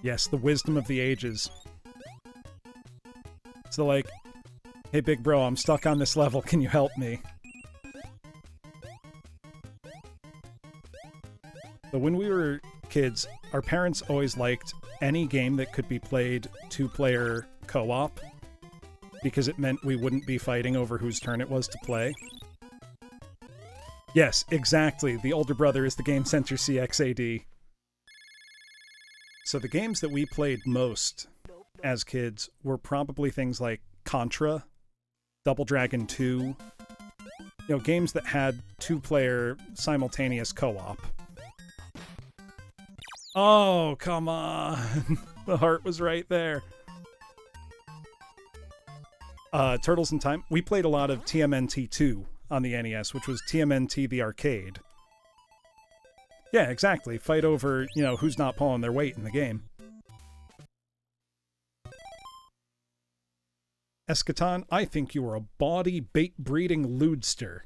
Yes, the wisdom of the ages. So like, hey big bro, I'm stuck on this level, can you help me? But when we were kids, our parents always liked any game that could be played two-player co-op, because it meant we wouldn't be fighting over whose turn it was to play. Yes, exactly. The older brother is the Game Center CXAD. So the games that we played most as kids were probably things like Contra, Double Dragon 2, games that had two-player simultaneous co-op. Oh, come on. The heart was right there. Turtles in Time. We played a lot of TMNT 2 on the NES, which was TMNT the arcade. Yeah, exactly. Fight over, who's not pulling their weight in the game. Eschaton, I think you are a bawdy, bait-breeding lewdster.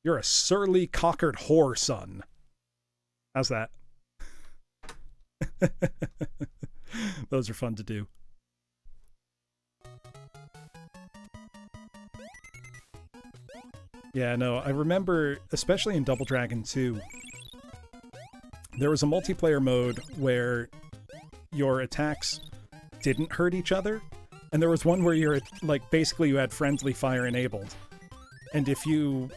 You're a surly, cockered whore, son. How's that? Those are fun to do. Yeah, no, I remember, especially in Double Dragon 2, there was a multiplayer mode where your attacks didn't hurt each other, and there was one where you're, like, basically you had friendly fire enabled. And if you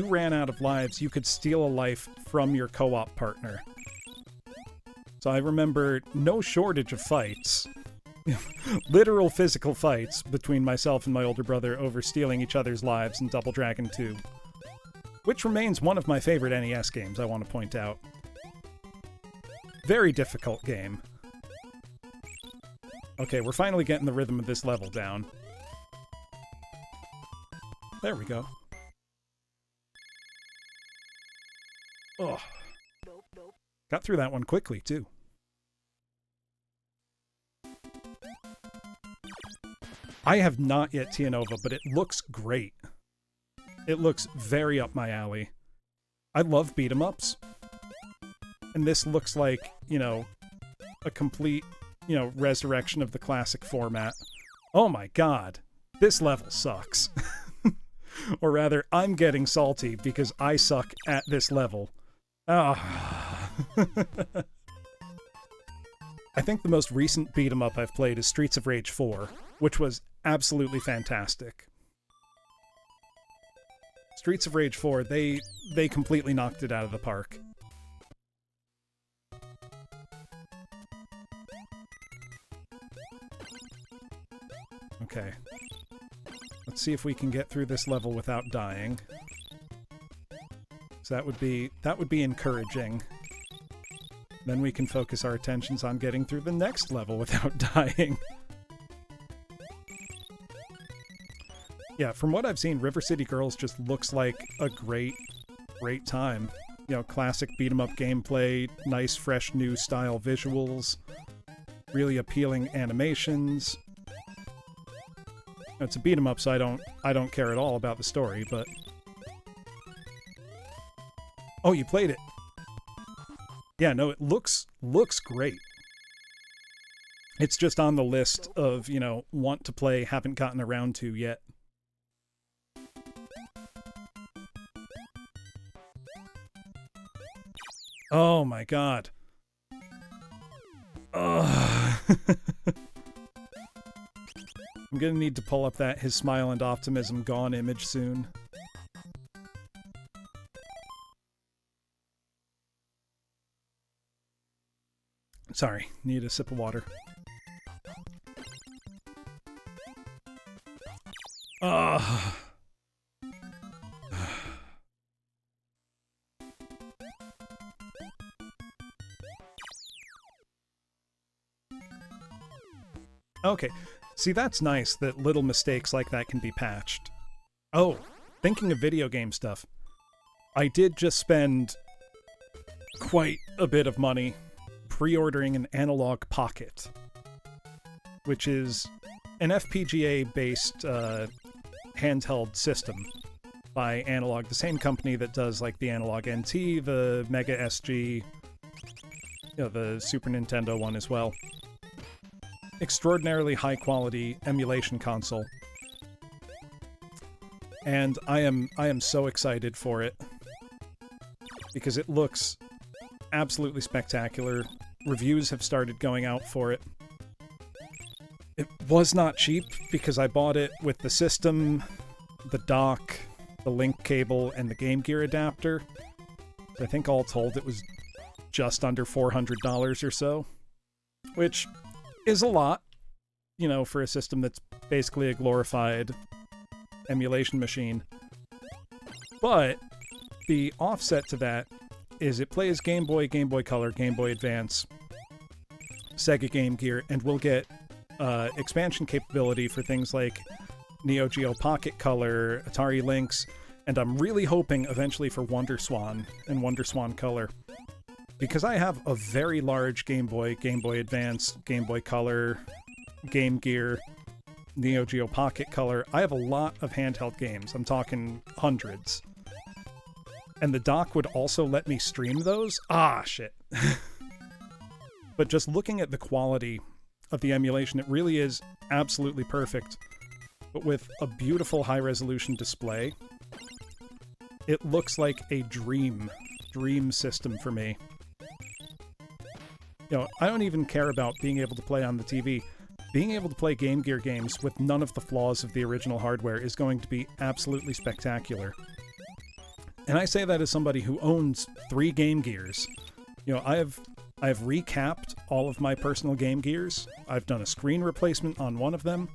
ran out of lives, you could steal a life from your co-op partner. So I remember no shortage of fights. Literal physical fights between myself and my older brother over stealing each other's lives in Double Dragon 2. which remains one of my favorite NES games, I want to point out. Very difficult game. Okay, we're finally getting the rhythm of this level down. There we go. Oh. Got through that one quickly, too. I have not yet Tianova, but it looks great. It looks very up my alley. I love beat-em-ups. And this looks like, you know, a complete, you know, resurrection of the classic format. Oh my god. This level sucks. Or rather, I'm getting salty because I suck at this level. Ah. I think the most recent beat-em-up I've played is Streets of Rage 4, which was absolutely fantastic. Streets of Rage 4, they completely knocked it out of the park. Okay. Let's see if we can get through this level without dying. So that would be encouraging. Then we can focus our attentions on getting through the next level without dying. Yeah, from what I've seen, River City Girls just looks like a great time. You know, classic beat-em-up gameplay, nice, fresh, new style visuals, really appealing animations. It's a beat-em-up, so I don't care at all about the story, but... Oh, you played it! Yeah, no, it looks great. It's just on the list of, you know, want to play, haven't gotten around to yet. Oh my god. Ugh. I'm gonna need to pull up that His Smile and Optimism Gone image soon. Sorry, need a sip of water. Ugh. Okay, see, that's nice that little mistakes like that can be patched. Oh, thinking of video game stuff, I did just spend quite a bit of money pre-ordering an Analog Pocket, which is an FPGA-based handheld system by Analog, the same company that does like the Analog NT, the Mega SG, you know, the Super Nintendo one as well. Extraordinarily high-quality emulation console, and I am so excited for it because it looks absolutely spectacular. Reviews have started going out for it. It was not cheap because I bought it with the system, the dock, the link cable, and the Game Gear adapter. I think all told it was just under $400 or so, which is a lot, you know, for a system that's basically a glorified emulation machine. But the offset to that is it plays Game Boy, Game Boy Color, Game Boy Advance, Sega Game Gear, and we'll get expansion capability for things like Neo Geo Pocket Color, Atari Lynx, and I'm really hoping eventually for Wonder Swan and Wonder Swan Color. Because I have a very large Game Boy, Game Boy Advance, Game Boy Color, Game Gear, Neo Geo Pocket Color, I have a lot of handheld games. I'm talking hundreds. And the dock would also let me stream those? Ah, shit. But just looking at the quality of the emulation, it really is absolutely perfect. But with a beautiful high-resolution display, it looks like a dream system for me. You know, I don't even care about being able to play on the TV. Being able to play Game Gear games with none of the flaws of the original hardware is going to be absolutely spectacular. And I say that as somebody who owns 3 Game Gears. You know, I have recapped all of my personal Game Gears. I've done a screen replacement on one of them.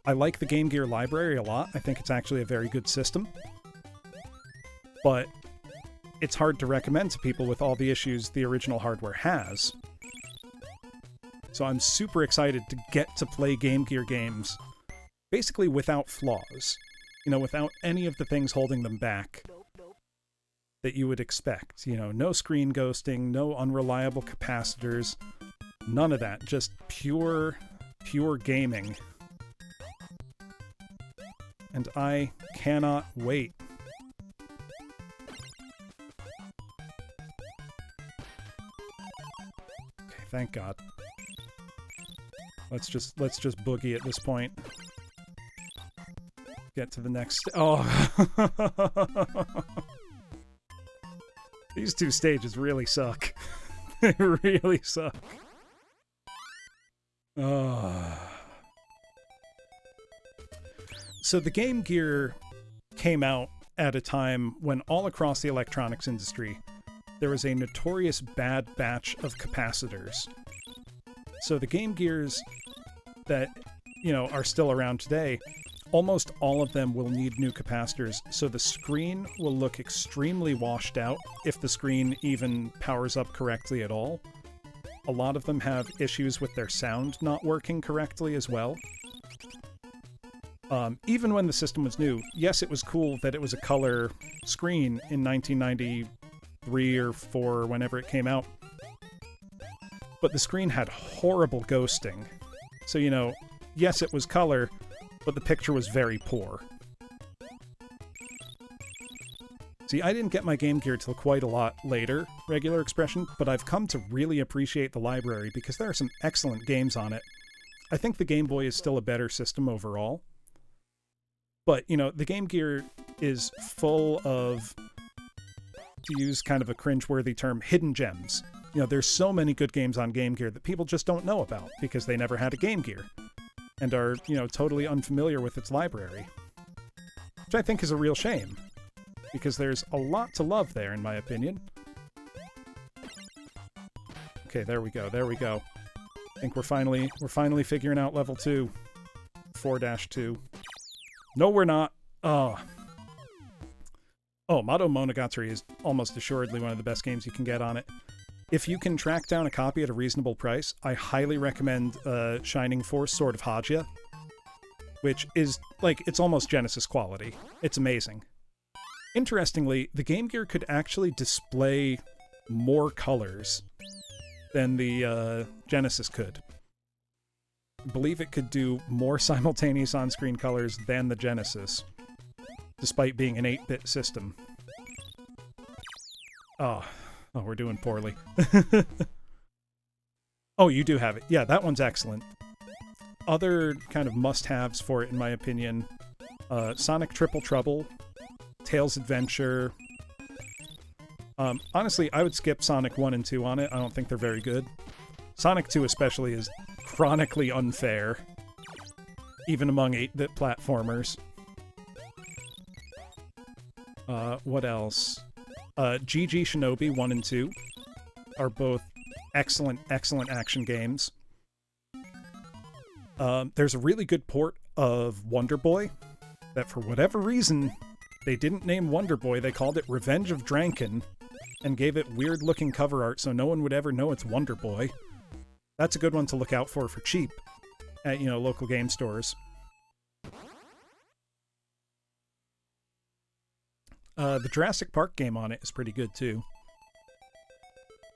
I like the Game Gear library a lot. I think it's actually a very good system. but it's hard to recommend to people with all the issues the original hardware has. So I'm super excited to get to play Game Gear games basically without flaws. You know, without any of the things holding them back that you would expect. You know, no screen ghosting, no unreliable capacitors, none of that. Just pure gaming. And I cannot wait. Okay, thank God. Let's just boogie at this point. Get to the next... Oh! These two stages really suck. They really suck. So the Game Gear came out at a time when all across the electronics industry, there was a notorious bad batch of capacitors. So the Game Gears that, you know, are still around today, almost all of them will need new capacitors, so the screen will look extremely washed out if the screen even powers up correctly at all. A lot of them have issues with their sound not working correctly as well. Even when the system was new, yes, it was cool that it was a color screen in 1993 or 4, whenever it came out. But the screen had horrible ghosting. So, you know, yes, it was color, but the picture was very poor. See, I didn't get my Game Gear till quite a lot later, regular expression, but I've come to really appreciate the library because there are some excellent games on it. I think the Game Boy is still a better system overall. But, you know, the Game Gear is full of, to use kind of a cringeworthy term, hidden gems. You know, there's so many good games on Game Gear that people just don't know about because they never had a Game Gear and are, you know, totally unfamiliar with its library. Which I think is a real shame, because there's a lot to love there, in my opinion. Okay, there we go, there we go. I think we're finally figuring out level 2. 4-2. No, we're not. Oh, Mato Monogatari is almost assuredly one of the best games you can get on it. If you can track down a copy at a reasonable price, I highly recommend Shining Force Sword of Hagia, which is, like, it's almost Genesis quality. It's amazing. Interestingly, the Game Gear could actually display more colors than the Genesis could. I believe it could do more simultaneous on-screen colors than the Genesis, despite being an 8-bit system. Oh, we're doing poorly. Oh, you do have it. Yeah, that one's excellent. Other kind of must-haves for it, in my opinion, Sonic Triple Trouble, Tails Adventure. Honestly, I would skip Sonic 1 and 2 on it. I don't think they're very good. Sonic 2 especially is chronically unfair, even among 8-bit platformers. What else? GG Shinobi 1 and 2 are both excellent, excellent action games. There's a really good port of Wonder Boy that, for whatever reason, they didn't name Wonder Boy. They called it Revenge of Dranken and gave it weird-looking cover art so no one would ever know it's Wonder Boy. That's a good one to look out for cheap at, you know, local game stores. The Jurassic Park game on it is pretty good, too.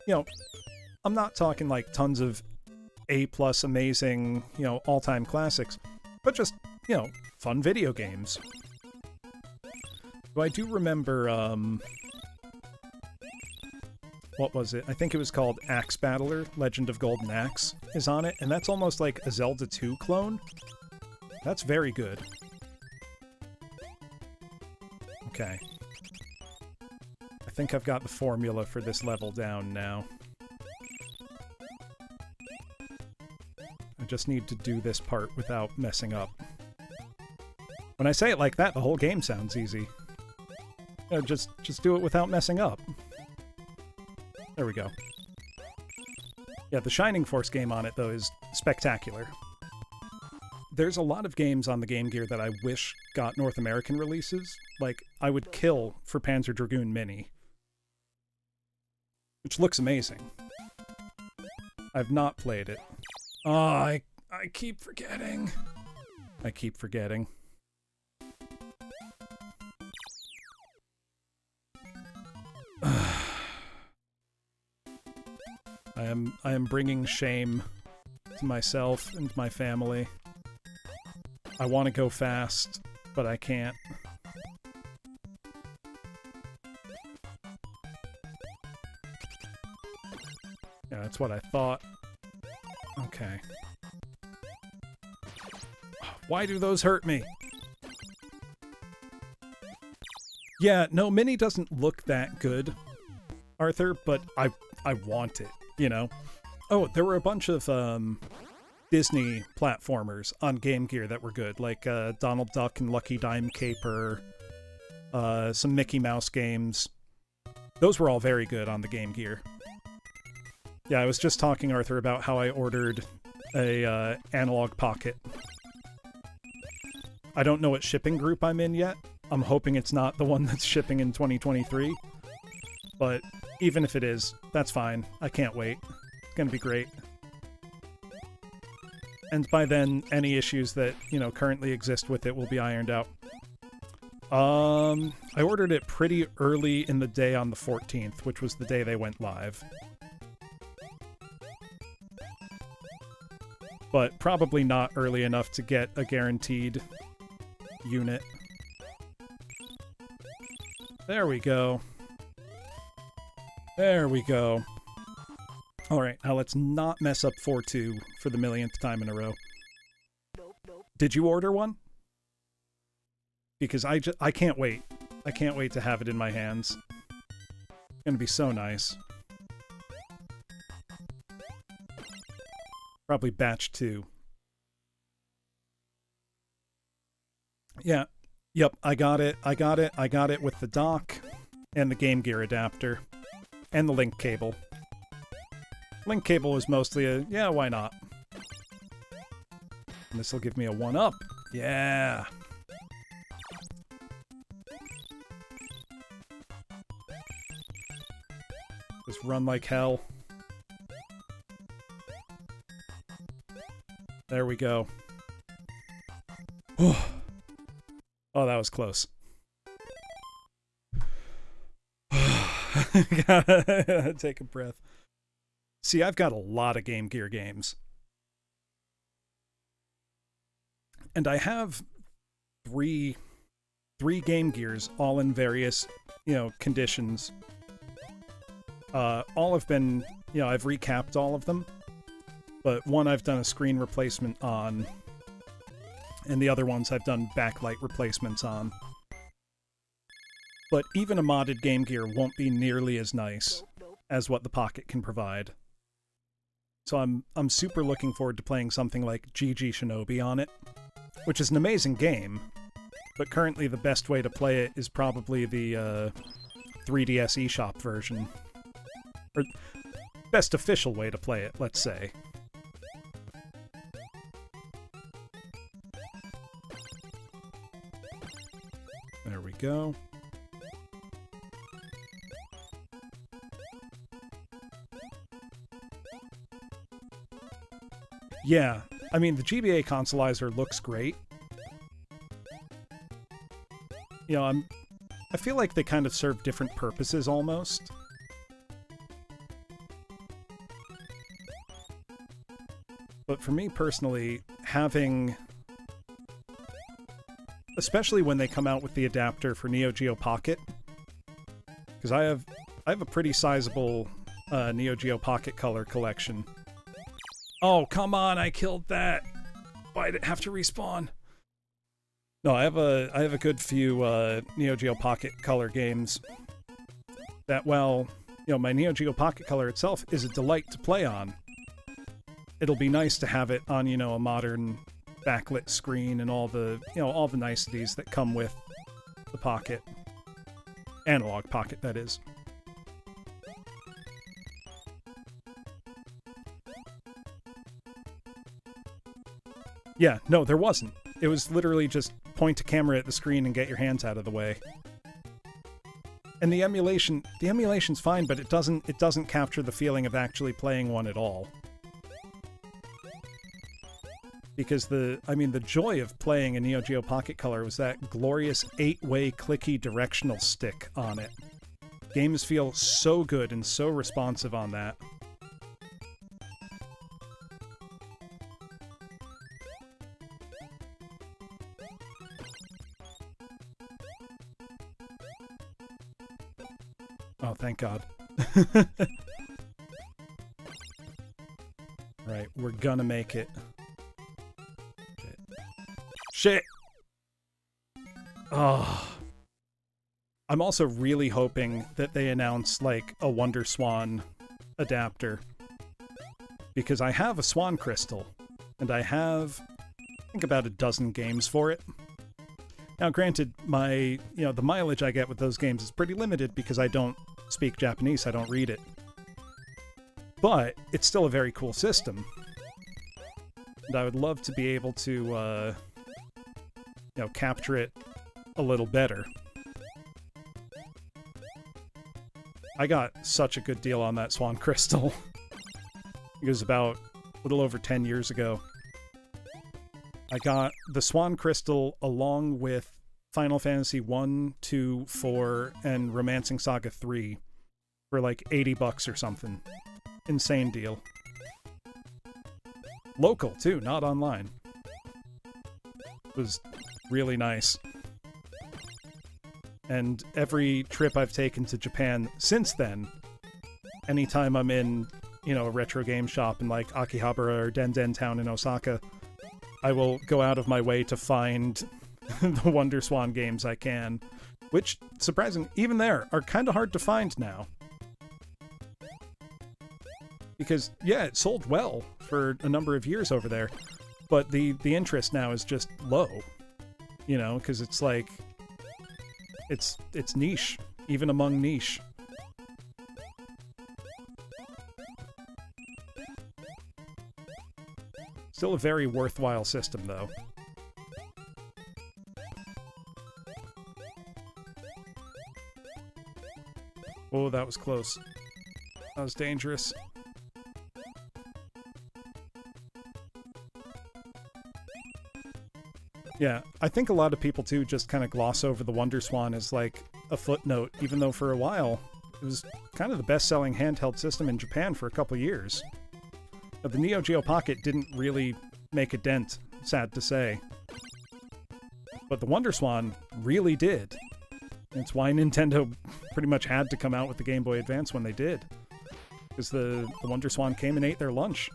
You know, I'm not talking, like, tons of A-plus amazing, you know, all-time classics, but just, you know, fun video games. But I do remember, what was it? I think it was called Axe Battler, Legend of Golden Axe, is on it, and that's almost like a Zelda 2 clone. That's very good. Okay. I think I've got the formula for this level down now. I just need to do this part without messing up. When I say it like that, the whole game sounds easy. You know, just do it without messing up. There we go. Yeah, the Shining Force game on it, though, is spectacular. there's a lot of games on the Game Gear that I wish got North American releases. Like, I would kill for Panzer Dragoon Mini, which looks amazing. I've not played it. Oh, I keep forgetting. I keep forgetting. I am bringing shame to myself and my family. I want to go fast, but I can't. Yeah, that's what I thought. Okay. Why do those hurt me? Yeah, no, Mini doesn't look that good, Arthur, but I want it, you know? Oh, there were a bunch of Disney platformers on Game Gear that were good, like Donald Duck and Lucky Dime Caper, some Mickey Mouse games. Those were all very good on the Game Gear. Yeah, I was just talking, Arthur, about how I ordered a Analog Pocket. I don't know what shipping group I'm in yet. I'm hoping it's not the one that's shipping in 2023. But even if it is, that's fine. I can't wait. It's gonna be great. And by then, any issues that, you know, currently exist with it will be ironed out. I ordered it pretty early in the day on the 14th, which was the day they went live. But probably not early enough to get a guaranteed unit. There we go. There we go. Alright, now let's not mess up 4-2 for the millionth time in a row. Did you order one? Because I can't wait. I can't wait to have it in my hands. It's gonna be so nice. Probably batch 2. Yeah. Yep, I got it. I got it with the dock and the Game Gear adapter and the link cable. Link cable was mostly a, yeah, why not? And this will give me a 1-up. Yeah. Just run like hell. There we go. Oh, that was close. Gotta take a breath. See, I've got a lot of Game Gear games. And I have three Game Gears, all in various, you know, conditions. All have been, you know, I've recapped all of them. But one I've done a screen replacement on, and the other ones I've done backlight replacements on. But even a modded Game Gear won't be nearly as nice as what the Pocket can provide. So I'm super looking forward to playing something like GG Shinobi on it, which is an amazing game, but currently the best way to play it is probably the 3DS eShop version. Or best official way to play it, let's say. There we go. Yeah, I mean, the GBA consolizer looks great. You know, I feel like they kind of serve different purposes, almost. But for me personally, having... especially when they come out with the adapter for Neo Geo Pocket, because I have a pretty sizable Neo Geo Pocket Color collection. Oh, come on, I killed that! Why'd it have to respawn? No, I have a good few Neo Geo Pocket Color games that, well, you know, my Neo Geo Pocket Color itself is a delight to play on. It'll be nice to have it on, you know, a modern backlit screen and all the, you know, all the niceties that come with the Pocket. Analog Pocket, that is. Yeah, no, there wasn't. It was literally just point a camera at the screen and get your hands out of the way. And the emulation's fine, but it doesn't capture the feeling of actually playing one at all. Because the joy of playing a Neo Geo Pocket Color was that glorious 8-way clicky directional stick on it. Games feel so good and so responsive on that. Oh, thank God. Right, we're gonna make it. Shit! Oh. I'm also really hoping that they announce, like, a Wonder Swan adapter. Because I have a Swan Crystal, and I have, I think, about a dozen games for it. Now, granted, the mileage I get with those games is pretty limited because I don't speak Japanese, I don't read it. But it's still a very cool system. And I would love to be able to, capture it a little better. I got such a good deal on that Swan Crystal. It was about a little over 10 years ago. I got the Swan Crystal along with Final Fantasy 1, 2, 4, and Romancing Saga 3 for like $80 or something. Insane deal. Local, too, not online. It was really nice. And every trip I've taken to Japan since then, anytime I'm in, a retro game shop in like Akihabara or Denden Town in Osaka, I will go out of my way to find the Wonder Swan games I can, which, surprisingly, even there, are kind of hard to find now. Because, yeah, it sold well for a number of years over there, but the interest now is just low, because it's like, it's niche, even among niche. Still a very worthwhile system, though. Oh, that was close. That was dangerous. Yeah, I think a lot of people, too, just kind of gloss over the Wonder Swan as, like, a footnote, even though for a while it was kind of the best-selling handheld system in Japan for a couple years. But the Neo Geo Pocket didn't really make a dent, sad to say. But the Wonder Swan really did. That's why Nintendo pretty much had to come out with the Game Boy Advance when they did. Because the Wonder Swan came and ate their lunch.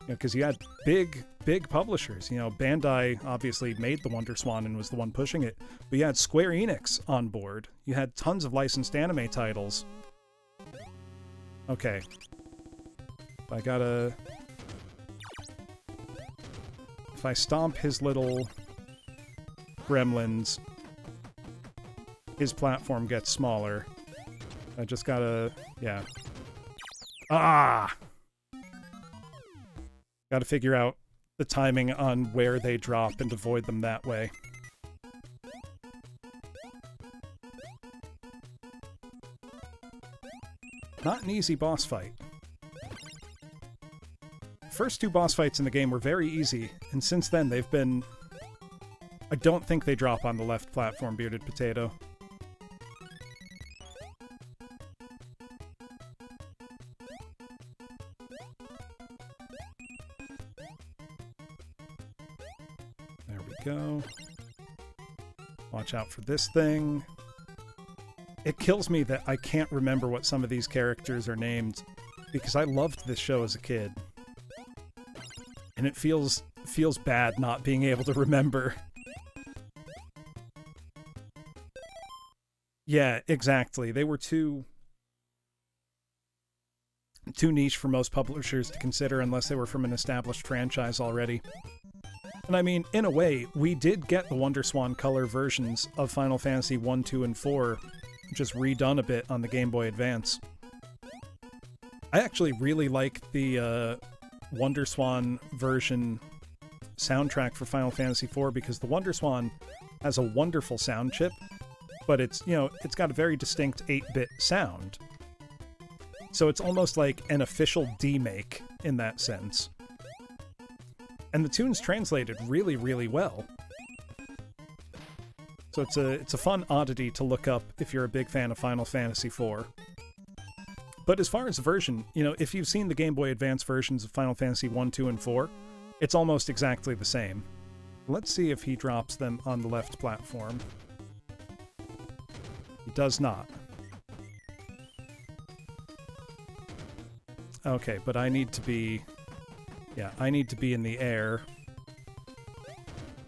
Because you had big publishers. Bandai obviously made the Wonder Swan and was the one pushing it. But you had Square Enix on board. You had tons of licensed anime titles. Okay. If I stomp his little gremlins, his platform gets smaller. I just gotta... yeah. Ah! Gotta figure out the timing on where they drop and avoid them that way. Not an easy boss fight. First two boss fights in the game were very easy, and since then they've been... I don't think they drop on the left platform, Bearded Potato. There we go. Watch out for this thing. It kills me that I can't remember what some of these characters are named, because I loved this show as a kid. And it feels bad not being able to remember. Yeah, exactly. They were too niche for most publishers to consider unless they were from an established franchise already. And I mean, in a way, we did get the Wonder Swan color versions of Final Fantasy 1, 2, and 4 just redone a bit on the Game Boy Advance. I actually really like the Wonder Swan version soundtrack for Final Fantasy IV because the Wonderswan has a wonderful sound chip, but it's, you know, it's got a very distinct 8-bit sound. So it's almost like an official demake in that sense. And the tune's translated really, really well. So it's a fun oddity to look up if you're a big fan of Final Fantasy IV. But as far as the version, you know, if you've seen the Game Boy Advance versions of Final Fantasy 1, 2, and 4, it's almost exactly the same. Let's see if he drops them on the left platform. He does not. Okay, but I need to be... Yeah, I need to be in the air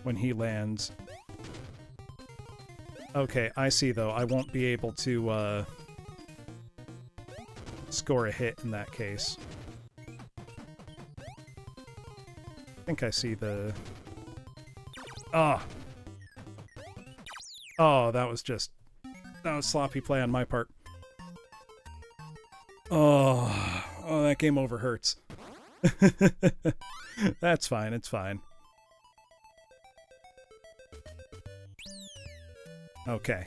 when he lands. Okay, I see, though. I won't be able to, score a hit in that case. I think I see the... Ah! Oh, that was just... That was sloppy play on my part. Oh, that game over hurts. That's fine, it's fine. Okay.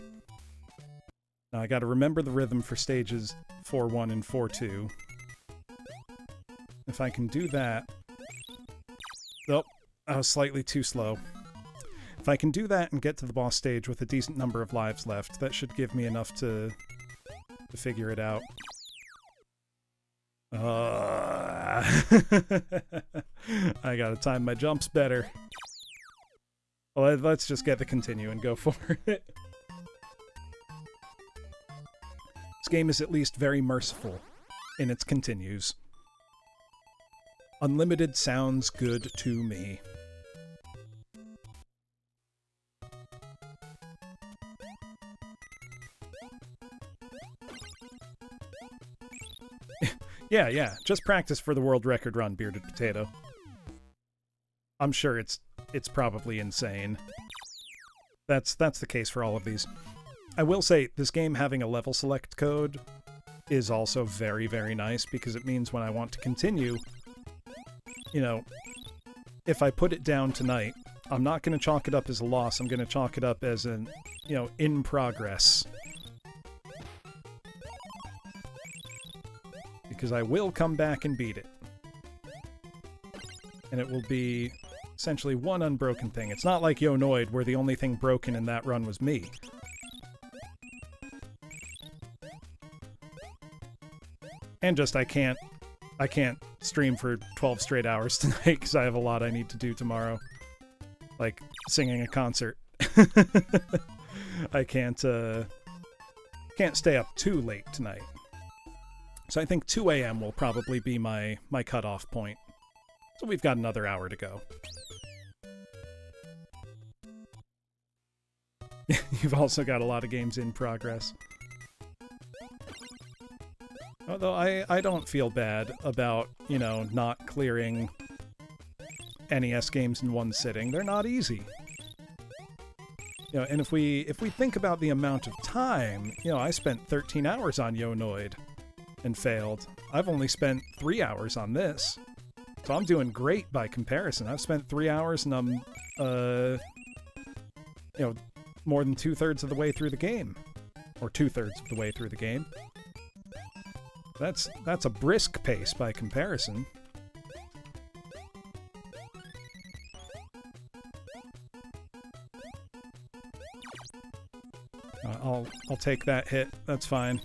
Now I gotta remember the rhythm for stages 4-1 and 4-2. If I can do that... Oh, I was slightly too slow. If I can do that and get to the boss stage with a decent number of lives left, that should give me enough to figure it out. I gotta time my jumps better. Well, let's just get the continue and go for it. This game is at least very merciful in its continues. Unlimited sounds good to me. Yeah, just practice for the world record run, Bearded Potato. I'm sure it's probably insane. That's the case for all of these. I will say, this game having a level select code is also very, very nice, because it means when I want to continue, you know, if I put it down tonight, I'm not going to chalk it up as a loss, I'm going to chalk it up as an, you know, in progress. Because I will come back and beat it. And it will be essentially one unbroken thing. It's not like Yonoid, where the only thing broken in that run was me. And just I can't stream for 12 straight hours tonight because I have a lot I need to do tomorrow. Like singing a concert. I can't stay up too late tonight. So I think 2 a.m. will probably be my cutoff point. So we've got another hour to go. You've also got a lot of games in progress. Although I don't feel bad about, you know, not clearing NES games in one sitting. They're not easy. You know, and if we think about the amount of time, you know, I spent 13 hours on Yonoid and failed. I've only spent 3 hours on this. So I'm doing great by comparison. I've spent 3 hours and I'm, you know, more than 2/3 of the way through the game. Or 2/3 of the way through the game. That's a brisk pace by comparison. I'll take that hit. That's fine.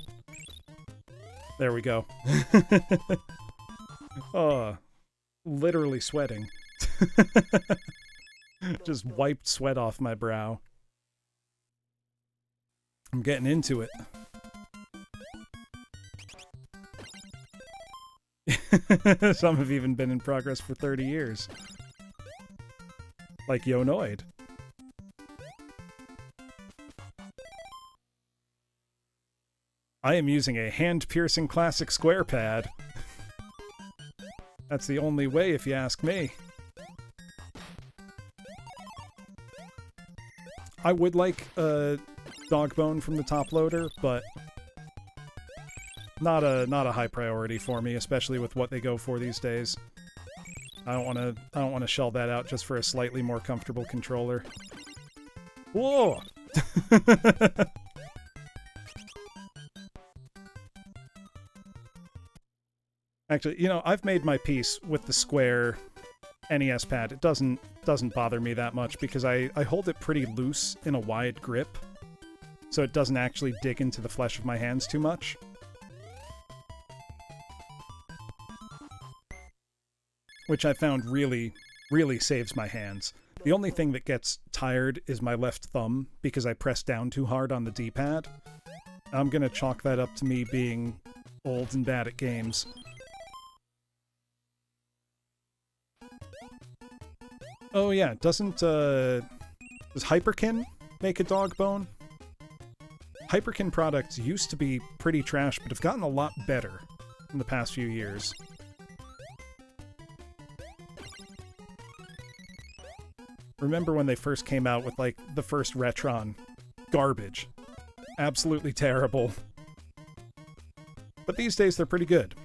There we go. Oh, literally sweating. Just wiped sweat off my brow. I'm getting into it. Some have even been in progress for 30 years. Like Yonoid. I am using a hand-piercing classic square pad. That's the only way, if you ask me. I would like a dog bone from the top loader, but not a high priority for me, especially with what they go for these days. I don't want to shell that out just for a slightly more comfortable controller. Whoa! Actually, you know, I've made my peace with the square NES pad. It doesn't bother me that much because I hold it pretty loose in a wide grip, so it doesn't actually dig into the flesh of my hands too much. Which I found really, really saves my hands. The only thing that gets tired is my left thumb because I press down too hard on the D-pad. I'm gonna chalk that up to me being old and bad at games. Oh yeah, does Hyperkin make a dog bone? Hyperkin products used to be pretty trash, but have gotten a lot better in the past few years. Remember when they first came out with, like, the first Retron? Garbage. Absolutely terrible. But these days, they're pretty good.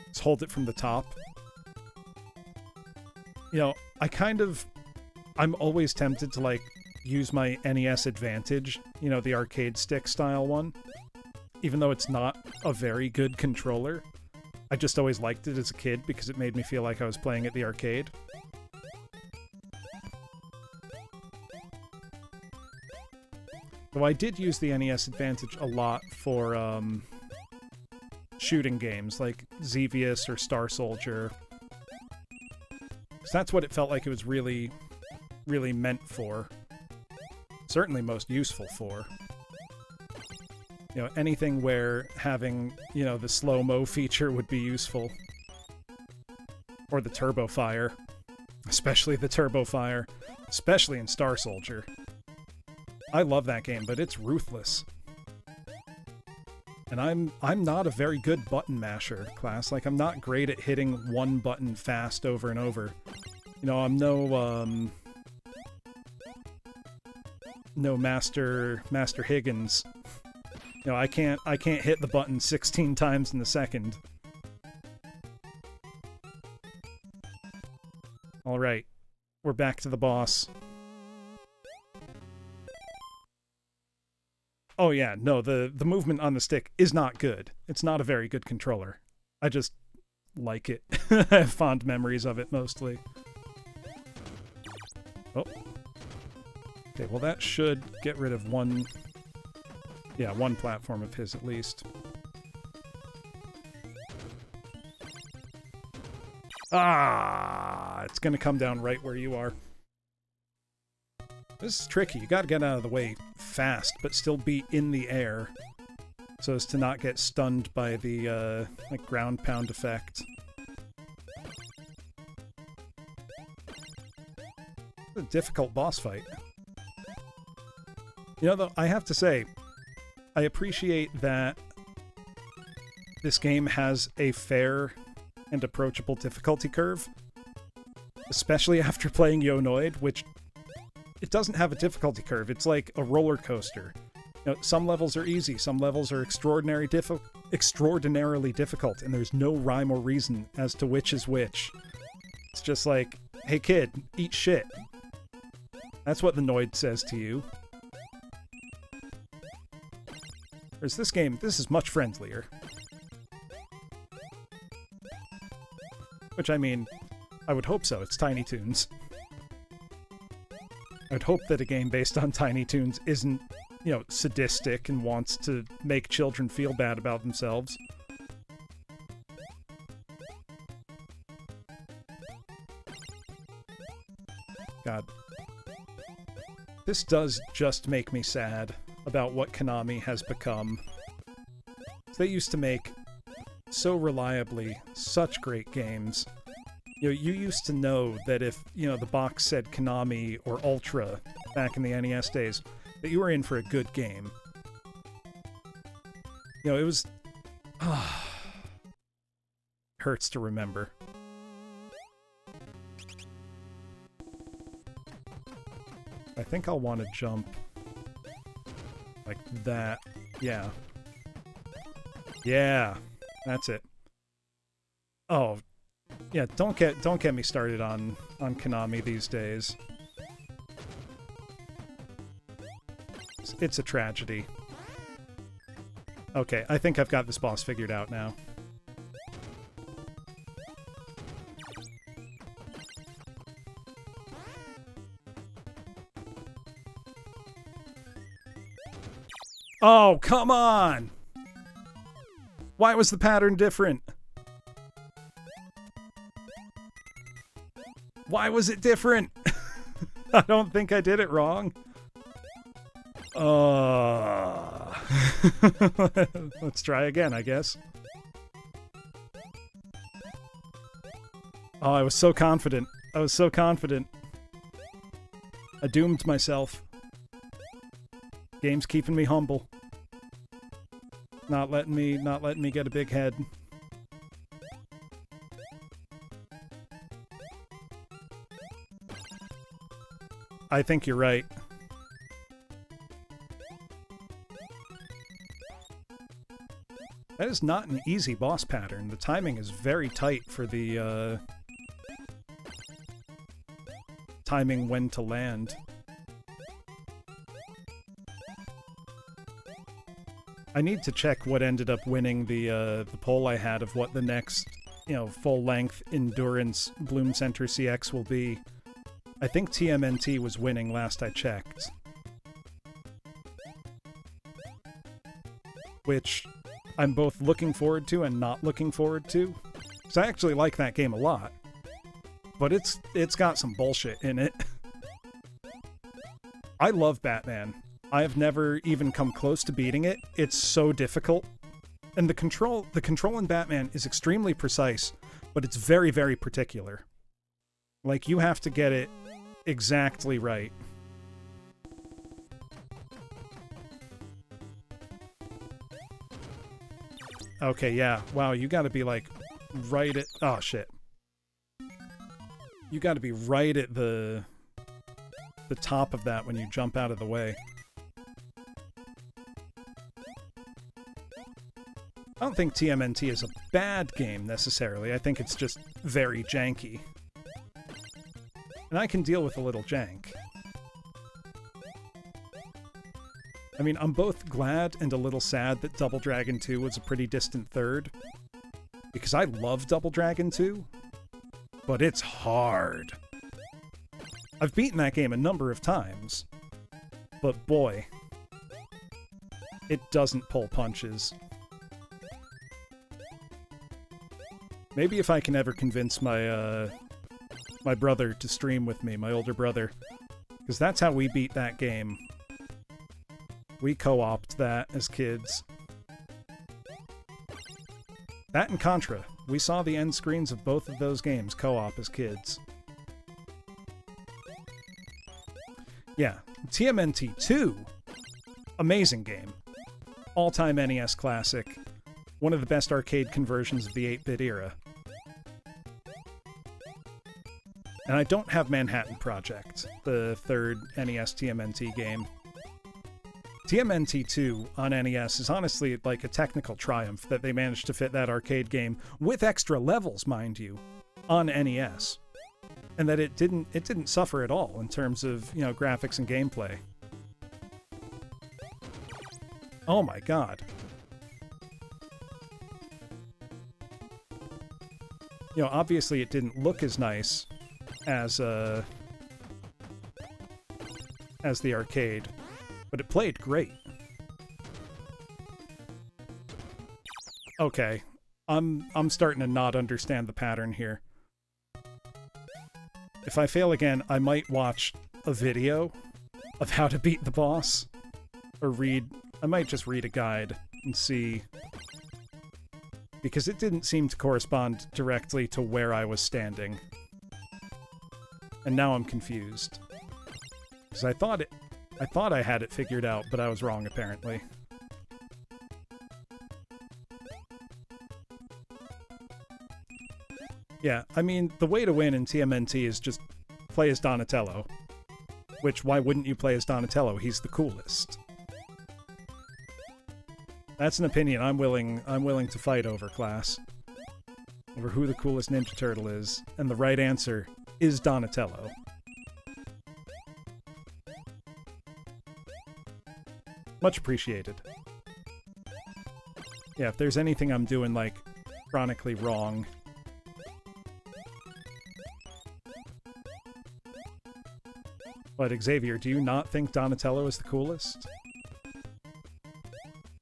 Let's hold it from the top. You know, I'm always tempted to, like, use my NES Advantage, you know, the arcade stick style one. Even though it's not a very good controller. I just always liked it as a kid because it made me feel like I was playing at the arcade. Though I did use the NES Advantage a lot for, shooting games, like Xevious or Star Soldier. So that's what it felt like it was really, really meant for. Certainly most useful for. You know, anything where having, you know, the slow-mo feature would be useful. Or the turbo fire. Especially the turbo fire. Especially in Star Soldier. I love that game, but it's ruthless. And I'm not a very good button masher, class. Like, I'm not great at hitting one button fast over and over. You know, I'm no Master Higgins. You know, I can't hit the button 16 times in a second. All right, we're back to the boss. Oh yeah, no, the movement on the stick is not good. It's not a very good controller. I just like it. I have fond memories of it, mostly. Oh. Okay, well that should get rid of one... Yeah, one platform of his, at least. Ah! It's gonna come down right where you are. This is tricky. You gotta get out of the way fast, but still be in the air, so as to not get stunned by the, like, ground pound effect. It's a difficult boss fight. You know, though, I have to say, I appreciate that this game has a fair and approachable difficulty curve, especially after playing Yonoid, which... It doesn't have a difficulty curve. It's like a roller coaster. You know, some levels are easy, some levels are extraordinarily difficult, and there's no rhyme or reason as to which is which. It's just like, hey kid, eat shit. That's what the Noid says to you. Whereas this game, this is much friendlier. Which, I mean, I would hope so. It's Tiny Toons. I'd hope that a game based on Tiny Toons isn't, you know, sadistic and wants to make children feel bad about themselves. God. This does just make me sad about what Konami has become. They used to make so reliably such great games. You know, you used to know that if, you know, the box said Konami or Ultra back in the NES days, that you were in for a good game. You know, it was... hurts to remember. I think I'll want to jump like that. Yeah. Yeah, that's it. Oh, Yeah, don't get me started on Konami these days. It's a tragedy. Okay, I think I've got this boss figured out now. Oh, come on! Why was the pattern different? Why was it different? I don't think I did it wrong. Let's try again, I guess. Oh, I was so confident. I was so confident. I doomed myself. Game's keeping me humble. Not letting me get a big head. I think you're right. That is not an easy boss pattern. The timing is very tight for the timing when to land. I need to check what ended up winning the poll I had of what the next, full-length endurance Bloom Center CX will be. I think TMNT was winning last I checked. Which I'm both looking forward to and not looking forward to. Because I actually like that game a lot. But it's got some bullshit in it. I love Batman. I have never even come close to beating it. It's so difficult. And the control in Batman is extremely precise, but it's very, very particular. Like, you have to get it exactly right. Okay, yeah. Wow, you gotta be, like, right at... Oh, shit. You gotta be right at the top of that when you jump out of the way. I don't think TMNT is a bad game, necessarily. I think it's just very janky. And I can deal with a little jank. I mean, I'm both glad and a little sad that Double Dragon 2 was a pretty distant third. Because I love Double Dragon 2. But it's hard. I've beaten that game a number of times. But boy, it doesn't pull punches. Maybe if I can ever convince my my brother to stream with me, my older brother. Because that's how we beat that game. We co-opted that as kids. That and Contra. We saw the end screens of both of those games co-op as kids. Yeah, TMNT 2. Amazing game. All-time NES classic. One of the best arcade conversions of the 8-bit era. And I don't have Manhattan Project, the third NES TMNT game. TMNT 2 on NES is honestly like a technical triumph that they managed to fit that arcade game, with extra levels, mind you, on NES. And that it didn't suffer at all in terms of, graphics and gameplay. Oh my god. Obviously it didn't look as nice as the arcade, but it played great. Okay, I'm starting to not understand the pattern here. If I fail again, I might watch a video of how to beat the boss, or I might just read a guide and see, because it didn't seem to correspond directly to where I was standing. And now I'm confused. Because I thought I had it figured out, but I was wrong, apparently. Yeah, I mean, the way to win in TMNT is just play as Donatello. Which, why wouldn't you play as Donatello? He's the coolest. That's an opinion I'm willing to fight over, class. over who the coolest Ninja Turtle is, and the right answer is Donatello. Much appreciated. Yeah, if there's anything I'm doing, like, chronically wrong... But Xavier, do you not think Donatello is the coolest?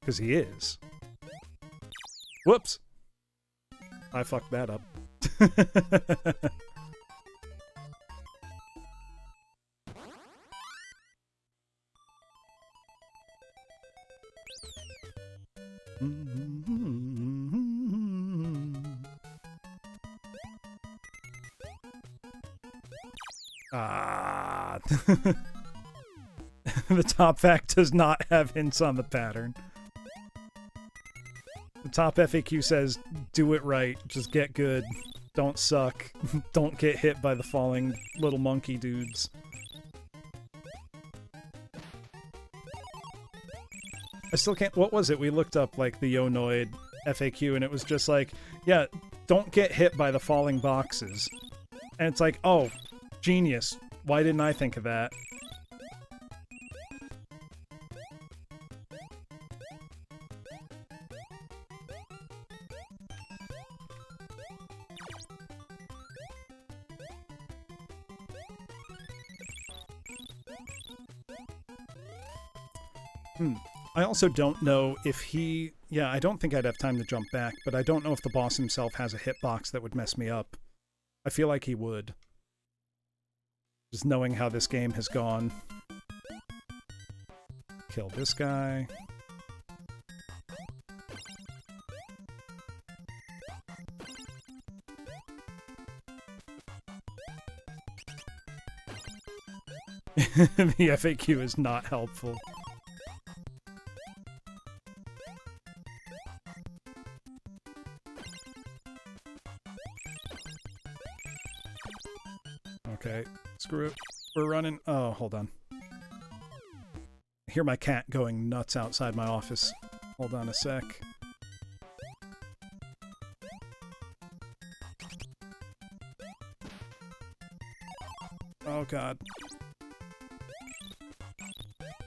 Because he is. Whoops! I fucked that up. Ah. The top fact does not have hints on the pattern. The top FAQ says, do it right, just get good, don't suck, don't get hit by the falling little monkey dudes. I still can't, what was it? We looked up, like, the Yonoid FAQ, and it was just like, yeah, don't get hit by the falling boxes. And it's like, oh, genius, why didn't I think of that? I also don't know if he... Yeah, I don't think I'd have time to jump back, but I don't know if the boss himself has a hitbox that would mess me up. I feel like he would. Just knowing how this game has gone. Kill this guy. The FAQ is not helpful. Okay, screw it. We're running. Oh, hold on. I hear my cat going nuts outside my office. Hold on a sec. Oh god.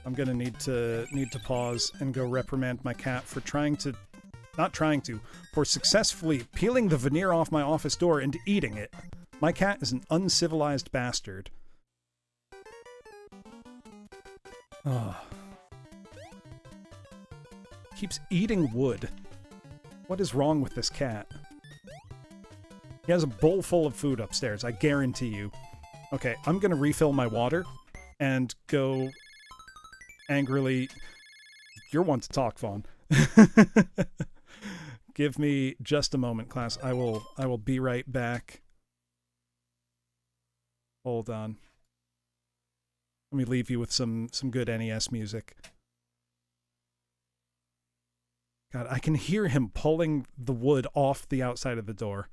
I'm gonna need to pause and go reprimand my cat for for successfully peeling the veneer off my office door and eating it. My cat is an uncivilized bastard. Ugh. Keeps eating wood. What is wrong with this cat? He has a bowl full of food upstairs, I guarantee you. Okay, I'm gonna refill my water and go angrily... You're one to talk, Vaughn. Give me just a moment, class. I will be right back. Hold on. Let me leave you with some good NES music. God, I can hear him pulling the wood off the outside of the door.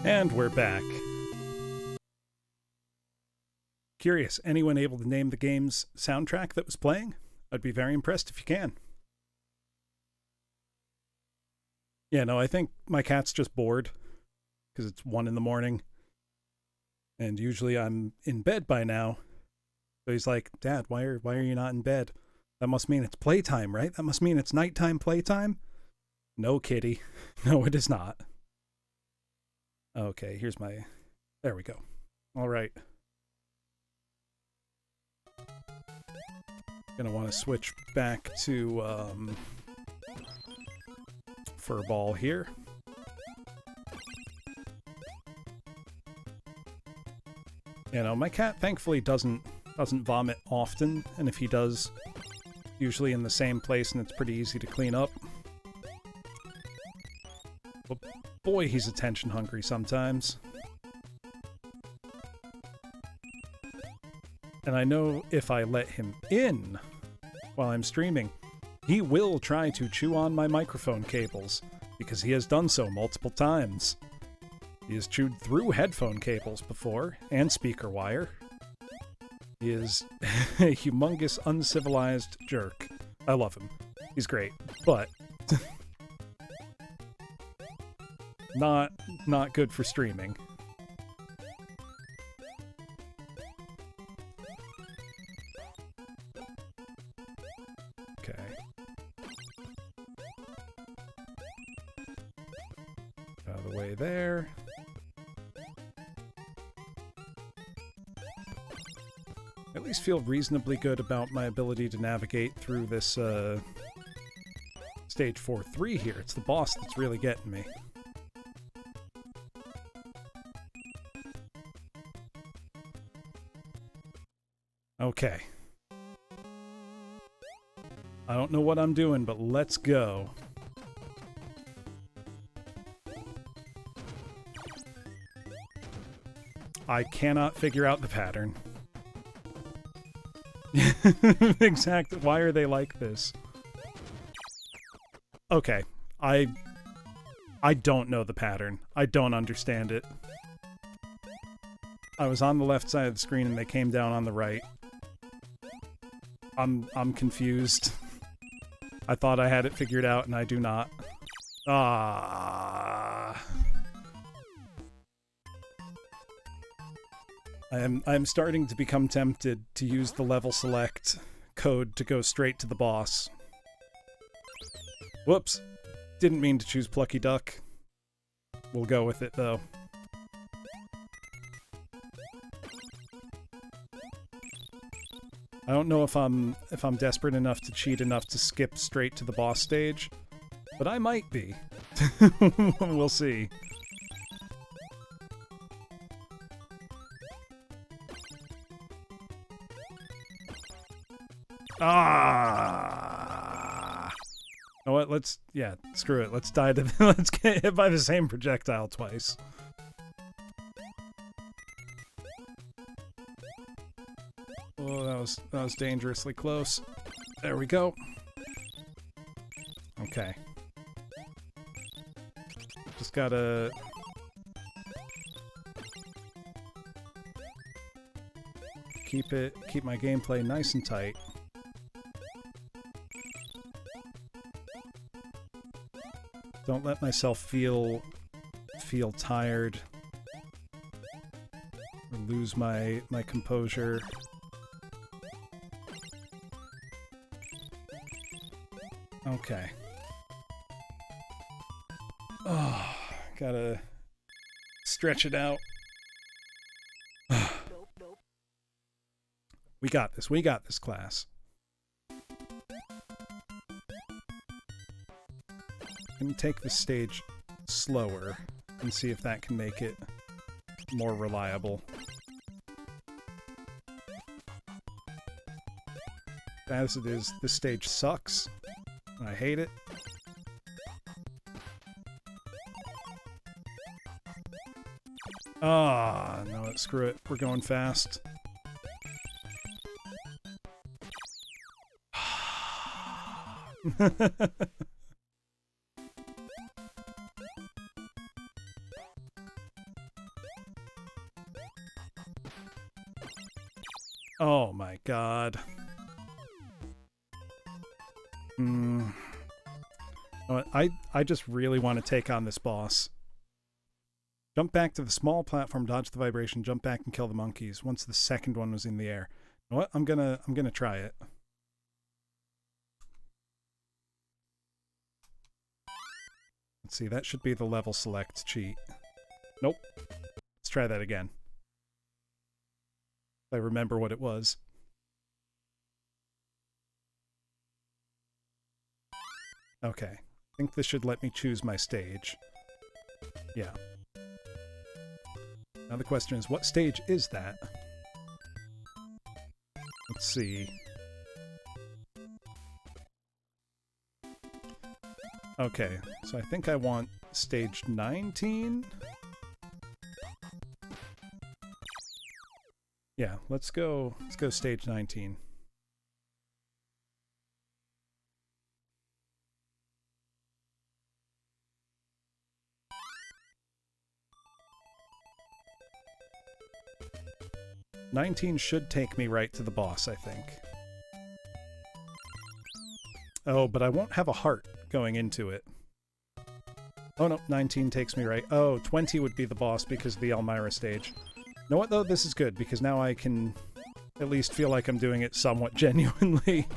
And we're back. Curious, anyone able to name the game's soundtrack that was playing? I'd be very impressed if you can. Yeah, no, I think my cat's just bored because it's 1 a.m. and usually I'm in bed by now. So he's like, Dad, why are you not in bed? That must mean it's playtime, right? That must mean it's nighttime playtime? No, kitty. No, it is not. Okay, here's my... There we go. All right. Gonna want to switch back to Furball here. You know, my cat thankfully doesn't vomit often, and if he does, usually in the same place, and it's pretty easy to clean up. But boy, he's attention hungry sometimes. And I know if I let him in while I'm streaming, he will try to chew on my microphone cables, because he has done so multiple times. He has chewed through headphone cables before, and speaker wire. He is a humongous, uncivilized jerk. I love him. He's great, but not good for streaming. Okay. Out of the way there. I at least feel reasonably good about my ability to navigate through this stage 4-3 here. It's the boss that's really getting me. Okay. I don't know what I'm doing, but let's go. I cannot figure out the pattern. Exactly. Why are they like this? Okay. I don't know the pattern. I don't understand it. I was on the left side of the screen and they came down on the right. I'm confused. I thought I had it figured out and I do not. I'm starting to become tempted to use the level select code to go straight to the boss. Whoops. Didn't mean to choose Plucky Duck. We'll go with it though. I don't know if I'm desperate enough to cheat enough to skip straight to the boss stage, but I might be. We'll see. Ah! You know what? Let's screw it. Let's die to let's get hit by the same projectile twice. Oh, that was dangerously close. There we go. Okay. Just gotta keep my gameplay nice and tight. Don't let myself feel tired or lose my composure. Okay. Oh, gotta stretch it out. We got this. We got this, class. Let me take the stage slower and see if that can make it more reliable. As it is, this stage sucks. I hate it. Ah, no, screw it. We're going fast. God. Oh, I just really want to take on this boss. Jump back to the small platform, dodge the vibration, jump back and kill the monkeys once the second one was in the air. You know what? I'm gonna try it. Let's see, that should be the level select cheat. Nope. Let's try that again. If I remember what it was. Okay. I think this should let me choose my stage. Yeah. Now the question is, what stage is that? Let's see. Okay, so I think I want stage 19? Yeah, let's go stage 19. '19 should take me right to the boss, I think. Oh, but I won't have a heart going into it. Oh no, 19 takes me right. Oh, 20 would be the boss because of the Elmira stage. You know what, though? This is good, because now I can at least feel like I'm doing it somewhat genuinely.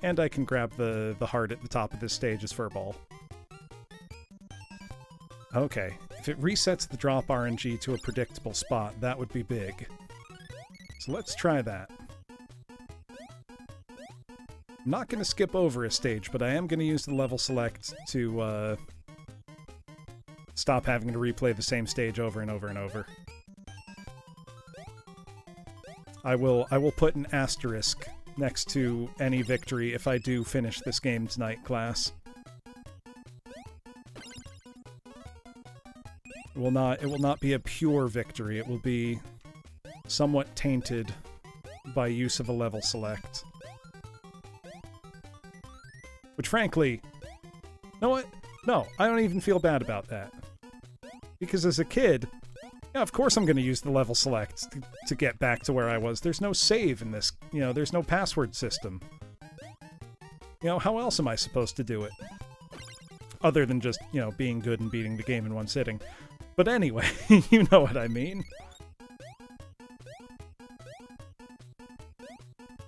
And I can grab the heart at the top of this stage as Furball. Okay, if it resets the drop RNG to a predictable spot, that would be big. So let's try that. I'm not going to skip over a stage, but I am going to use the level select to stop having to replay the same stage over and over and over. I will put an asterisk next to any victory if I do finish this game tonight, class. It will not be a pure victory. It will be somewhat tainted by use of a level select. Which, frankly, you know what? No, I don't even feel bad about that. Because as a kid, yeah, of course I'm going to use the level select to get back to where I was. There's no save in this, you know, there's no password system. You know, how else am I supposed to do it? Other than just, you know, being good and beating the game in one sitting. But anyway, you know what I mean.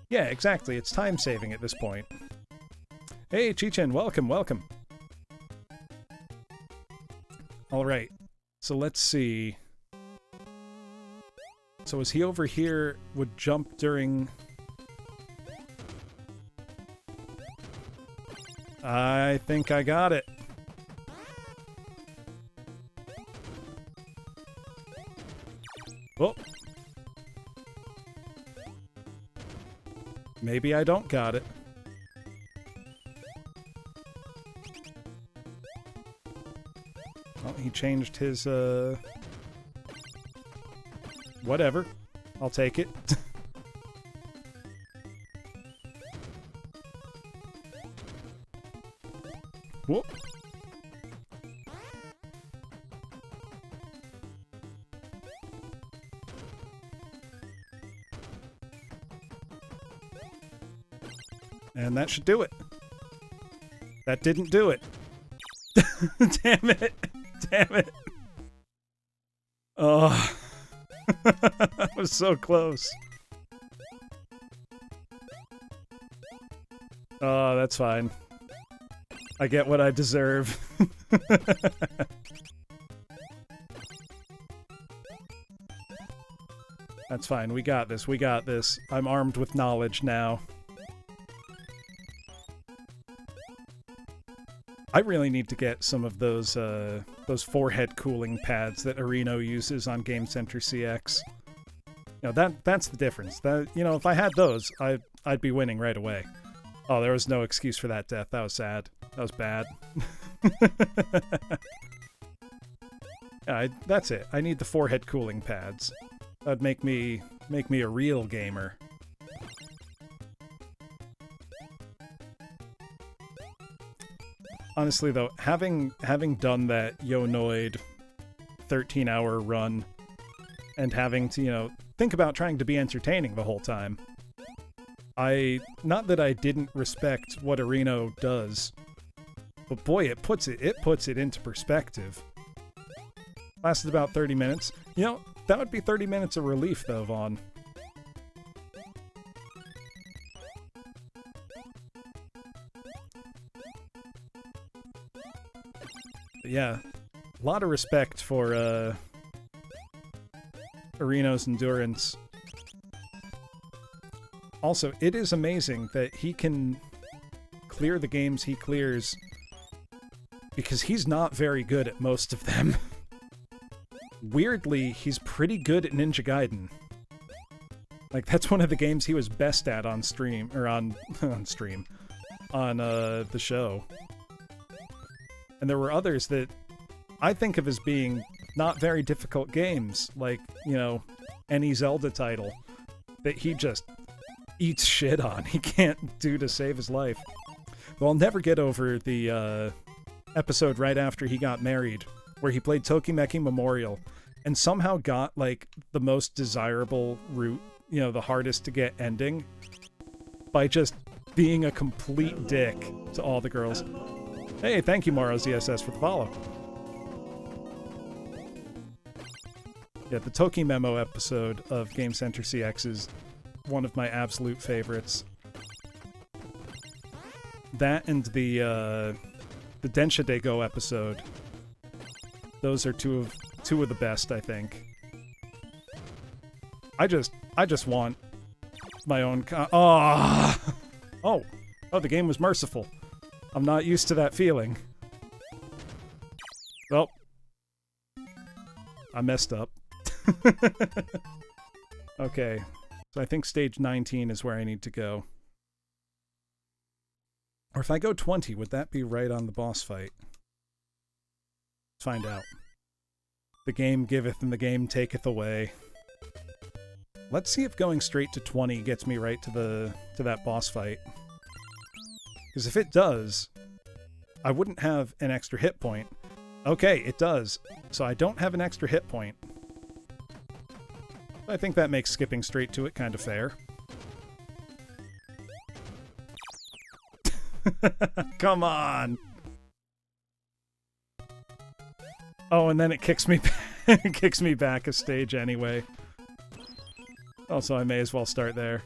Yeah, exactly. It's time saving at this point. Hey, Chichen, welcome, welcome. Alright, so let's see. So is he over here, would jump during... I think I got it. Oh. Maybe I don't got it. Well, he changed his, whatever. I'll take it. Whoop. And that should do it. That didn't do it. Damn it. Damn it. Oh. That was so close. Oh, that's fine. I get what I deserve. That's fine. We got this. We got this. I'm armed with knowledge now. I really need to get some of those forehead cooling pads that Areno uses on Game Center CX. You know, that's the difference. That, you know, if I had those, I'd be winning right away. Oh, there was no excuse for that death. That was sad. That was bad. Yeah, that's it. I need the forehead cooling pads. That'd make me a real gamer. Honestly, though, having done that Yonoid 13-hour run and having to, you know, think about trying to be entertaining the whole time, Not that I didn't respect what Areno does, but boy, it puts it into perspective. Lasted about 30 minutes. You know, that would be 30 minutes of relief, though, Vaughn. But yeah, a lot of respect for Areno's endurance. Also, it is amazing that he can clear the games he clears because he's not very good at most of them. Weirdly, he's pretty good at Ninja Gaiden. Like, that's one of the games he was best at on stream, or on stream, on the show. And there were others that I think of as being not very difficult games, like, you know, any Zelda title, that he just eats shit on. He can't do to save his life. Well, I'll never get over the episode right after he got married, where he played Tokimeki Memorial and somehow got, like, the most desirable route, you know, the hardest to get ending, by just being a complete dick to all the girls. Hey, thank you, Moro ZSS, for the follow. Yeah, the Toki Memo episode of Game Center CX is one of my absolute favorites. That and the Densha Dego episode. Those are two of the best, I think. I just want my own oh, the game was merciful. I'm not used to that feeling. Well, I messed up. Okay, so I think stage 19 is where I need to go. Or if I go 20, would that be right on the boss fight? Let's find out. The game giveth and the game taketh away. Let's see if going straight to 20 gets me right to that boss fight. Because if it does, I wouldn't have an extra hit point. Okay, it does. So I don't have an extra hit point. I think that makes skipping straight to it kind of fair. Come on! Oh, and then it kicks me it kicks me back a stage anyway. Also, I may as well start there.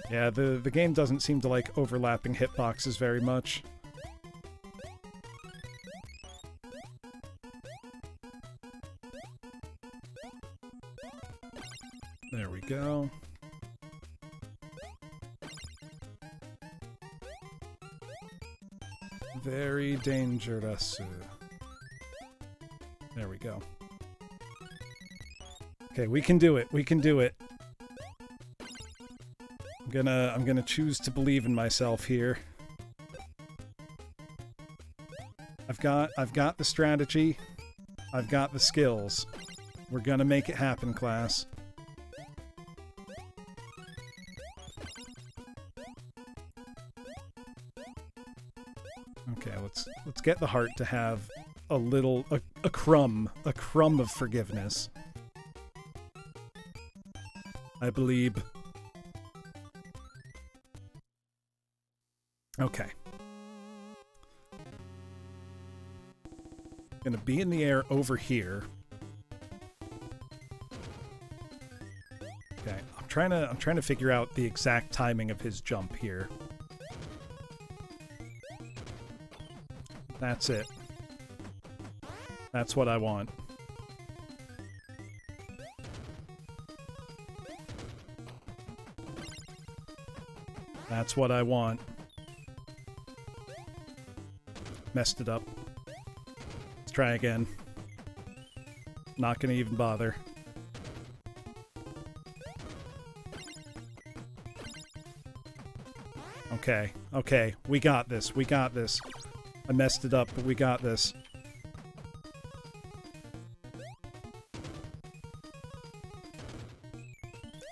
Yeah, the game doesn't seem to like overlapping hitboxes very much. There we go. Very dangerous. There we go. Okay, we can do it. We can do it. I'm gonna choose to believe in myself here. I've got the strategy. I've got the skills. We're gonna make it happen, class. Okay, let's get the heart to have a crumb of forgiveness. I believe. Okay. Gonna be in the air over here. Okay, I'm trying to figure out the exact timing of his jump here. That's it. That's what I want. That's what I want. Messed it up. Let's try again. Not gonna even bother. Okay, okay, we got this, we got this. I messed it up, but we got this.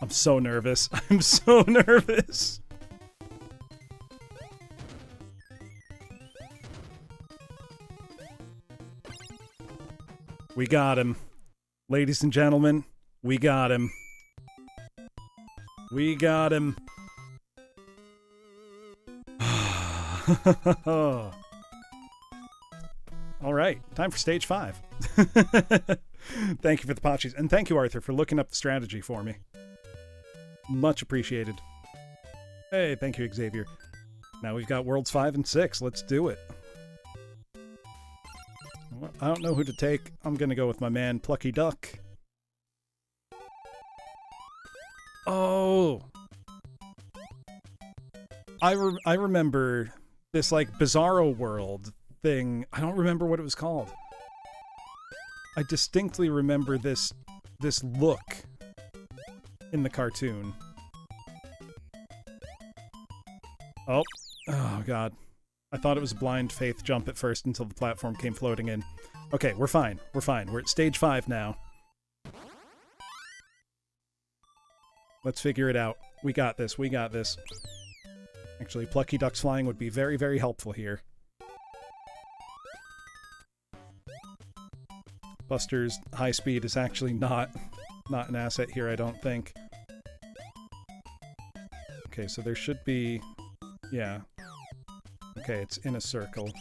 I'm so nervous. I'm so nervous. We got him. Ladies and gentlemen, we got him. We got him. All right, time for stage 5. Thank you for the potchies. And thank you, Arthur, for looking up the strategy for me. Much appreciated. Hey, thank you, Xavier. Now we've got Worlds 5 and 6. Let's do it. Well, I don't know who to take. I'm going to go with my man, Plucky Duck. Oh! I remember this, like, Bizarro World thing. I don't remember what it was called. I distinctly remember this look in the cartoon. Oh god. I thought it was a blind faith jump at first until the platform came floating in. Okay, we're fine. We're fine. We're at stage 5 now. Let's figure it out. We got this. We got this. Actually, Plucky Duck's flying would be very, very helpful here. Buster's high speed is actually not an asset here, I don't think. Okay, so there should be... Yeah. Okay, it's in a circle.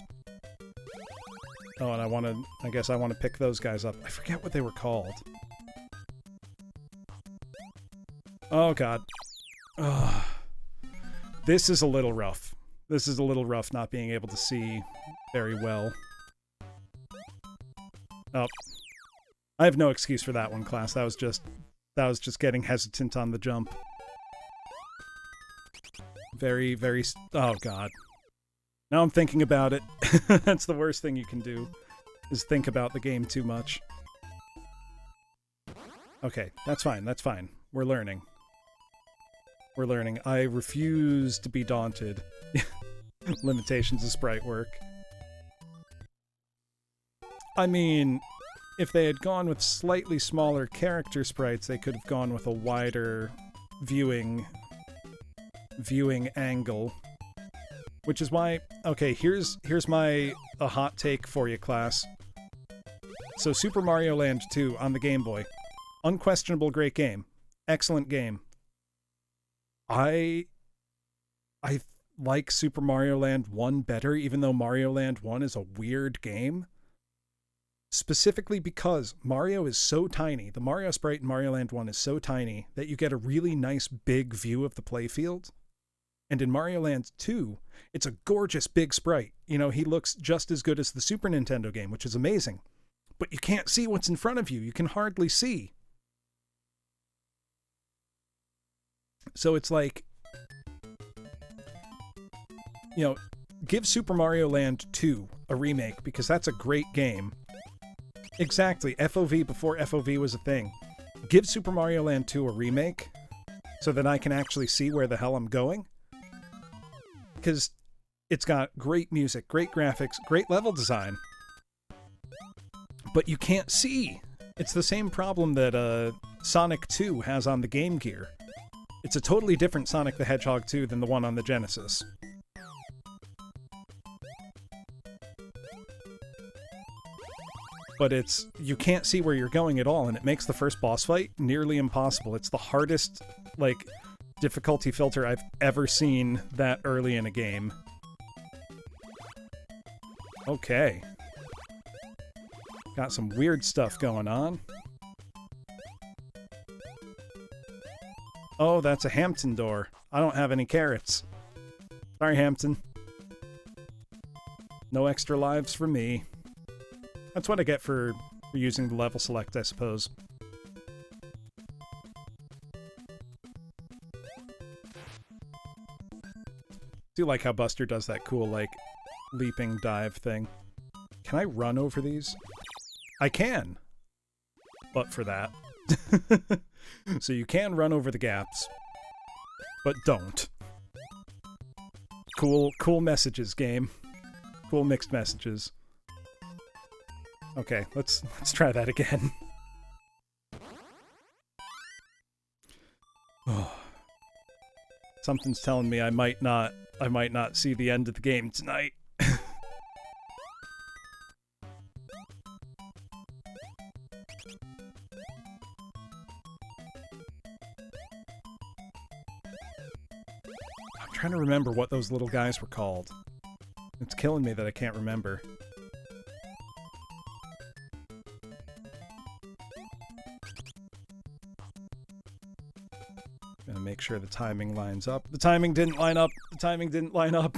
Oh, and I guess I want to pick those guys up. I forget what they were called. Oh, God. Ugh. This is a little rough. This is a little rough not being able to see very well. Oh. I have no excuse for that one, class. That was just getting hesitant on the jump. Very, very... Oh, God. Now I'm thinking about it. That's the worst thing you can do, is think about the game too much. Okay, that's fine, that's fine. We're learning. We're learning. I refuse to be daunted. Limitations of sprite work. I mean, if they had gone with slightly smaller character sprites, they could have gone with a wider viewing angle. Which is why... Okay, here's a hot take for you, class. So Super Mario Land 2 on the Game Boy. Unquestionable great game. Excellent game. I like Super Mario Land 1 better, even though Mario Land 1 is a weird game. Specifically because Mario is so tiny. The Mario sprite in Mario Land 1 is so tiny that you get a really nice big view of the playfield. And in Mario Land 2, it's a gorgeous big sprite. You know, he looks just as good as the Super Nintendo game, which is amazing. But you can't see what's in front of you. You can hardly see. So it's like, you know, give Super Mario Land 2 a remake, because that's a great game. Exactly, FOV before FOV was a thing. Give Super Mario Land 2 a remake, so that I can actually see where the hell I'm going. Because it's got great music, great graphics, great level design. But you can't see. It's the same problem that Sonic 2 has on the Game Gear. It's a totally different Sonic the Hedgehog 2 than the one on the Genesis. But you can't see where you're going at all, and it makes the first boss fight nearly impossible. It's the hardest, like, difficulty filter I've ever seen that early in a game. Okay. Got some weird stuff going on. Oh, that's a Hampton door. I don't have any carrots. Sorry, Hampton. No extra lives for me. That's what I get for using the level select, I suppose. Do like how Buster does that cool, like, leaping dive thing. Can I run over these? I can! But for that. So you can run over the gaps, but don't. Cool messages, game. Cool mixed messages. Okay, let's try that again. Oh. Something's telling me I might not see the end of the game tonight. I'm trying to remember what those little guys were called. It's killing me that I can't remember. Gonna make sure the timing lines up. The timing didn't line up. The timing didn't line up.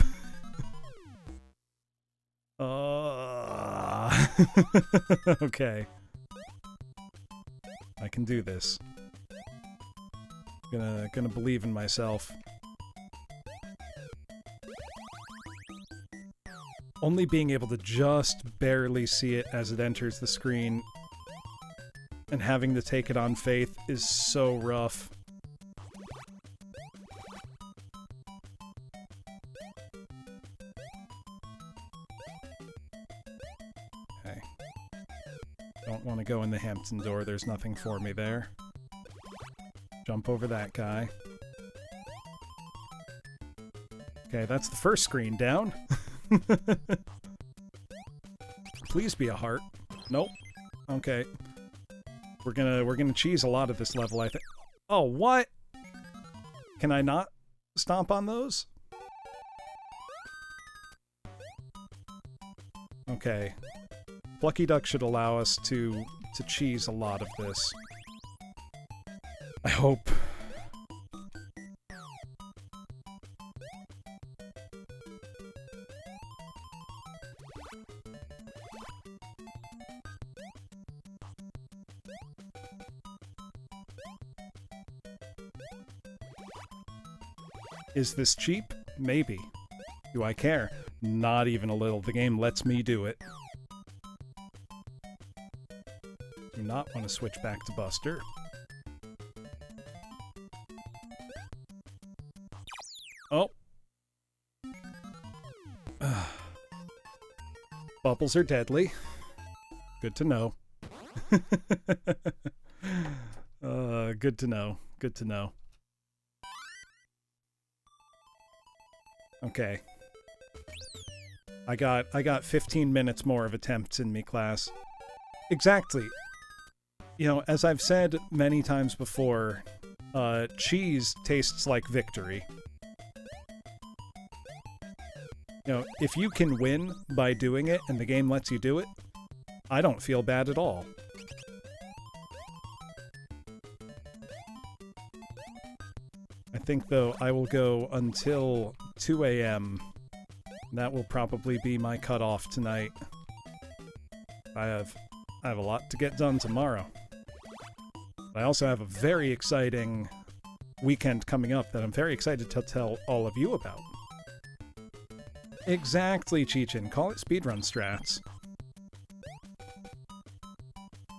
Okay. I can do this. Gonna believe in myself. Only being able to just barely see it as it enters the screen and having to take it on faith is so rough. Okay. Don't want to go in the Hampton door. There's nothing for me there. Jump over that guy. Okay, that's the first screen down. Please be a heart. Nope. Okay. We're gonna cheese a lot of this level, I think. Oh, what? Can I not stomp on those? Okay. Plucky Duck should allow us to cheese a lot of this. I hope. Is this cheap? Maybe. Do I care? Not even a little. The game lets me do it. Do not want to switch back to Buster. Oh. Bubbles are deadly. Good to know. Good to know. Good to know. Okay. I got 15 minutes more of attempts in me, class. Exactly. You know, as I've said many times before, cheese tastes like victory. You know, if you can win by doing it and the game lets you do it, I don't feel bad at all. I think, though, I will go until 2 a.m. That will probably be my cutoff tonight. I have a lot to get done tomorrow. I also have a very exciting weekend coming up that I'm very excited to tell all of you about. Exactly, Cheechin. Call it speedrun strats.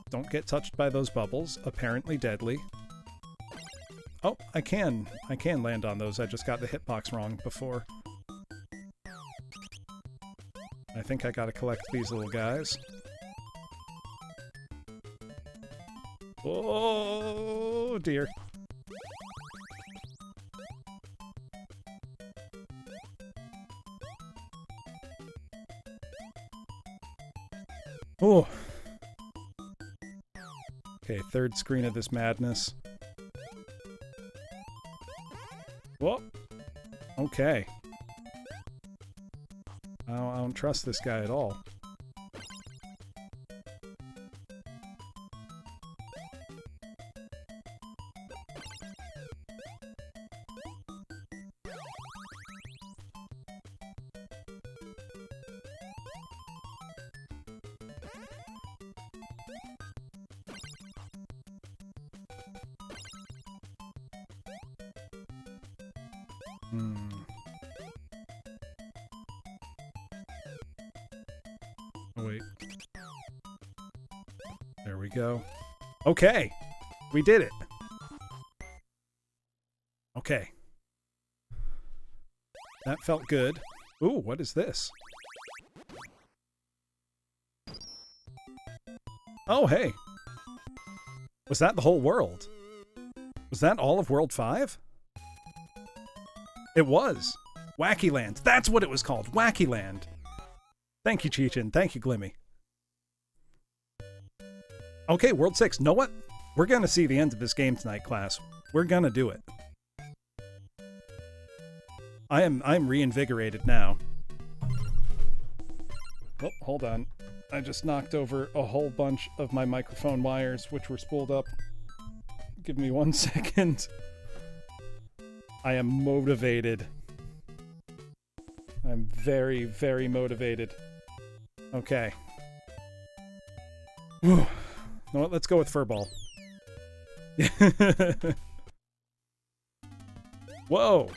Don't get touched by those bubbles. Apparently deadly. Oh, I can land on those. I just got the hitbox wrong before. I think I gotta collect these little guys. Oh, dear. Oh. Okay, third screen of this madness. Whoa. Okay. I don't trust this guy at all. Oh, wait. There we go. Okay! We did it! Okay. That felt good. Ooh, what is this? Oh, hey! Was that the whole world? Was that all of World 5? It was! Wacky Land. That's what it was called. Wacky Land. Thank you, Cheechin. Thank you, Glimmy. Okay, World 6. Know what? We're gonna see the end of this game tonight, class. We're gonna do it. I'm reinvigorated now. Oh, hold on. I just knocked over a whole bunch of my microphone wires, which were spooled up. Give me 1 second. I am motivated. I'm very, very motivated. Okay. Whew. You know what? Let's go with Furball. Whoa!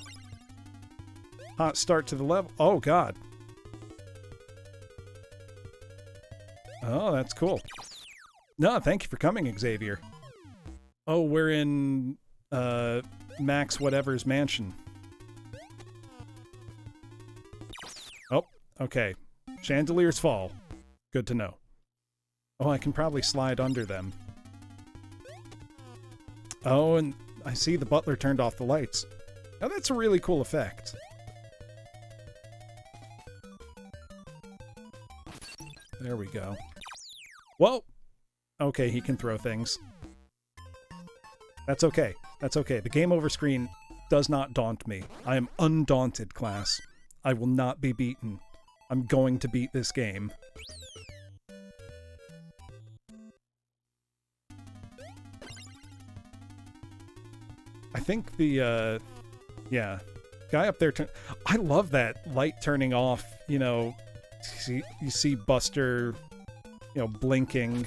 Hot start to the level. Oh, God. Oh, that's cool. No, thank you for coming, Xavier. Oh, we're in Max Whatever's mansion. Oh, okay. Chandeliers fall. Good to know. Oh, I can probably slide under them. Oh, and I see the butler turned off the lights. Now that's a really cool effect. There we go. Whoa! Okay, he can throw things. That's okay. That's okay. The game over screen does not daunt me. I am undaunted, class. I will not be beaten. I'm going to beat this game. I think the, yeah. Guy up there, I love that light turning off, you know, you see Buster, you know, blinking.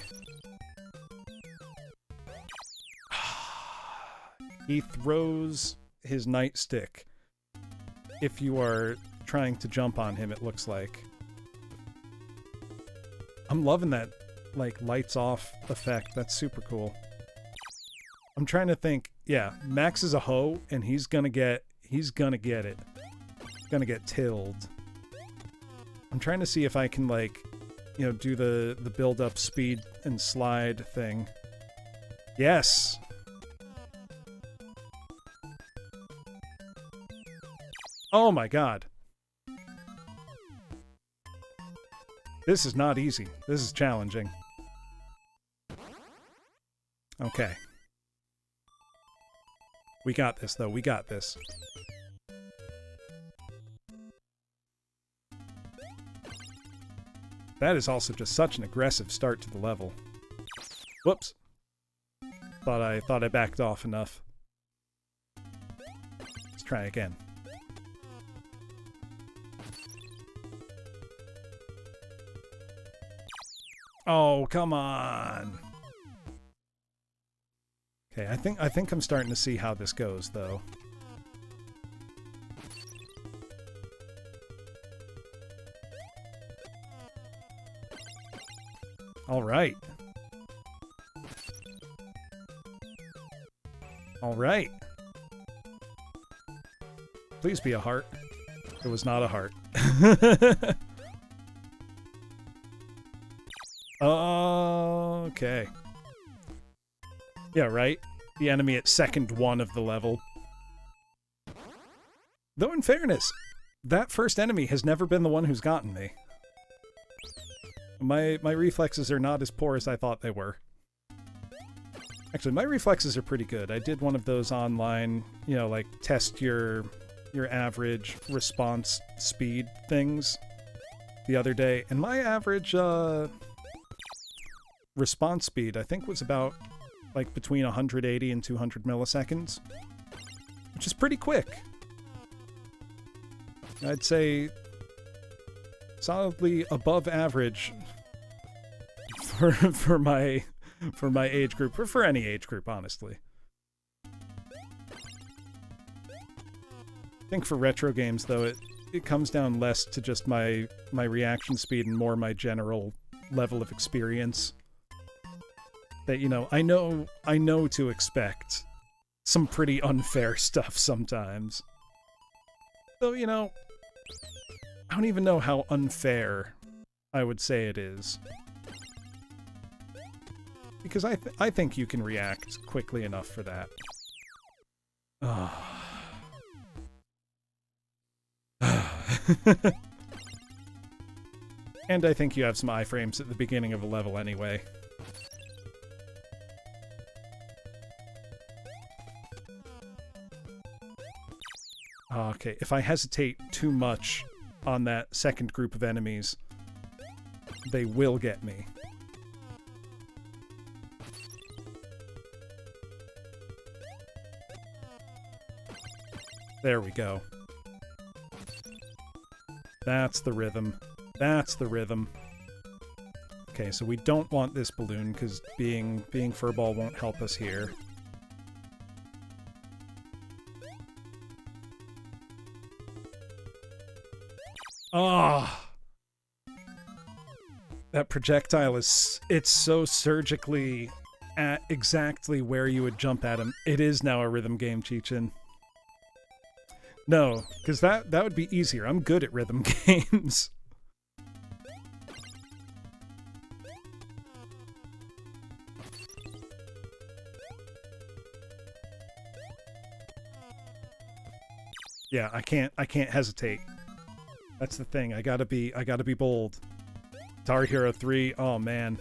He throws his nightstick. If you are trying to jump on him, it looks like. I'm loving that, like, lights off effect. That's super cool. I'm trying to think. Yeah, Max is a hoe, and he's gonna get it. He's gonna get tilled. I'm trying to see if I can, like, you know, do the build-up speed and slide thing. Yes! Oh my god. This is not easy. This is challenging. Okay. We got this, though. We got this. That is also just such an aggressive start to the level. Whoops. Thought I backed off enough. Let's try again. Oh, come on. Okay, I think I'm starting to see how this goes, though. All right. All right. Please be a heart. It was not a heart. Okay. Yeah, right? The enemy at second one of the level. Though in fairness, that first enemy has never been the one who's gotten me. My reflexes are not as poor as I thought they were. Actually, my reflexes are pretty good. I did one of those online, you know, like test your average response speed things the other day, and my average response speed, I think, was about like between 180 and 200 milliseconds, which is pretty quick. I'd say solidly above average for my age group, or for any age group, honestly. I think for retro games, though, it comes down less to just my reaction speed and more my general level of experience. That, you know, I know to expect some pretty unfair stuff sometimes. Though, you know, I don't even know how unfair I would say it is. Because I think you can react quickly enough for that. And I think you have some iframes at the beginning of a level anyway. Okay, if I hesitate too much on that second group of enemies, they will get me. There we go. That's the rhythm. That's the rhythm. Okay, so we don't want this balloon, because being Furball won't help us here. Ah! Oh, that projectile is... it's so surgically at exactly where you would jump at him. It is now a rhythm game, Cheechin. No, because that would be easier. I'm good at rhythm games. Yeah, I can't hesitate. That's the thing. I gotta be bold. Guitar Hero 3, oh man.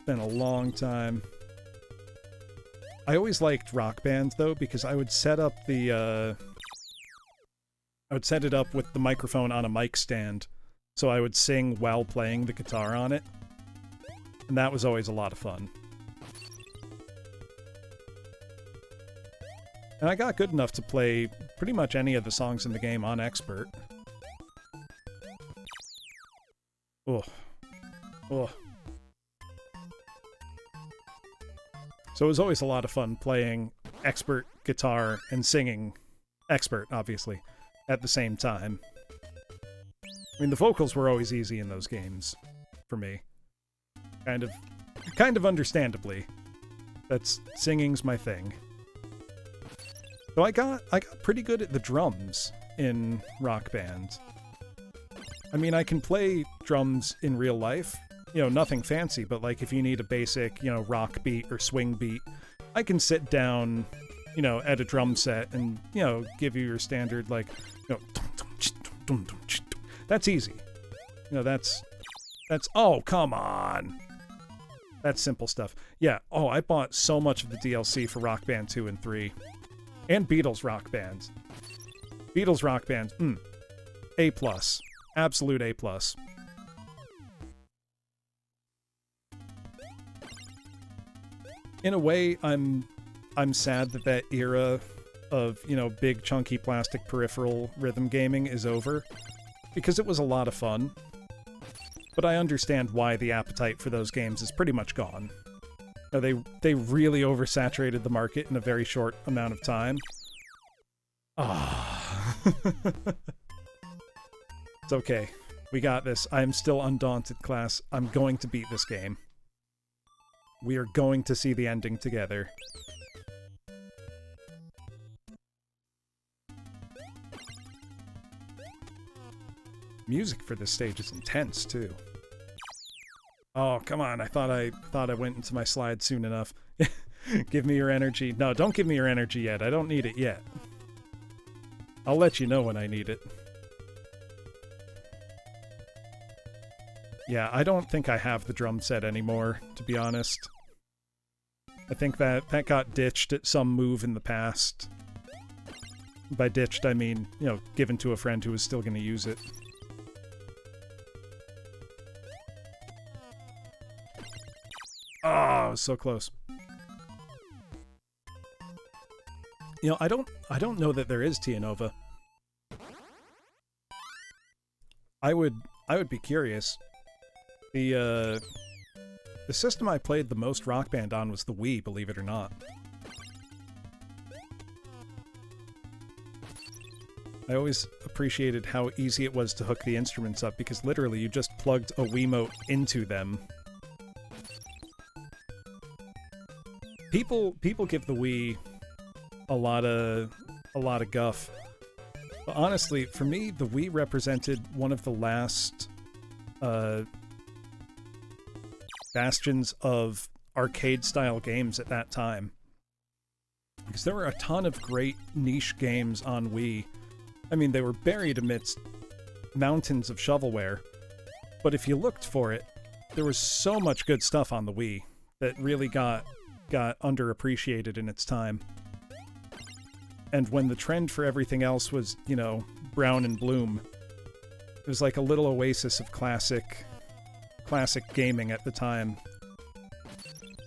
Been a long time. I always liked Rock Band though, because I would set up the I would set it up with the microphone on a mic stand, so I would sing while playing the guitar on it. And that was always a lot of fun. And I got good enough to play pretty much any of the songs in the game on Expert. Ugh. Ugh. So it was always a lot of fun playing Expert guitar and singing Expert, obviously, at the same time. I mean, the vocals were always easy in those games, for me. Kind of understandably. Singing's my thing. So I got pretty good at the drums in Rock Band. I mean, I can play drums in real life, you know, nothing fancy, but like if you need a basic, you know, rock beat or swing beat, I can sit down, you know, at a drum set and, you know, give you your standard, like, you know, that's easy. You know, that's, oh, come on. That's simple stuff. Yeah, oh, I bought so much of the DLC for Rock Band 2 and 3. And Beatles Rock Band. Beatles Rock Band, A+. Absolute A+. In a way, I'm sad that that era of, you know, big chunky plastic peripheral rhythm gaming is over, because it was a lot of fun. But I understand why the appetite for those games is pretty much gone. You know, they really oversaturated the market in a very short amount of time. Ah. It's okay. We got this. I am still undaunted, class. I'm going to beat this game. We are going to see the ending together. Music for this stage is intense, too. Oh, come on. I thought I went into my slide soon enough. Give me your energy. No, don't give me your energy yet. I don't need it yet. I'll let you know when I need it. Yeah, I don't think I have the drum set anymore, to be honest. I think that got ditched at some move in the past. By ditched, I mean, you know, given to a friend who was still going to use it. Oh, so close. You know, I don't know that there is Tianova. I would be curious. The system I played the most Rock Band on was the Wii, believe it or not. I always appreciated how easy it was to hook the instruments up, because literally you just plugged a Wiimote into them. People give the Wii a lot of guff. But honestly, for me, the Wii represented one of the last bastions of arcade-style games at that time. Because there were a ton of great niche games on Wii. I mean, they were buried amidst mountains of shovelware. But if you looked for it, there was so much good stuff on the Wii that really got underappreciated in its time. And when the trend for everything else was, you know, brown and bloom, it was like a little oasis of classic gaming at the time.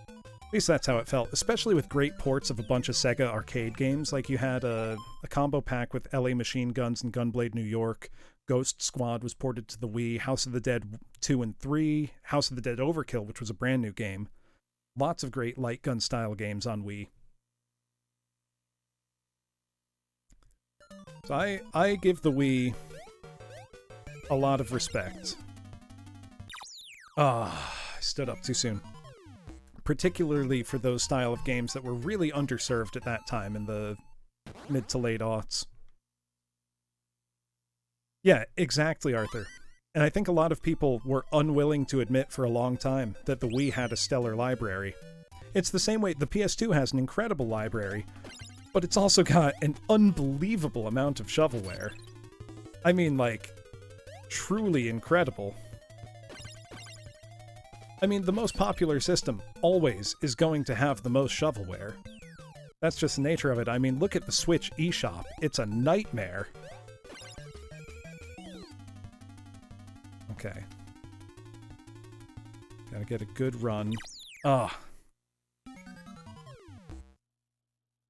At least that's how it felt, especially with great ports of a bunch of Sega arcade games. Like you had a combo pack with LA Machine Guns and Gunblade New York. Ghost Squad was ported to the Wii. House of the Dead 2 and 3. House of the Dead Overkill, which was a brand new game. Lots of great light gun style games on Wii. So I give the Wii a lot of respect. I stood up too soon. Particularly for those style of games that were really underserved at that time in the mid to late aughts. Yeah, exactly, Arthur. And I think a lot of people were unwilling to admit for a long time that the Wii had a stellar library. It's the same way the PS2 has an incredible library, but it's also got an unbelievable amount of shovelware. I mean, like, truly incredible. I mean, the most popular system always is going to have the most shovelware. That's just the nature of it. I mean, look at the Switch eShop. It's a nightmare. Okay. Gotta get a good run. Ah.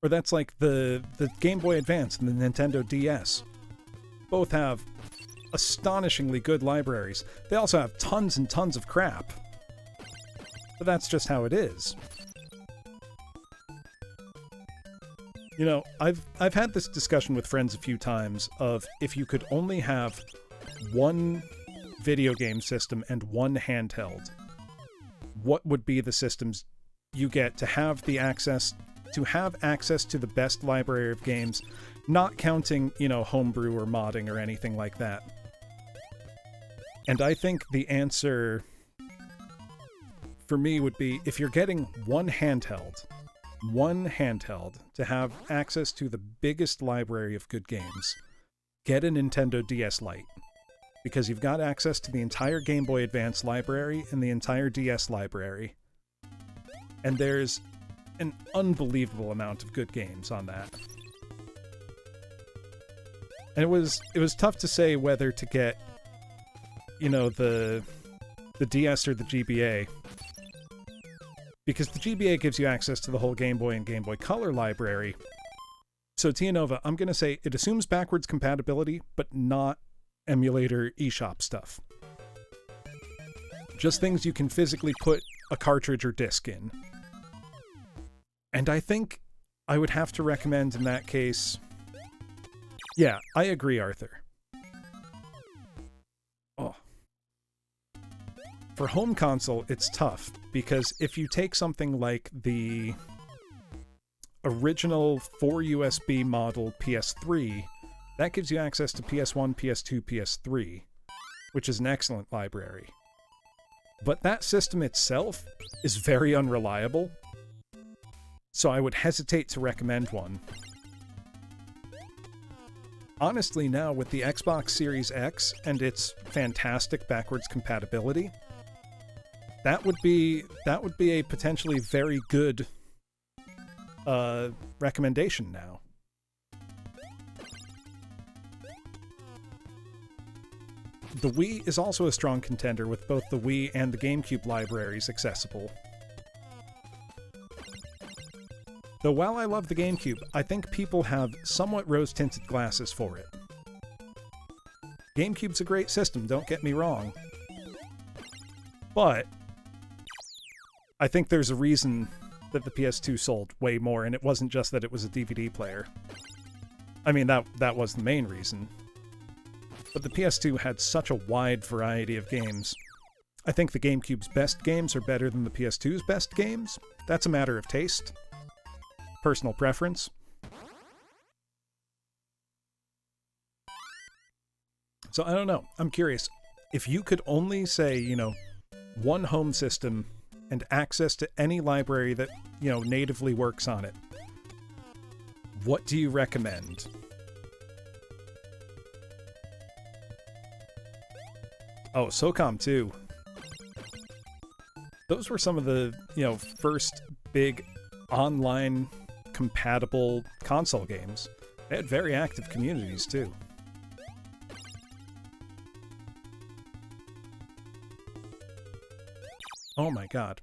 Or that's like the Game Boy Advance and the Nintendo DS. Both have astonishingly good libraries. They also have tons and tons of crap. But that's just how it is. You know, I've had this discussion with friends a few times of if you could only have one video game system and one handheld, what would be the systems you get to have the access to the best library of games, not counting, you know, homebrew or modding or anything like that. And I think the answer for me would be, if you're getting one handheld to have access to the biggest library of good games, get a Nintendo DS Lite. Because you've got access to the entire Game Boy Advance library and the entire DS library. And there's an unbelievable amount of good games on that. And it was tough to say whether to get, you know, the DS or the GBA. Because the GBA gives you access to the whole Game Boy and Game Boy Color library. So Tianova, I'm going to say it assumes backwards compatibility, but not emulator eShop stuff. Just things you can physically put a cartridge or disc in. And I think I would have to recommend in that case... Yeah, I agree, Arthur. Oh. For home console, it's tough, because if you take something like the original 4 USB model PS3, that gives you access to PS1, PS2, PS3, which is an excellent library. But that system itself is very unreliable, so I would hesitate to recommend one. Honestly, now with the Xbox Series X and its fantastic backwards compatibility, that would be a potentially very good recommendation now. The Wii is also a strong contender with both the Wii and the GameCube libraries accessible. Though while I love the GameCube, I think people have somewhat rose-tinted glasses for it. GameCube's a great system, don't get me wrong. But I think there's a reason that the PS2 sold way more, and it wasn't just that it was a DVD player. I mean, that was the main reason. But the PS2 had such a wide variety of games. I think the GameCube's best games are better than the PS2's best games. That's a matter of taste. Personal preference. So I don't know. I'm curious. If you could only say, you know, one home system and access to any library that, you know, natively works on it, what do you recommend? Oh, SOCOM 2. Those were some of the, you know, first big online compatible console games. They had very active communities, too. Oh my god.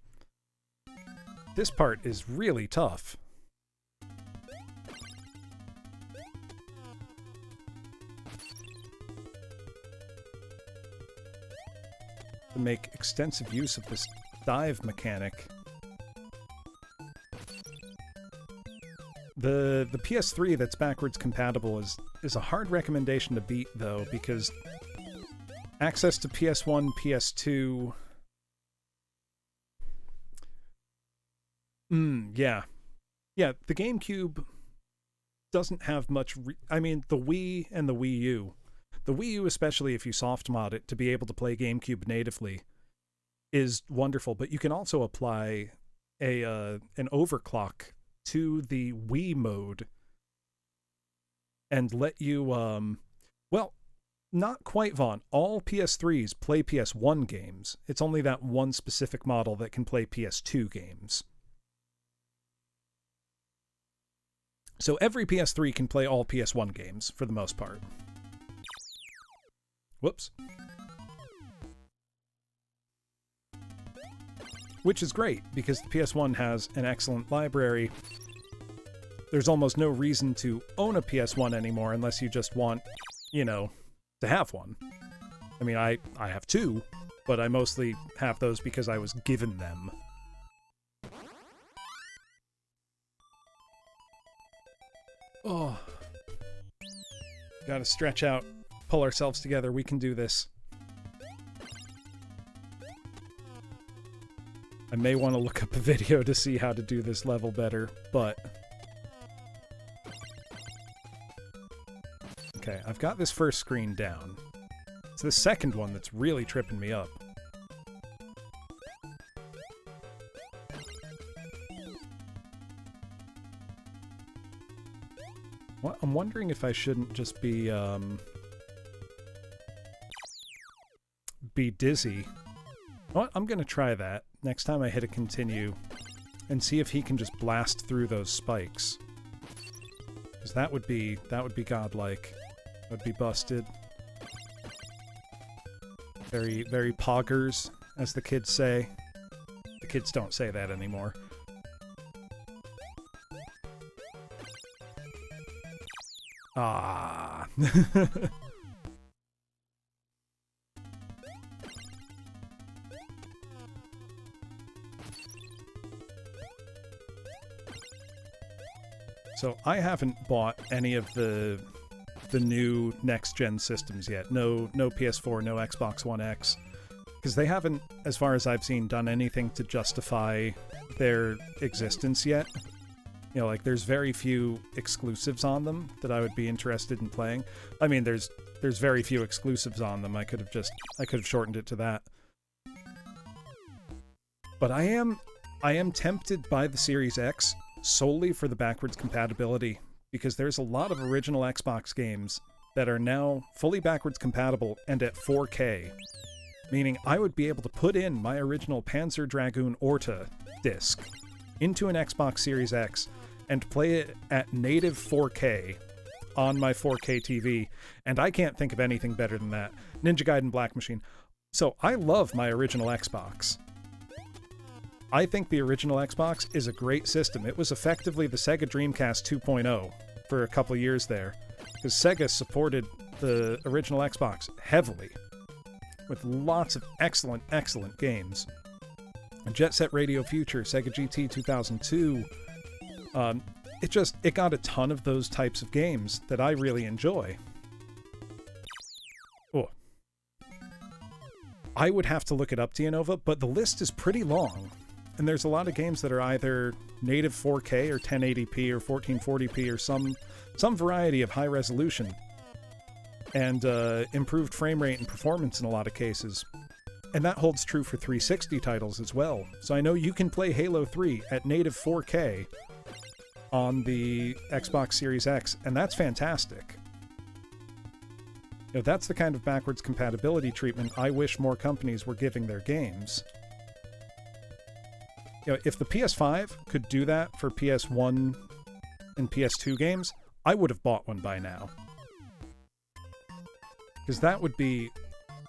This part is really tough. To make extensive use of this dive mechanic. The PS3 that's backwards compatible is a hard recommendation to beat, though, because access to PS1, PS2... yeah. Yeah, the GameCube doesn't have much... I mean, the Wii and the Wii U. The Wii U, especially if you soft mod it to be able to play GameCube natively, is wonderful, but you can also apply an overclock to the Wii mode and let you, well, not quite, Vaughn. All PS3s play PS1 games. It's only that one specific model that can play PS2 games. So every PS3 can play all PS1 games, for the most part. Whoops. Which is great, because the PS1 has an excellent library. There's almost no reason to own a PS1 anymore unless you just want, you know, to have one. I mean, I have two, but I mostly have those because I was given them. Oh. Gotta stretch out, pull ourselves together, we can do this. I may want to look up a video to see how to do this level better, but... Okay, I've got this first screen down. It's the second one that's really tripping me up. Well, I'm wondering if I shouldn't just be dizzy. Well, I'm gonna try that next time I hit a continue and see if he can just blast through those spikes. Because that would be godlike. That would be busted. Very, very poggers, as the kids say. The kids don't say that anymore. Ah. So I haven't bought any of the new next-gen systems yet. No PS4, no Xbox One X. Because they haven't, as far as I've seen, done anything to justify their existence yet. You know, like, there's very few exclusives on them that I would be interested in playing. I mean, there's very few exclusives on them. I could have shortened it to that. But I am tempted by the Series X solely for the backwards compatibility, because there's a lot of original Xbox games that are now fully backwards compatible and at 4K. Meaning I would be able to put in my original Panzer Dragoon Orta disc into an Xbox Series X and play it at native 4K on my 4K TV, and I can't think of anything better than that. Ninja Gaiden Black Machine. So I love my original Xbox. I think the original Xbox is a great system. It was effectively the Sega Dreamcast 2.0 for a couple years there, because Sega supported the original Xbox heavily, with lots of excellent, excellent games. Jet Set Radio Future, Sega GT 2002, it got a ton of those types of games that I really enjoy. Oh. I would have to look it up, Tianova, but the list is pretty long. And there's a lot of games that are either native 4K or 1080p or 1440p or some variety of high resolution. And improved frame rate and performance in a lot of cases. And that holds true for 360 titles as well. So I know you can play Halo 3 at native 4K on the Xbox Series X, and that's fantastic. You know, that's the kind of backwards compatibility treatment I wish more companies were giving their games. You know, if the PS5 could do that for PS1 and PS2 games, I would have bought one by now. Because that would be...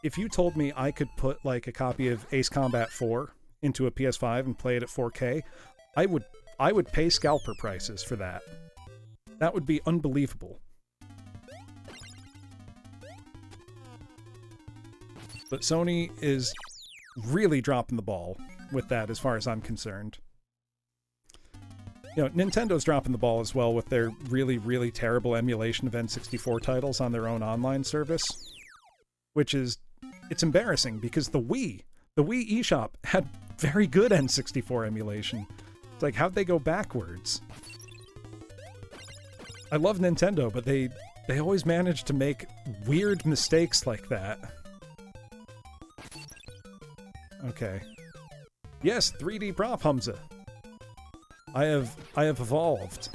If you told me I could put, like, a copy of Ace Combat 4 into a PS5 and play it at 4K, I would pay scalper prices for that. That would be unbelievable. But Sony is really dropping the ball with that as far as I'm concerned. You know, Nintendo's dropping the ball as well with their really, really terrible emulation of N64 titles on their own online service. Which is... It's embarrassing because the Wii eShop had very good N64 emulation. It's like, how'd they go backwards? I love Nintendo, but they always manage to make weird mistakes like that. Okay. Yes, 3D prop, Hamza. I have evolved.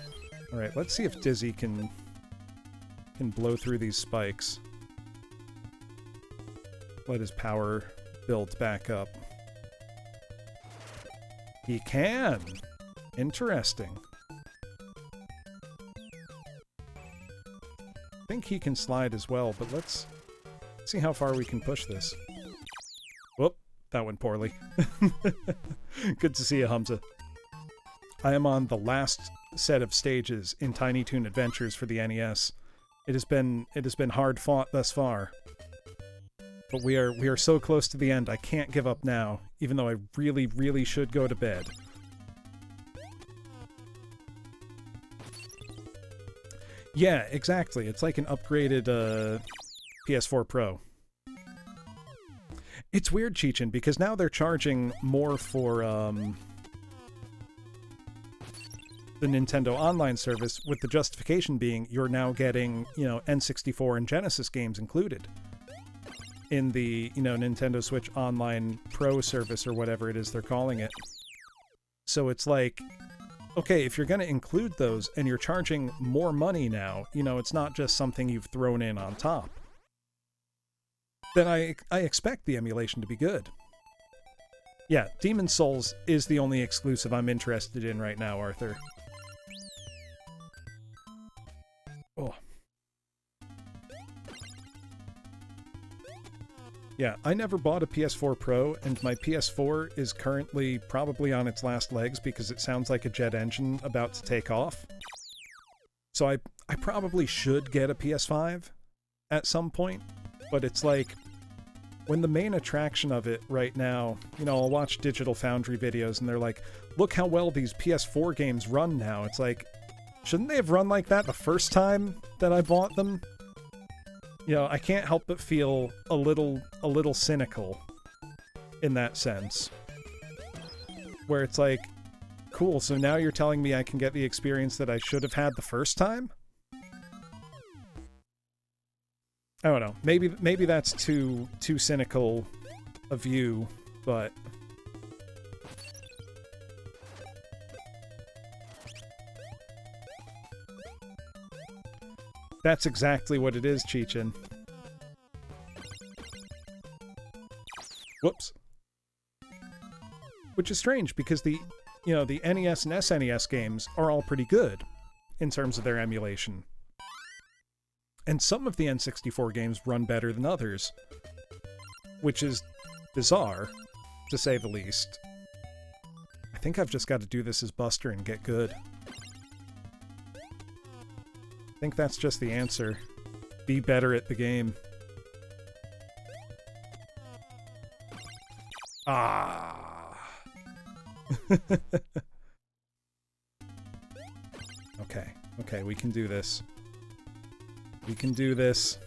Alright, let's see if Dizzy can blow through these spikes. Let his power build back up. He can! Interesting. I think he can slide as well, but let's see how far we can push this. Whoop, that went poorly. Good to see you, Hamza. I am on the last set of stages in Tiny Toon Adventures for the NES. It has been hard fought thus far. But we are so close to the end, I can't give up now, even though I really, really should go to bed. Yeah, exactly. It's like an upgraded PS4 Pro. It's weird, Cheechin, because now they're charging more for the Nintendo Online service, with the justification being you're now getting, you know, N64 and Genesis games included in the, you know, Nintendo Switch Online Pro service or whatever it is they're calling it. So it's like, okay, if you're going to include those and you're charging more money now, you know, it's not just something you've thrown in on top, then I expect the emulation to be good. Yeah, Demon's Souls is the only exclusive I'm interested in right now, Arthur. Oh. Yeah, I never bought a PS4 Pro, and my PS4 is currently probably on its last legs because it sounds like a jet engine about to take off. So I probably should get a PS5 at some point, but it's like, when the main attraction of it right now, you know, I'll watch Digital Foundry videos and they're like, look how well these PS4 games run now. It's like, shouldn't they have run like that the first time that I bought them? You know, I can't help but feel a little cynical in that sense. Where it's like, cool, so now you're telling me I can get the experience that I should have had the first time? I don't know. Maybe that's too cynical a view, but that's exactly what it is, Cheechin. Whoops. Which is strange because the NES and SNES games are all pretty good in terms of their emulation. And some of the N64 games run better than others, which is bizarre, to say the least. I think I've just got to do this as Buster and get good. I think that's just the answer. Be better at the game. Ah. Okay, we can do this. We can do this.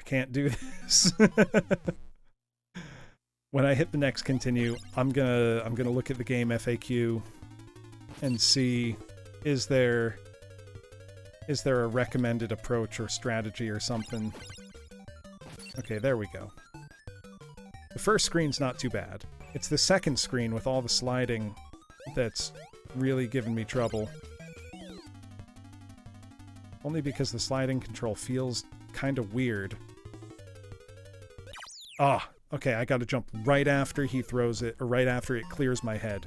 I can't do this. When I hit the next continue, I'm gonna look at the game FAQ and see, is there a recommended approach or strategy or something? Okay, there we go. The first screen's not too bad. It's the second screen with all the sliding that's really giving me trouble. Only because the sliding control feels kind of weird. Ah, okay, I gotta jump right after he throws it, or right after it clears my head.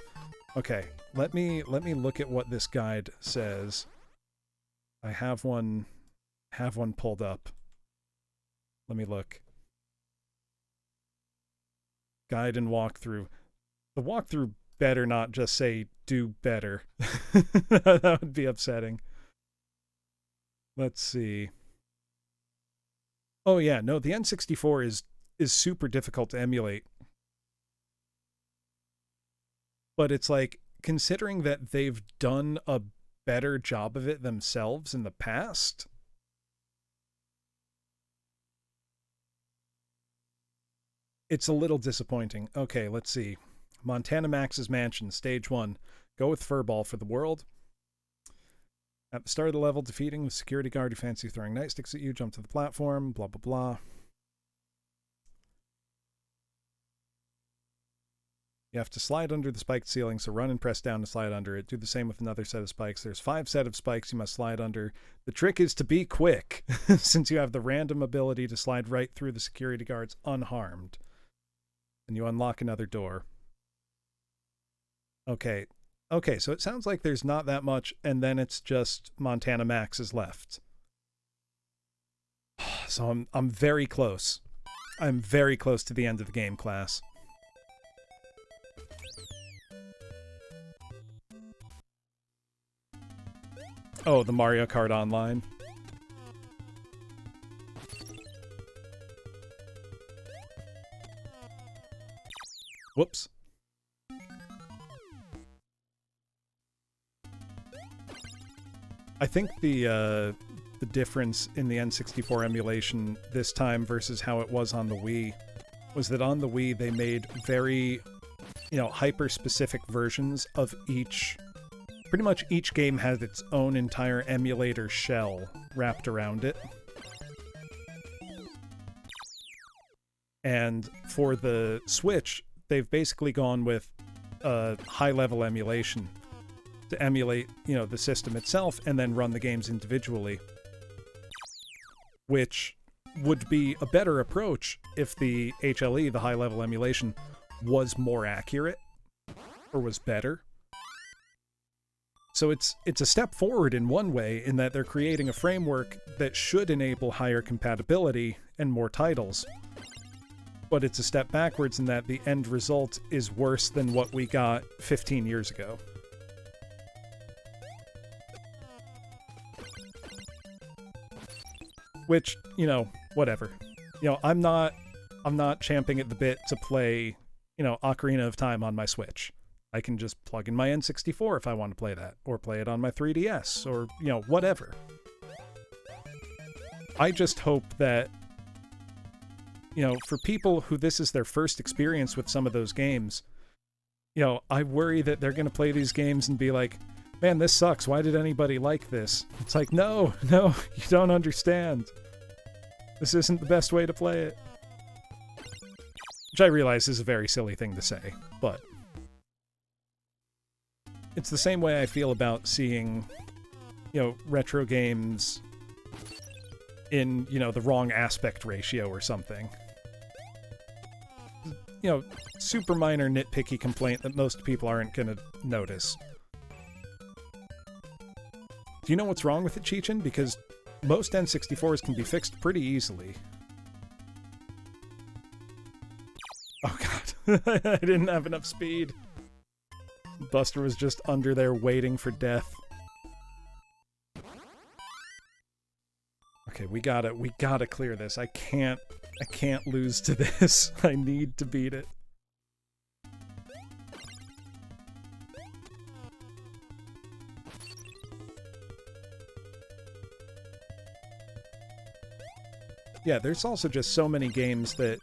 Okay, let me look at what this guide says. I have one pulled up. Let me look. Guide and walkthrough. The walkthrough better not just say do better. That would be upsetting. Let's see. Oh yeah, no, the N64 is super difficult to emulate. But it's like, considering that they've done a better job of it themselves in the past, it's a little disappointing. Okay, let's see. Montana Max's Mansion, Stage 1. Go with Furball for the world. At the start of the level, defeating the security guard who fancies throwing nightsticks at you, jump to the platform, blah, blah, blah. You have to slide under the spiked ceiling, so run and press down to slide under it. Do the same with another set of spikes. There's 5 set of spikes you must slide under. The trick is to be quick, since you have the random ability to slide right through the security guards unharmed. And you unlock another door. Okay, so it sounds like there's not that much, and then it's just Montana Max is left. So I'm very close. I'm very close to the end of the game, class. Oh, the Mario Kart Online. Whoops. I think the difference in the N64 emulation this time versus how it was on the Wii was that on the Wii they made very, hyper-specific versions of each. Pretty much each game has its own entire emulator shell wrapped around it. And for the Switch, they've basically gone with a high-level emulation to emulate, the system itself and then run the games individually. Which would be a better approach if the HLE, the high-level emulation, was more accurate or was better. So it's a step forward in one way, in that they're creating a framework that should enable higher compatibility and more titles. But it's a step backwards in that the end result is worse than what we got 15 years ago. Which, whatever. I'm not champing at the bit to play, Ocarina of Time on my Switch. I can just plug in my N64 if I want to play that, or play it on my 3DS, or, whatever. I just hope that, for people who this is their first experience with some of those games, I worry that they're going to play these games and be like, man, this sucks. Why did anybody like this? It's like, no, you don't understand. This isn't the best way to play it. Which I realize is a very silly thing to say, but it's the same way I feel about seeing, retro games in, the wrong aspect ratio or something. Super minor nitpicky complaint that most people aren't going to notice. Do you know what's wrong with it, Cheechin? Because most N64s can be fixed pretty easily. Oh god, I didn't have enough speed. Buster was just under there waiting for death. Okay, we gotta clear this. I can't lose to this. I need to beat it. Yeah, there's also just so many games that,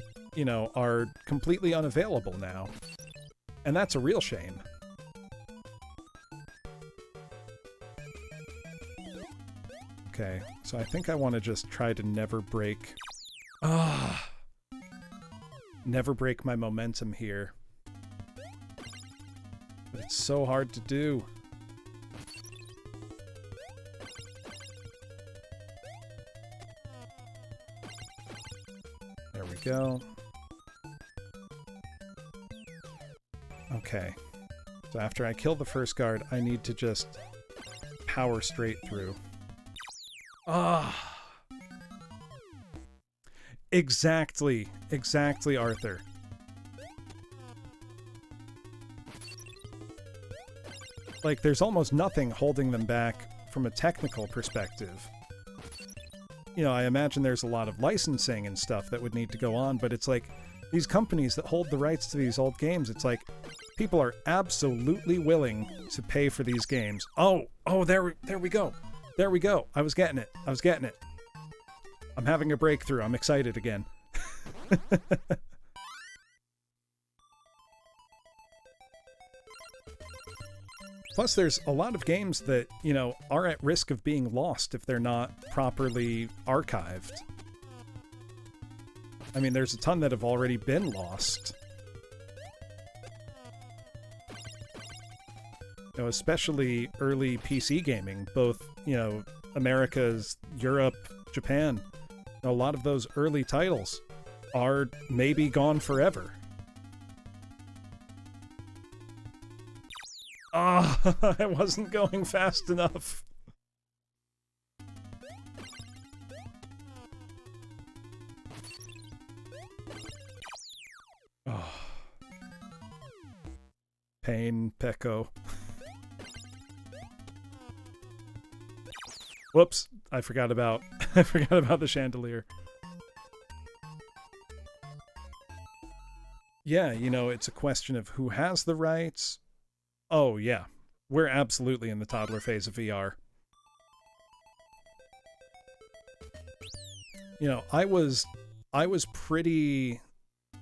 are completely unavailable now. And that's a real shame. Okay, so I think I want to just try to never break... Never break my momentum here. But it's so hard to do. There we go. Okay. So after I kill the first guard, I need to just power straight through. Ah! Exactly, Arthur. Like, there's almost nothing holding them back from a technical perspective. You know, I imagine there's a lot of licensing and stuff that would need to go on, but it's like, these companies that hold the rights to these old games, it's like, people are absolutely willing to pay for these games. Oh, there we go. There we go. I was getting it. I'm having a breakthrough. I'm excited again. Plus, there's a lot of games that, you know, are at risk of being lost if they're not properly archived. I mean, there's a ton that have already been lost. You know, especially early PC gaming, both, you know, Americas, Europe, Japan. A lot of those early titles are maybe gone forever. Ah, I wasn't going fast enough. Oh. Pain, Pecco. Whoops, I forgot about the chandelier. Yeah, you know, it's a question of who has the rights. Oh, yeah. We're absolutely in the toddler phase of VR. You know, I was pretty...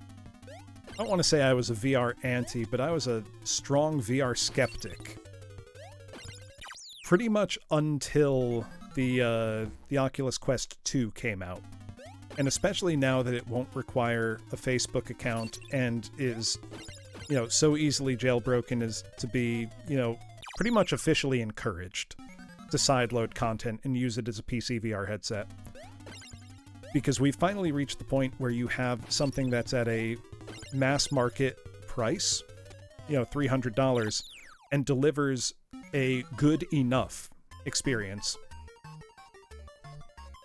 I don't want to say I was a VR anti, but I was a strong VR skeptic. Pretty much until the Oculus Quest 2 came out. And especially now that it won't require a Facebook account and is, you know, so easily jailbroken as to be, you know, pretty much officially encouraged to sideload content and use it as a PC VR headset. Because we've finally reached the point where you have something that's at a mass market price, you know, $300, and delivers a good enough experience.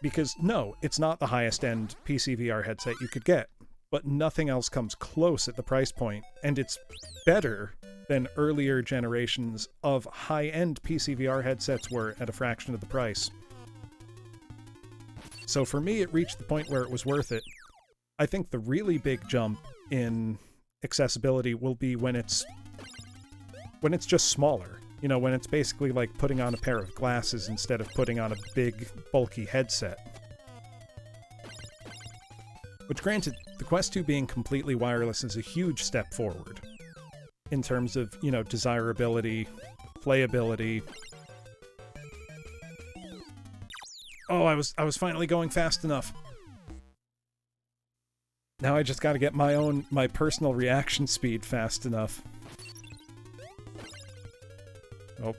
Because no, it's not the highest end PC VR headset you could get, but nothing else comes close at the price point, and it's better than earlier generations of high-end PC VR headsets were at a fraction of the price. So for me, it reached the point where it was worth it. I think the really big jump in accessibility will be when it's just smaller. You know, when it's basically like putting on a pair of glasses instead of putting on a big, bulky headset. Which, granted, the Quest 2 being completely wireless is a huge step forward. In terms of, you know, desirability, playability. Oh, I was finally going fast enough. Now I just gotta get my personal reaction speed fast enough. Oh,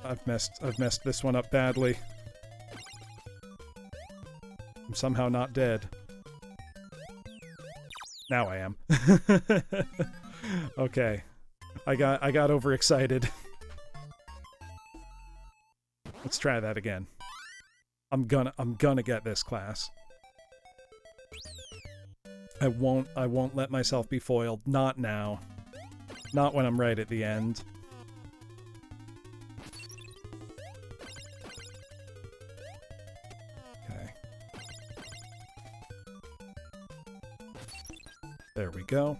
I've messed this one up badly. I'm somehow not dead. Now I am. Okay. I got overexcited. Let's try that again. I'm gonna get this class. I won't let myself be foiled. Not now. Not when I'm right at the end. Okay. There we go.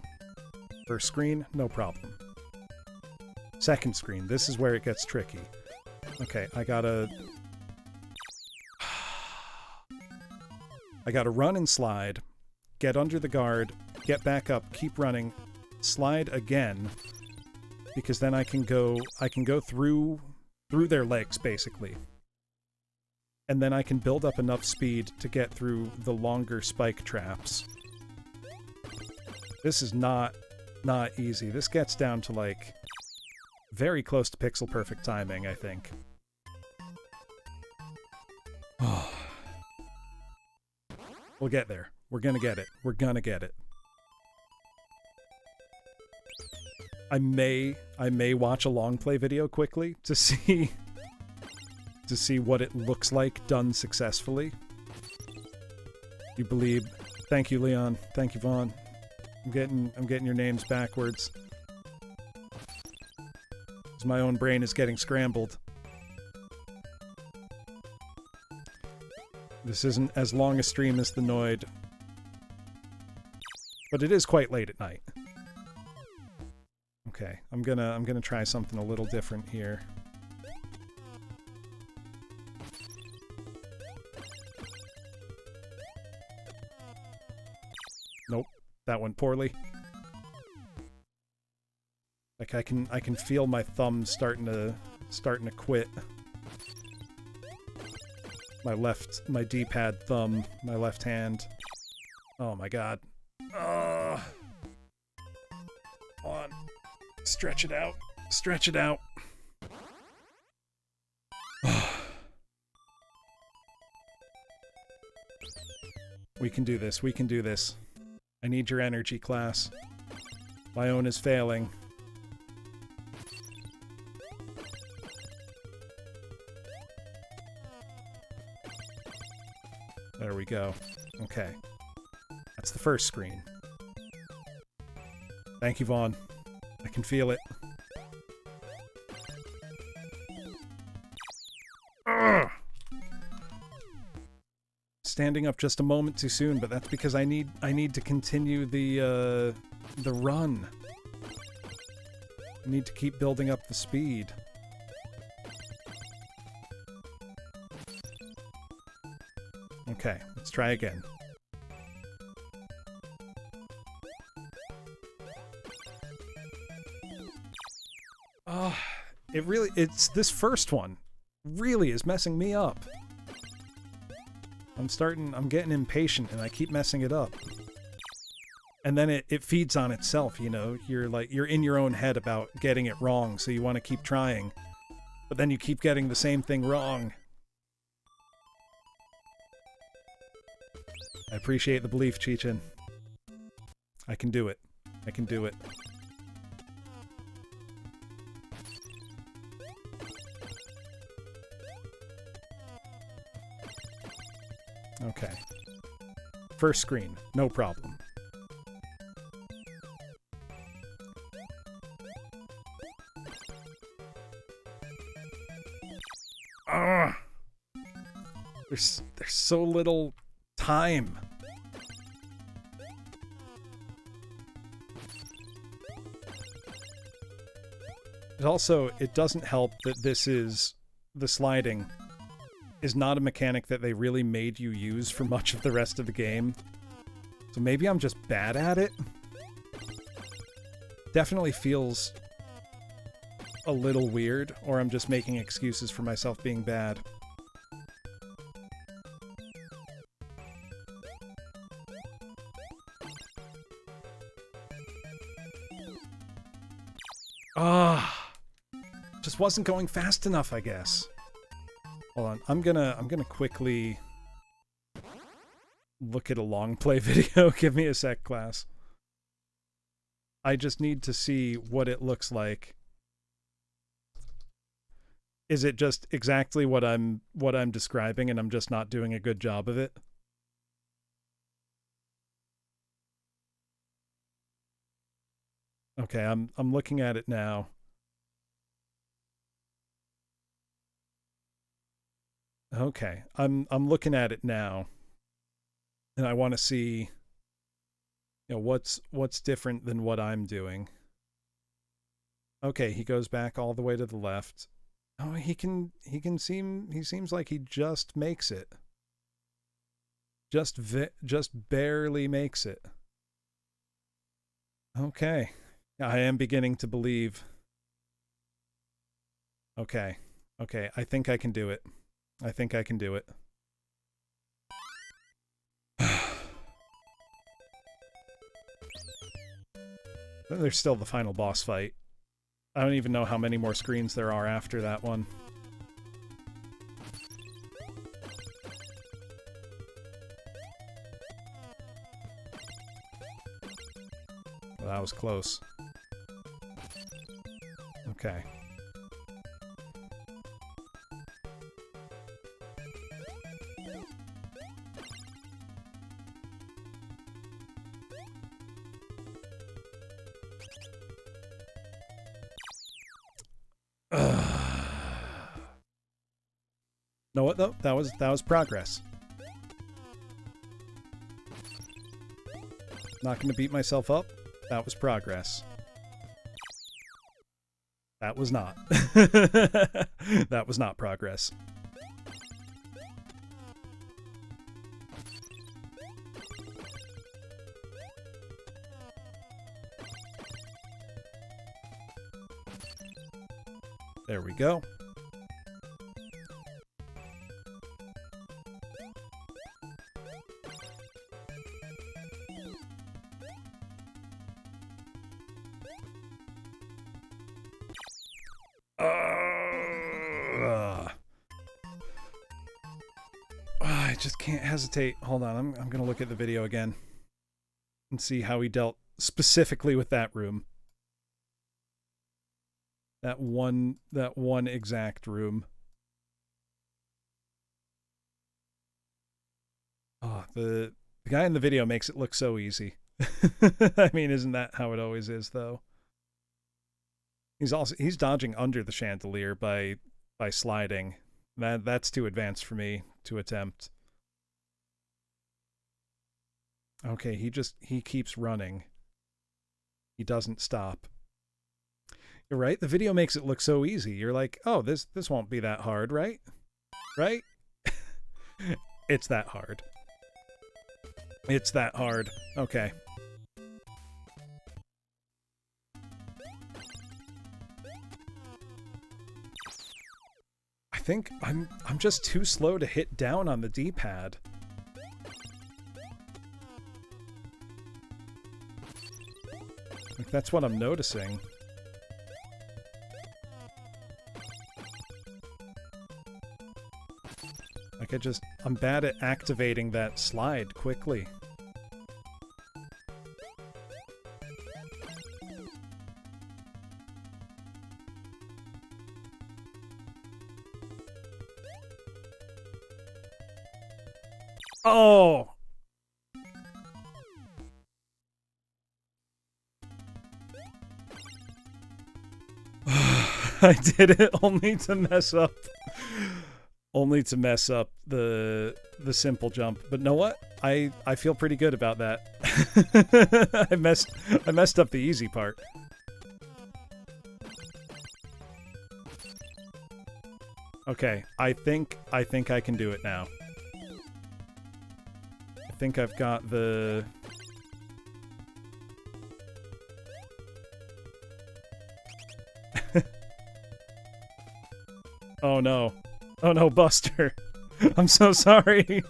First screen, no problem. Second screen, this is where it gets tricky. Okay, I gotta run and slide, get under the guard, get back up, keep running, slide again, because then I can go through their legs, basically. And then I can build up enough speed to get through the longer spike traps. This is not easy. This gets down to, like, very close to pixel perfect timing, I think. Oh. We'll get there. We're gonna get it. We're gonna get it. I may watch a long play video quickly to see what it looks like done successfully. You believe? Thank you, Leon. Thank you, Vaughn. I'm getting your names backwards. 'Cause my own brain is getting scrambled. This isn't as long a stream as the Noid, but it is quite late at night. Okay, I'm gonna try something a little different here. Nope, that went poorly. Like I can feel my thumbs starting to quit. My D-pad thumb, my left hand. Oh my god. Come on. Stretch it out. Stretch it out. We can do this. We can do this. I need your energy, class. My own is failing. There we go. Okay. That's the first screen. Thank you, Vaughn. I can feel it. Ugh! Standing up just a moment too soon, but that's because I need to continue the run. I need to keep building up the speed. Okay, let's try again. It's this first one really is messing me up. I'm getting impatient and I keep messing it up. And then it feeds on itself, you know? You're in your own head about getting it wrong, so you want to keep trying. But then you keep getting the same thing wrong. I appreciate the belief, Cheechin. I can do it. I can do it. Okay. First screen, no problem. Ah! There's so little time. It doesn't help that the sliding is not a mechanic that they really made you use for much of the rest of the game. So maybe I'm just bad at it? Definitely feels a little weird, or I'm just making excuses for myself being bad. Just wasn't going fast enough, I guess. Hold on, I'm gonna quickly look at a long play video. Give me a sec, class. I just need to see what it looks like. Is it just exactly what I'm describing and I'm just not doing a good job of it? Okay, I'm looking at it now. Okay, I'm looking at it now, and I want to see, you know, what's different than what I'm doing. Okay, he goes back all the way to the left. Oh, he seems like he just makes it. Just barely makes it. Okay, I am beginning to believe. Okay, I think I can do it. I think I can do it. Then there's still the final boss fight. I don't even know how many more screens there are after that one. Well, that was close. Okay. Know what though? That was progress. Not going to beat myself up. That was progress. That was not. That was not progress. There we go. I just can't hesitate. Hold on, I'm gonna look at the video again and see how he dealt specifically with that room. That one exact room. Oh, the guy in the video makes it look so easy. I mean, isn't that how it always is, though? He's dodging under the chandelier by sliding. That's too advanced for me to attempt. Okay, he keeps running. He doesn't stop. You're right. The video makes it look so easy. You're like, "Oh, this won't be that hard, right?" Right? It's that hard. It's that hard. Okay. I think I'm just too slow to hit down on the D-pad. Like, that's what I'm noticing. Like, I'm bad at activating that slide quickly. Oh! I did it only to mess up. Only to mess up the simple jump. But know what? I feel pretty good about that. I messed up the easy part. Okay, I think I can do it now. I think I've got the... Oh no. Oh no, Buster. I'm so sorry.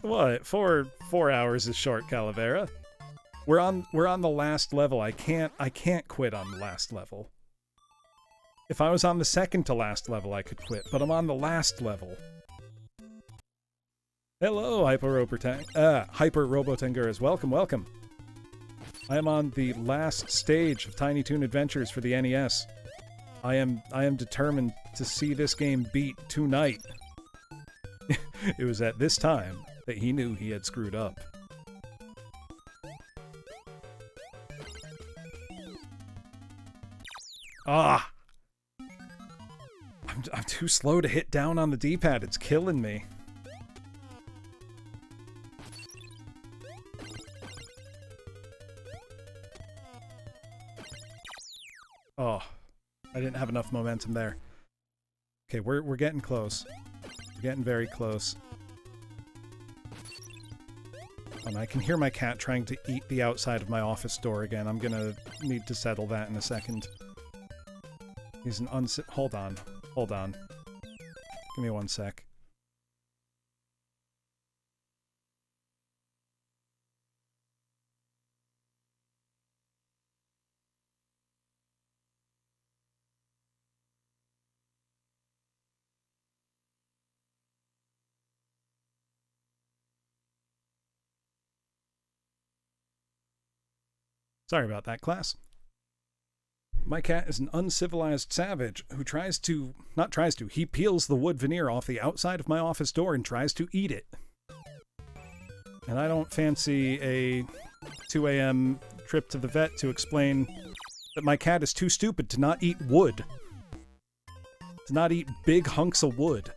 What? 4 hours is short, Calavera. We're on the last level. I can't quit on the last level. If I was on the second to last level, I could quit, but I'm on the last level. Hello, Hyper Robotenguras. Welcome, welcome. I am on the last stage of Tiny Toon Adventures for the NES. I am determined to see this game beat tonight. It was at this time that he knew he had screwed up. Ah! I'm too slow to hit down on the D-pad. It's killing me. Oh, I didn't have enough momentum there. Okay, we're getting close. We're getting very close. And I can hear my cat trying to eat the outside of my office door again. I'm gonna need to settle that in a second. He's an hold on. Hold on. Give me 1 sec. Sorry about that, class. My cat is an uncivilized savage who he peels the wood veneer off the outside of my office door and tries to eat it. And I don't fancy a 2 a.m. trip to the vet to explain that my cat is too stupid to not eat wood. To not eat big hunks of wood.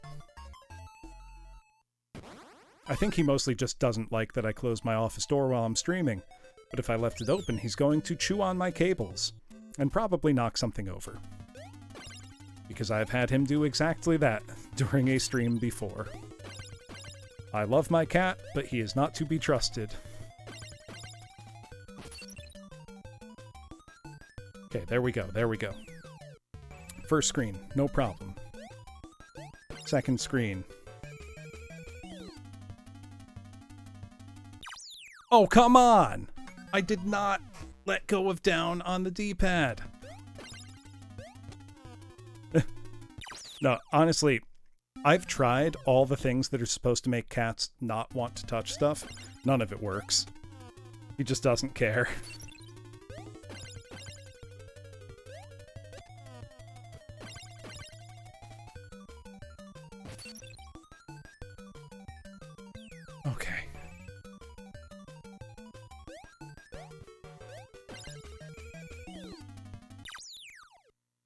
I think he mostly just doesn't like that I close my office door while I'm streaming. But if I left it open, he's going to chew on my cables. And probably knock something over. Because I've had him do exactly that during a stream before. I love my cat, but he is not to be trusted. Okay, there we go, there we go. First screen, no problem. Second screen. Oh, come on! I did not let go of down on the D-pad. No, honestly, I've tried all the things that are supposed to make cats not want to touch stuff. None of it works. He just doesn't care. Okay.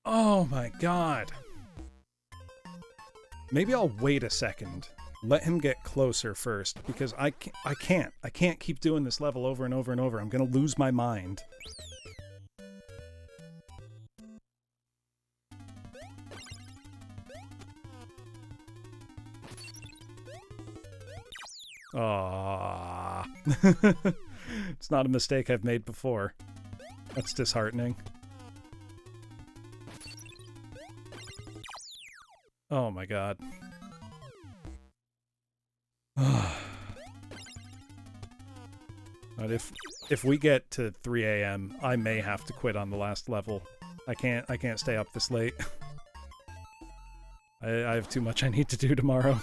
Oh my god. Maybe I'll wait a second. Let him get closer first, because I can't keep doing this level over and over and over. I'm gonna lose my mind. Aww. It's not a mistake I've made before. That's disheartening. Oh my god. But if we get to 3 a.m., I may have to quit on the last level. I can't stay up this late. I have too much I need to do tomorrow.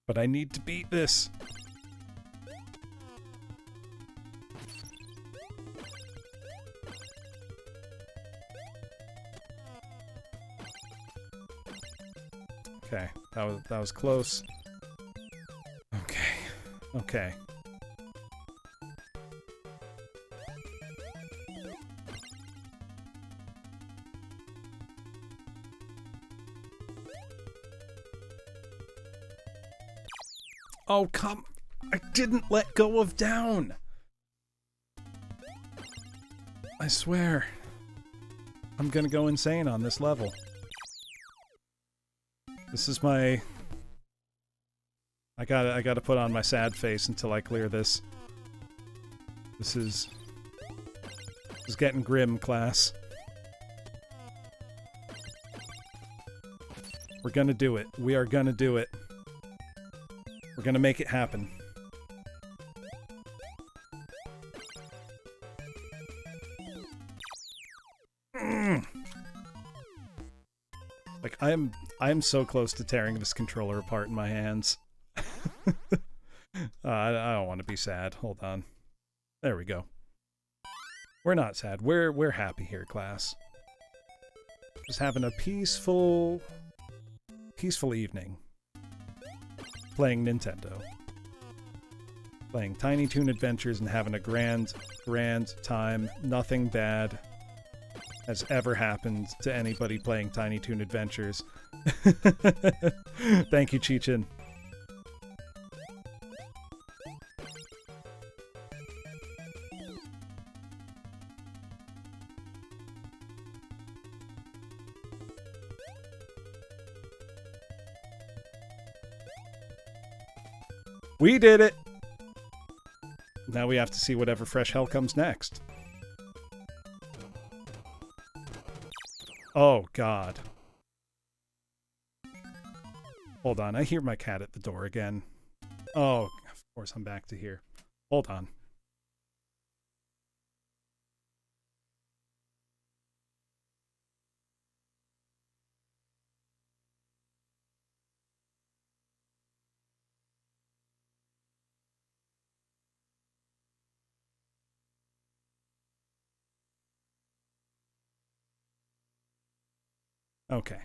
But I need to beat this. Okay, that was close. Okay. Okay. Oh, come... I didn't let go of down! I swear. I'm gonna go insane on this level. This is my... I gotta put on my sad face until I clear this. This is getting grim, class. We're gonna do it. We are gonna do it. We're gonna make it happen. Like, I am so close to tearing this controller apart in my hands. I don't want to be sad. Hold on. There we go. We're not sad. We're happy here, class. Just having a peaceful evening. Playing Nintendo. Playing Tiny Toon Adventures and having a grand time. Nothing bad has ever happened to anybody playing Tiny Toon Adventures. Thank you, Chichin. We did it! Now we have to see whatever fresh hell comes next. Oh, God. Hold on, I hear my cat at the door again. Oh, of course I'm back to here. Hold on. Okay.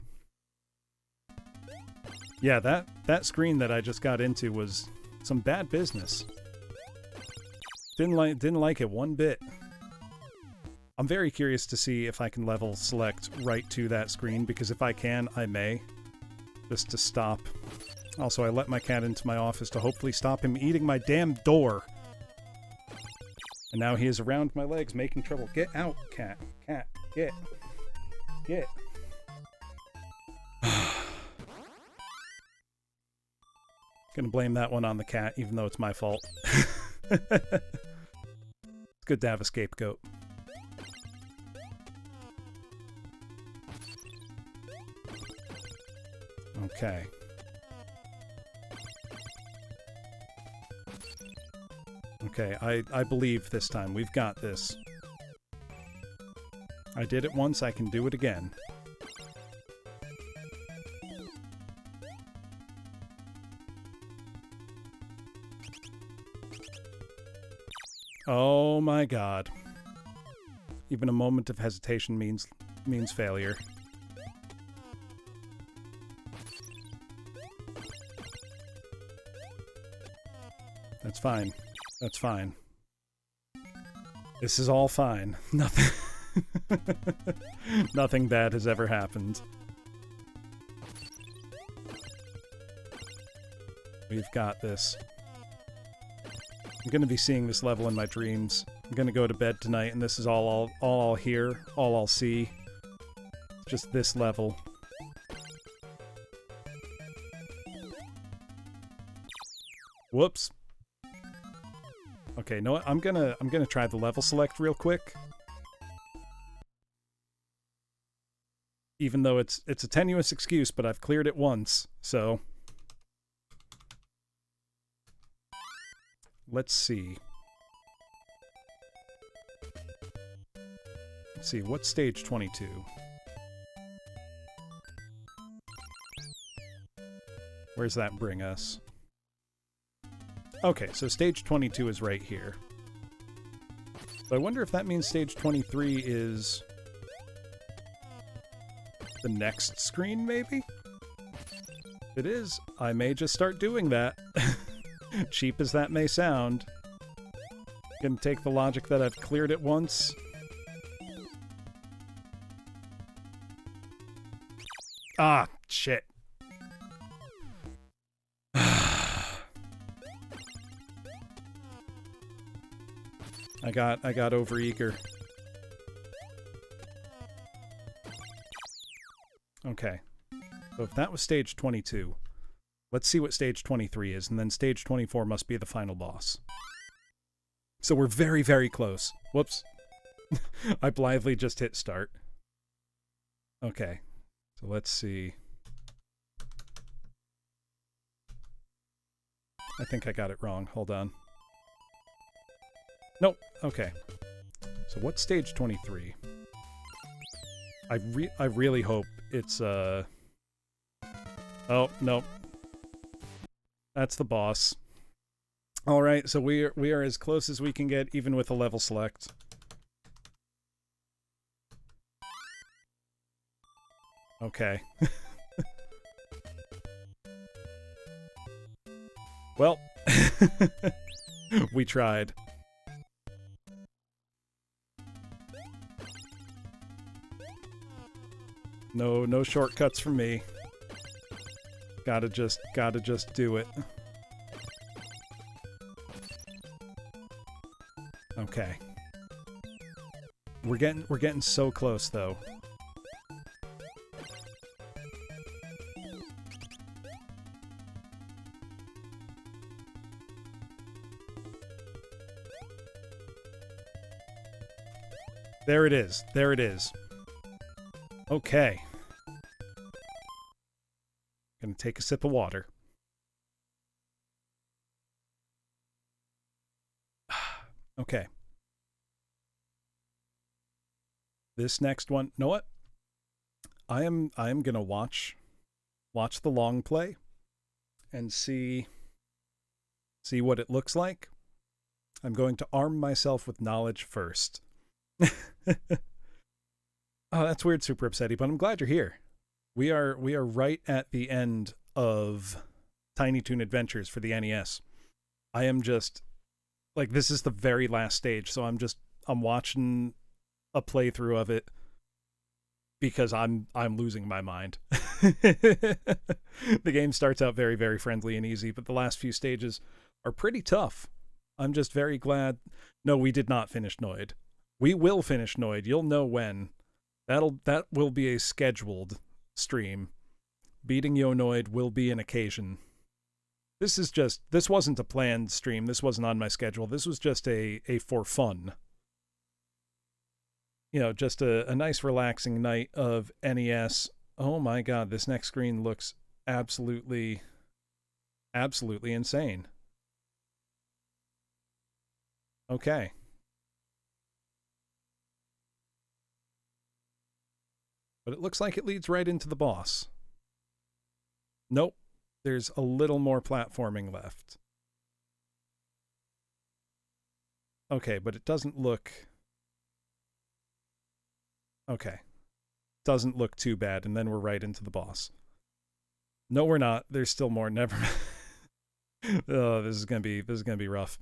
Yeah, that screen that I just got into was some bad business. Didn't like it one bit. I'm very curious to see if I can level select right to that screen, because if I can, I may. Just to stop. Also, I let my cat into my office to hopefully stop him eating my damn door. And now he is around my legs, making trouble. Get out, cat. Cat, get. Get. Gonna blame that one on the cat, even though it's my fault. It's good to have a scapegoat. Okay. Okay, I believe this time. We've got this. I did it once, I can do it again. Oh my god. Even a moment of hesitation means failure. That's fine. That's fine. This is all fine. Nothing nothing bad has ever happened. We've got this. I'm gonna be seeing this level in my dreams. I'm gonna go to bed tonight and this is all I'll hear, all I'll see. Just this level. Whoops. Okay, no, I'm gonna try the level select real quick. Even though it's a tenuous excuse, but I've cleared it once, so let's see. Let's see, what's stage 22? Where's that bring us? Okay, so stage 22 is right here. But I wonder if that means stage 23 is the next screen, maybe? If it is, I may just start doing that. Cheap as that may sound. Gonna take the logic that I've cleared it once. Ah, shit. I got overeager. Okay. So if that was stage 22, let's see what stage 23 is, and then stage 24 must be the final boss. So we're very, very close. Whoops. I blithely just hit start. Okay. So let's see. I think I got it wrong. Hold on. Nope. Okay. So what's stage 23? I really hope it's oh, nope. That's the boss. All right, so we are as close as we can get, even with a level select. Okay. Well, we tried. No shortcuts for me. Gotta just do it. Okay. We're getting so close though. There it is. There it is. Okay. Gonna take a sip of water. Okay. This next one, know what? I am gonna watch the long play and see what it looks like. I'm going to arm myself with knowledge first. Oh, that's weird, Super Upsetty, but I'm glad you're here. We are right at the end of Tiny Toon Adventures for the NES. I am just like, this is the very last stage, so I'm watching a playthrough of it because I'm losing my mind. The game starts out very, very friendly and easy, but the last few stages are pretty tough. I'm just very glad. No, we did not finish Noid. We will finish Noid. You'll know when. That will be a scheduled stream. Beating Yonoid will be an occasion. This wasn't a planned stream. This wasn't on my schedule. This was just a for fun. You know, just a nice relaxing night of NES. Oh my god, this next screen looks absolutely insane. Okay. But it looks like it leads right into the boss. Nope. There's a little more platforming left. Okay, but it doesn't look... Okay. Doesn't look too bad, and then we're right into the boss. No, we're not. There's still more. Never mind. Oh, this is gonna be rough.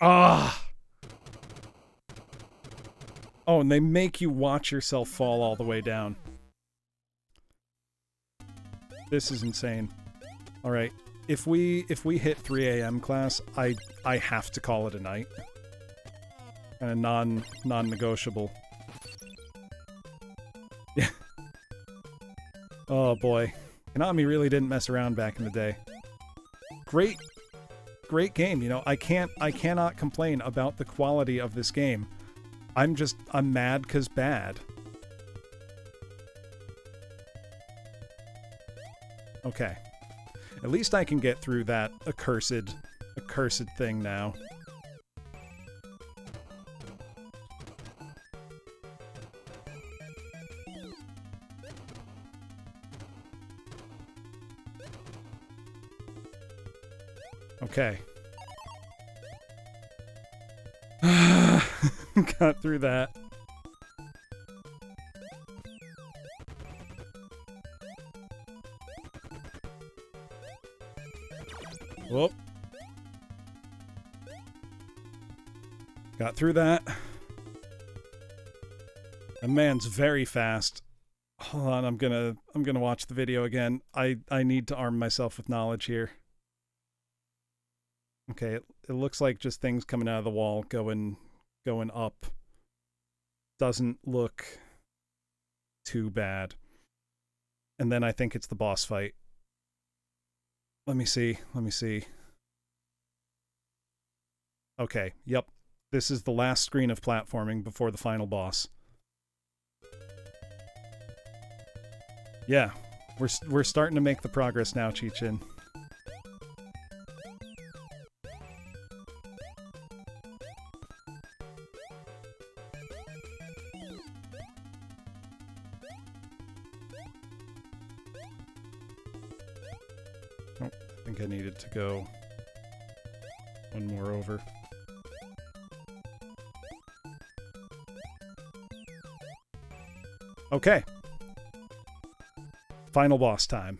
Ah! Oh, and they make you watch yourself fall all the way down. This is insane. All right, if we hit 3 a.m. class, I have to call it a night. Kind of non-negotiable. Yeah. Oh boy, Konami really didn't mess around back in the day. Great game, you know. I cannot complain about the quality of this game. I'm mad 'cause bad. Okay. At least I can get through that accursed thing now. Okay. Got through that. Whoop. Got through that. A man's very fast. Hold on, I'm gonna watch the video again. I need to arm myself with knowledge here. Okay, it looks like just things coming out of the wall going up. Doesn't look too bad. And then I think it's the boss fight. Let me see. Okay, yep. This is the last screen of platforming before the final boss. Yeah, we're starting to make the progress now, Chi-Chin. I needed to go one more over. Okay. Final boss time.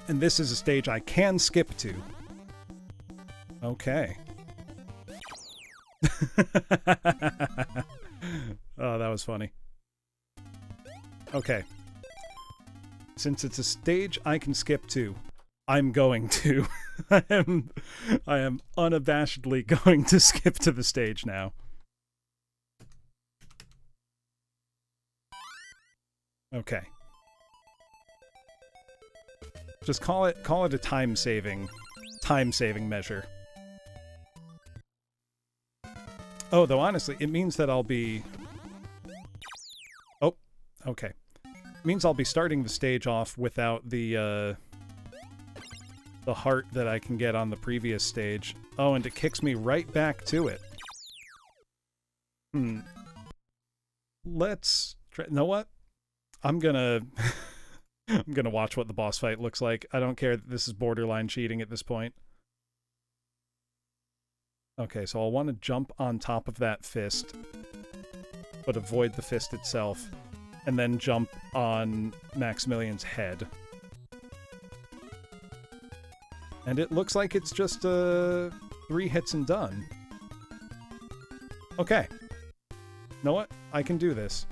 And this is a stage I can skip to. Okay. Oh, that was funny. Okay. Since it's a stage I can skip to, I'm going to. I am unabashedly going to skip to the stage now. Okay. Just call it a time-saving measure. Oh, though honestly, it means that I'll be... Oh, okay. It means I'll be starting the stage off without the heart that I can get on the previous stage. Oh, and it kicks me right back to it. Let's try... You know what? I'm gonna... I'm gonna watch what the boss fight looks like. I don't care that this is borderline cheating at this point. Okay, so I'll want to jump on top of that fist, but avoid the fist itself, and then jump on Maximilian's head. And it looks like it's just 3 hits and done. Okay. You know what? I can do this.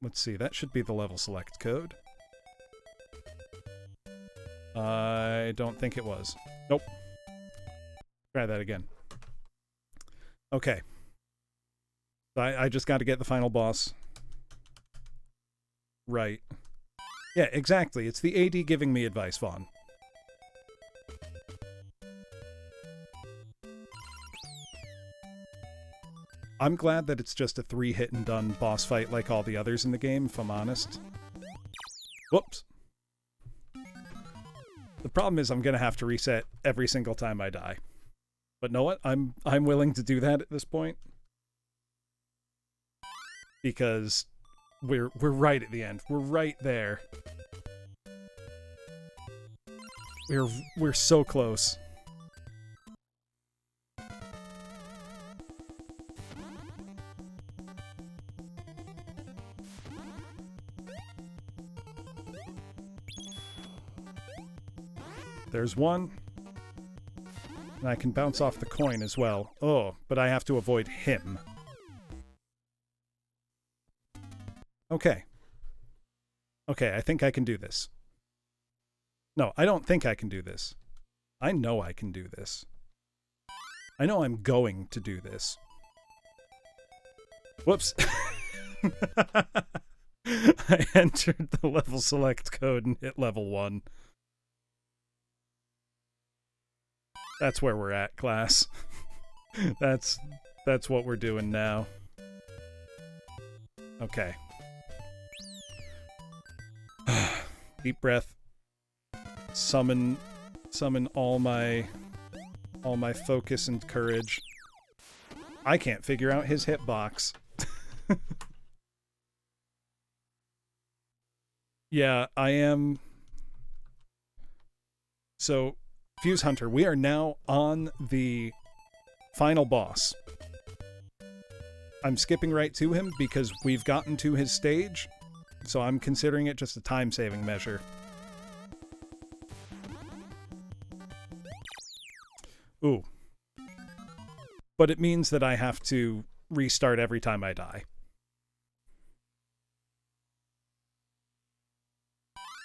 Let's see, that should be the level select code. I don't think it was. Nope. Try that again. Okay. I just got to get the final boss. Right. Yeah, exactly. It's the AD giving me advice, Vaughn. I'm glad that it's just a 3-hit-and-done boss fight like all the others in the game, if I'm honest. Whoops. The problem is I'm going to have to reset every single time I die. But know what? I'm willing to do that at this point. Because we're right at the end. We're right there. We're so close. There's one. And I can bounce off the coin as well. Oh, but I have to avoid him. Okay. Okay, I think I can do this. No, I don't think I can do this. I know I can do this. I know I'm going to do this. Whoops. I entered the level select code and hit level 1. That's where we're at, class. That's what we're doing now. Okay. Deep breath. Summon all my focus and courage. I can't figure out his hitbox. Yeah, I am. So, Fuse Hunter, we are now on the final boss. I'm skipping right to him because we've gotten to his stage, so I'm considering it just a time-saving measure. Ooh. But it means that I have to restart every time I die.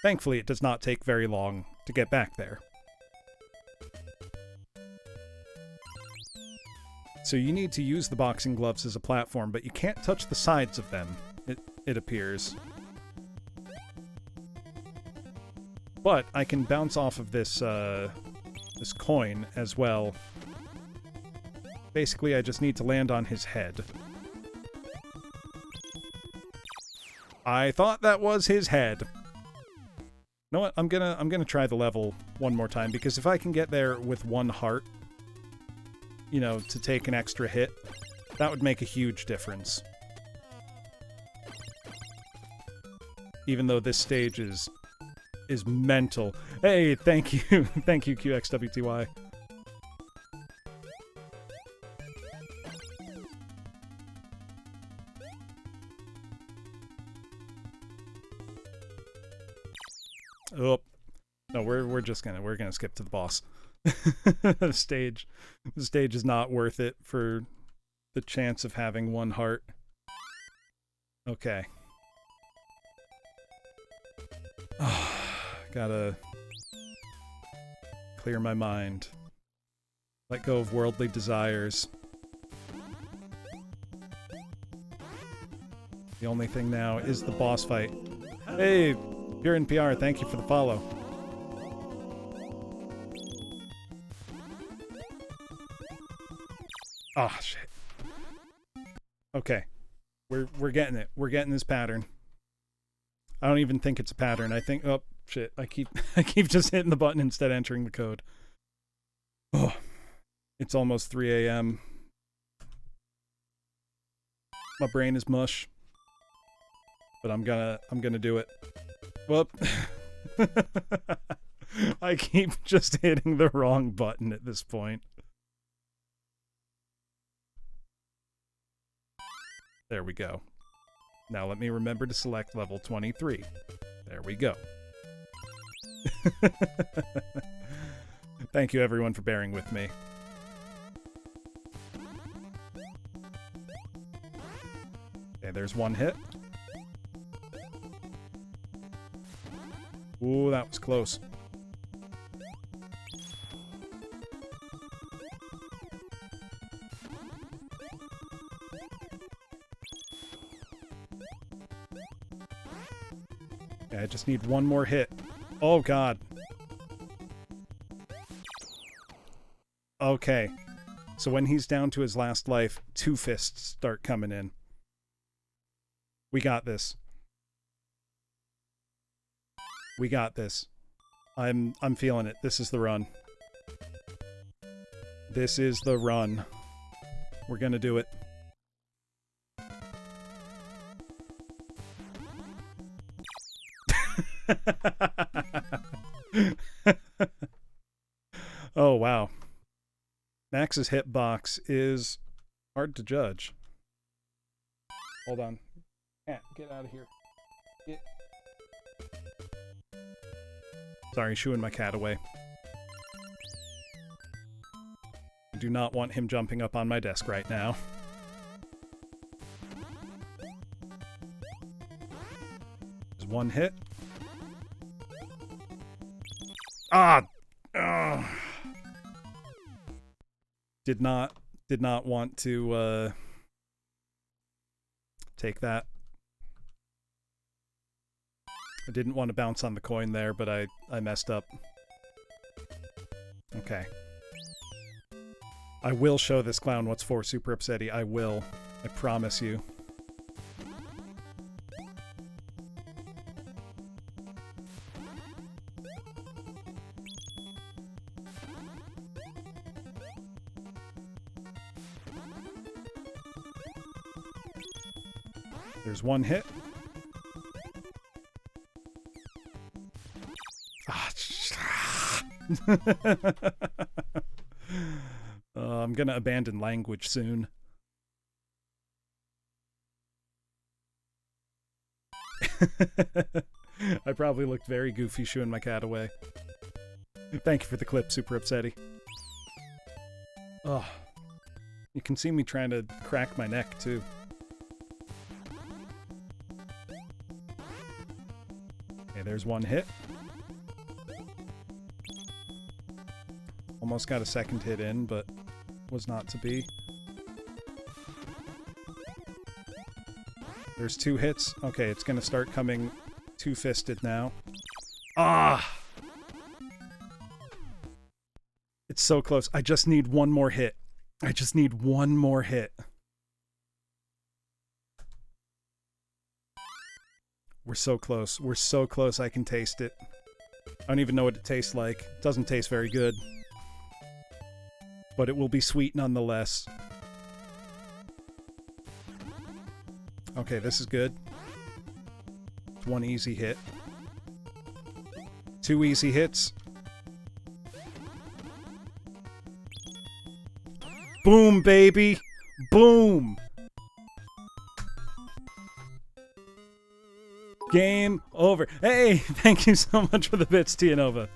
Thankfully, it does not take very long to get back there. So you need to use the boxing gloves as a platform, but you can't touch the sides of them, it appears. But I can bounce off of this, this coin as well. Basically, I just need to land on his head. I thought that was his head. You know what? I'm gonna try the level one more time, because if I can get there with 1 heart, you know, to take an extra hit, that would make a huge difference. Even though this stage is mental. Hey, thank you. Thank you, QXWTY. Oh. No, we're gonna skip to the boss. The stage is not worth it for the chance of having 1 heart. Okay. Gotta clear my mind. Let go of worldly desires. The only thing now is the boss fight. Hey, Pure NPR, thank you for the follow. Ah, oh, shit. Okay. We're getting it. We're getting this pattern. I don't even think it's a pattern. I think, oh shit, I keep just hitting the button instead of entering the code. Oh. It's almost 3 a.m. My brain is mush. but I'm gonna do it. Whoop. I keep just hitting the wrong button at this point. There we go. Now let me remember to select level 23. There we go. Thank you everyone for bearing with me. Okay, there's one hit. Ooh, that was close. Okay, I just need one more hit. Oh, God. Okay. So when he's down to his last life, 2 fists start coming in. We got this. We got this. I'm feeling it. This is the run. This is the run. We're gonna do it. Oh, wow. Max's hitbox is hard to judge. Hold on. Cat, get out of here. Get. Sorry, shooing my cat away. I do not want him jumping up on my desk right now. There's one hit. Ah! Did not want to take that. I didn't want to bounce on the coin there, but I messed up. Okay. I will show this clown what's for Super Upsetty. I will. I promise you. There's one hit. I'm gonna abandon language soon. I probably looked very goofy shooing my cat away. Thank you for the clip, Super Upsetty. Oh, you can see me trying to crack my neck, too. Okay, there's one hit. Almost got a second hit in, but was not to be. There's 2 hits. Okay, it's gonna start coming 2-fisted now. Ah! It's so close. I just need one more hit. I just need one more hit. We're so close. We're so close I can taste it. I don't even know what it tastes like. It doesn't taste very good. But it will be sweet nonetheless. Okay, this is good. 1 easy hit. 2 easy hits. Boom, baby! Boom! Game over. Hey, thank you so much for the bits, Tianova.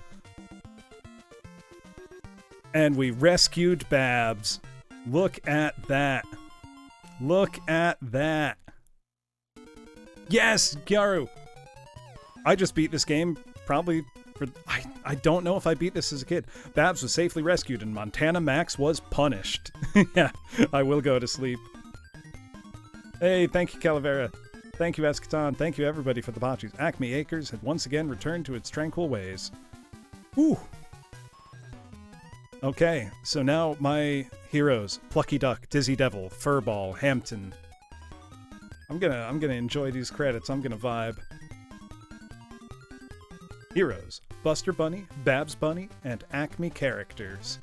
And we rescued Babs. Look at that. Look at that. Yes, Gyaru! I just beat this game probably for... I don't know if I beat this as a kid. Babs was safely rescued and Montana Max was punished. Yeah, I will go to sleep. Hey, thank you, Calavera. Thank you, Escatan. Thank you, everybody, for the botches. Acme Acres had once again returned to its tranquil ways. Whew. Okay, so now my heroes: Plucky Duck, Dizzy Devil, Furball, Hampton. I'm gonna enjoy these credits. I'm gonna vibe. Heroes: Buster Bunny, Babs Bunny, and Acme characters.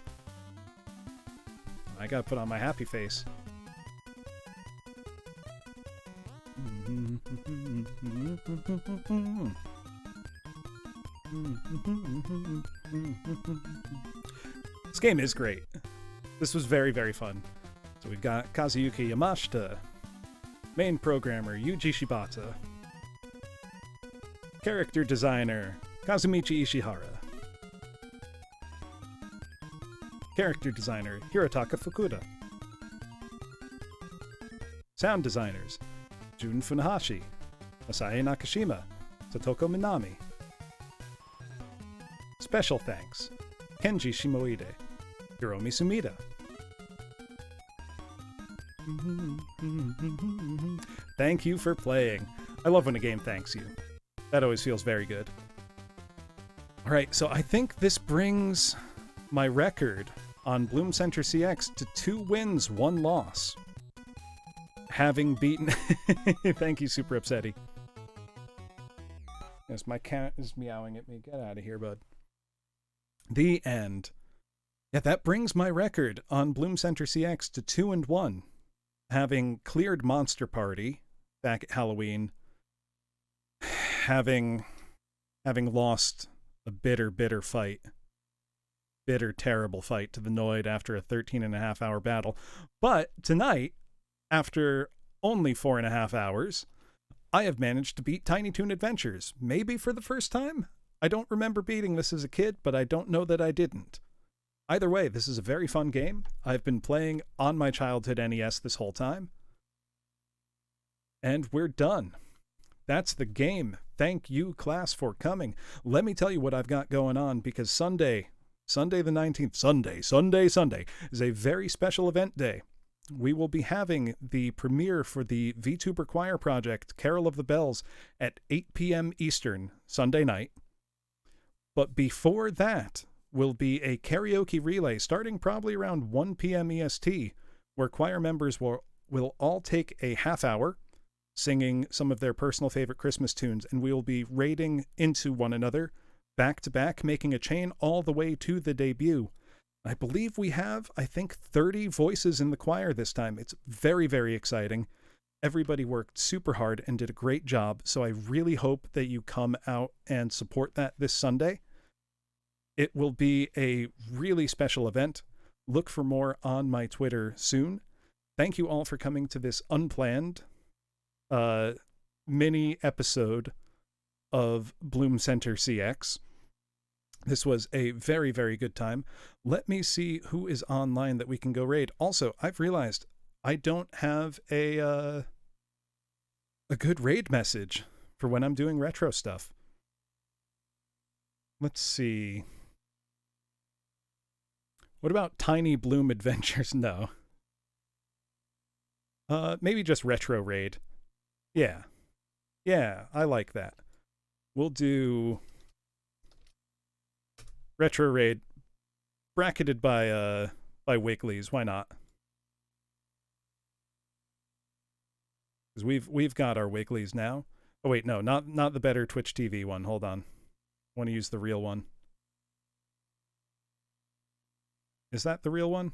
I gotta put on my happy face. This game is great. This was very, very fun. So we've got Kazuyuki Yamashita, main programmer Yuji Shibata, character designer Kazumichi Ishihara, character designer Hirotaka Fukuda, sound designers Jun Funahashi, Masae Nakashima, Satoko Minami. Special thanks Kenji Shimoide, Hiromi Sumida. Thank you for playing. I love when a game thanks you. That always feels very good. Alright, so I think this brings my record on Bloom Center CX to 2 wins, 1 loss. Having beaten... Thank you, Super Upsetty. Yes, my cat is meowing at me. Get out of here, bud. The end. Yeah, that brings my record on Bloom Center CX to 2-1. Having cleared Monster Party back at Halloween, having lost a bitter fight, terrible fight to the Noid after a 13.5-hour battle. But tonight, after only 4.5 hours, I have managed to beat Tiny Toon Adventures, maybe for the first time? I don't remember beating this as a kid, but I don't know that I didn't. Either way, this is a very fun game. I've been playing on my childhood NES this whole time. And we're done. That's the game. Thank you, class, for coming. Let me tell you what I've got going on, because Sunday the 19th, Sunday, is a very special event day. We will be having the premiere for the VTuber Choir project, Carol of the Bells, at 8 p.m. Eastern, Sunday night. But before that will be a karaoke relay starting probably around 1 p.m. EST, where choir members will all take a half hour singing some of their personal favorite Christmas tunes, and we will be raiding into one another back to back, making a chain all the way to the debut. I believe we have, 30 voices in the choir this time. It's very, very exciting. Everybody worked super hard and did a great job, so I really hope that you come out and support that this Sunday. It will be a really special event. Look for more on my Twitter soon. Thank you all for coming to this unplanned mini episode of Bloom Center CX. This was a very, very good time. Let me see who is online that we can go raid. Also, I've realized I don't have a good raid message for when I'm doing retro stuff. Let's see. What about Tiny Bloom Adventures? No. Maybe just retro raid. Yeah. Yeah, I like that. We'll do retro raid bracketed by Wiggly's. Why not? Because we've got our Wiggly's now. Oh wait, no, not the better Twitch TV one. Hold on. I want to use the real one. Is that the real one?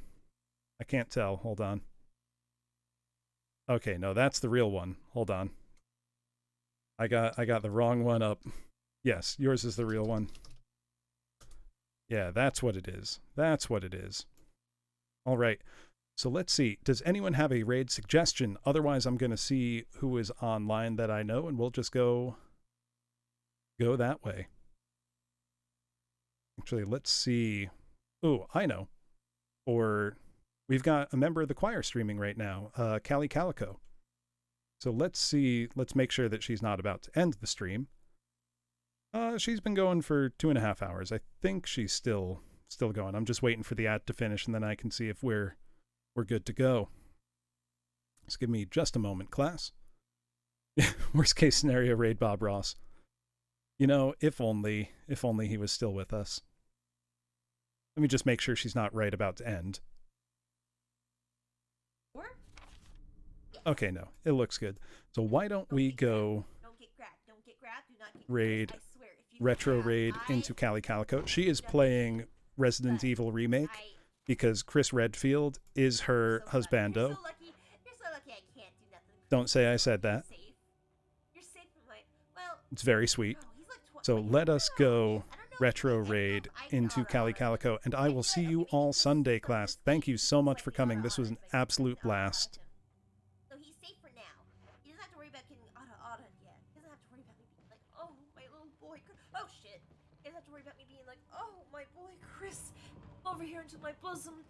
I can't tell. Hold on. Okay, no, that's the real one. Hold on. I got the wrong one up. Yes, yours is the real one. Yeah, that's what it is. That's what it is. All right. So let's see. Does anyone have a raid suggestion? Otherwise, I'm going to see who is online that I know, and we'll just go that way. Actually, let's see. Oh, I know. Or we've got a member of the choir streaming right now, Callie Calico. So let's see. Let's make sure that she's not about to end the stream. She's been going for 2.5 hours. I think she's still going. I'm just waiting for the ad to finish, and then I can see if we're good to go. Just give me just a moment, class. Worst case scenario, raid Bob Ross. You know, if only he was still with us. Let me just make sure she's not right about to end. Okay, no, it looks good. So why don't we go raid, retro raid into Callie Calico. She is playing Resident Evil Remake because Chris Redfield is her husbando. Don't say I said that. It's very sweet. Bro, he's like So wait, let us go I don't know retro if he- I don't know raid if I can into auto Cali it. Calico, and I will see you all Sunday, class. Thank you so much for coming. This was an absolute blast. So he's safe for now. He doesn't have to worry about getting auto yet. He doesn't have to worry about me being like, oh, my little boy. Oh shit. He doesn't have to worry about me being like, oh, my boy Chris, over here into my bosom.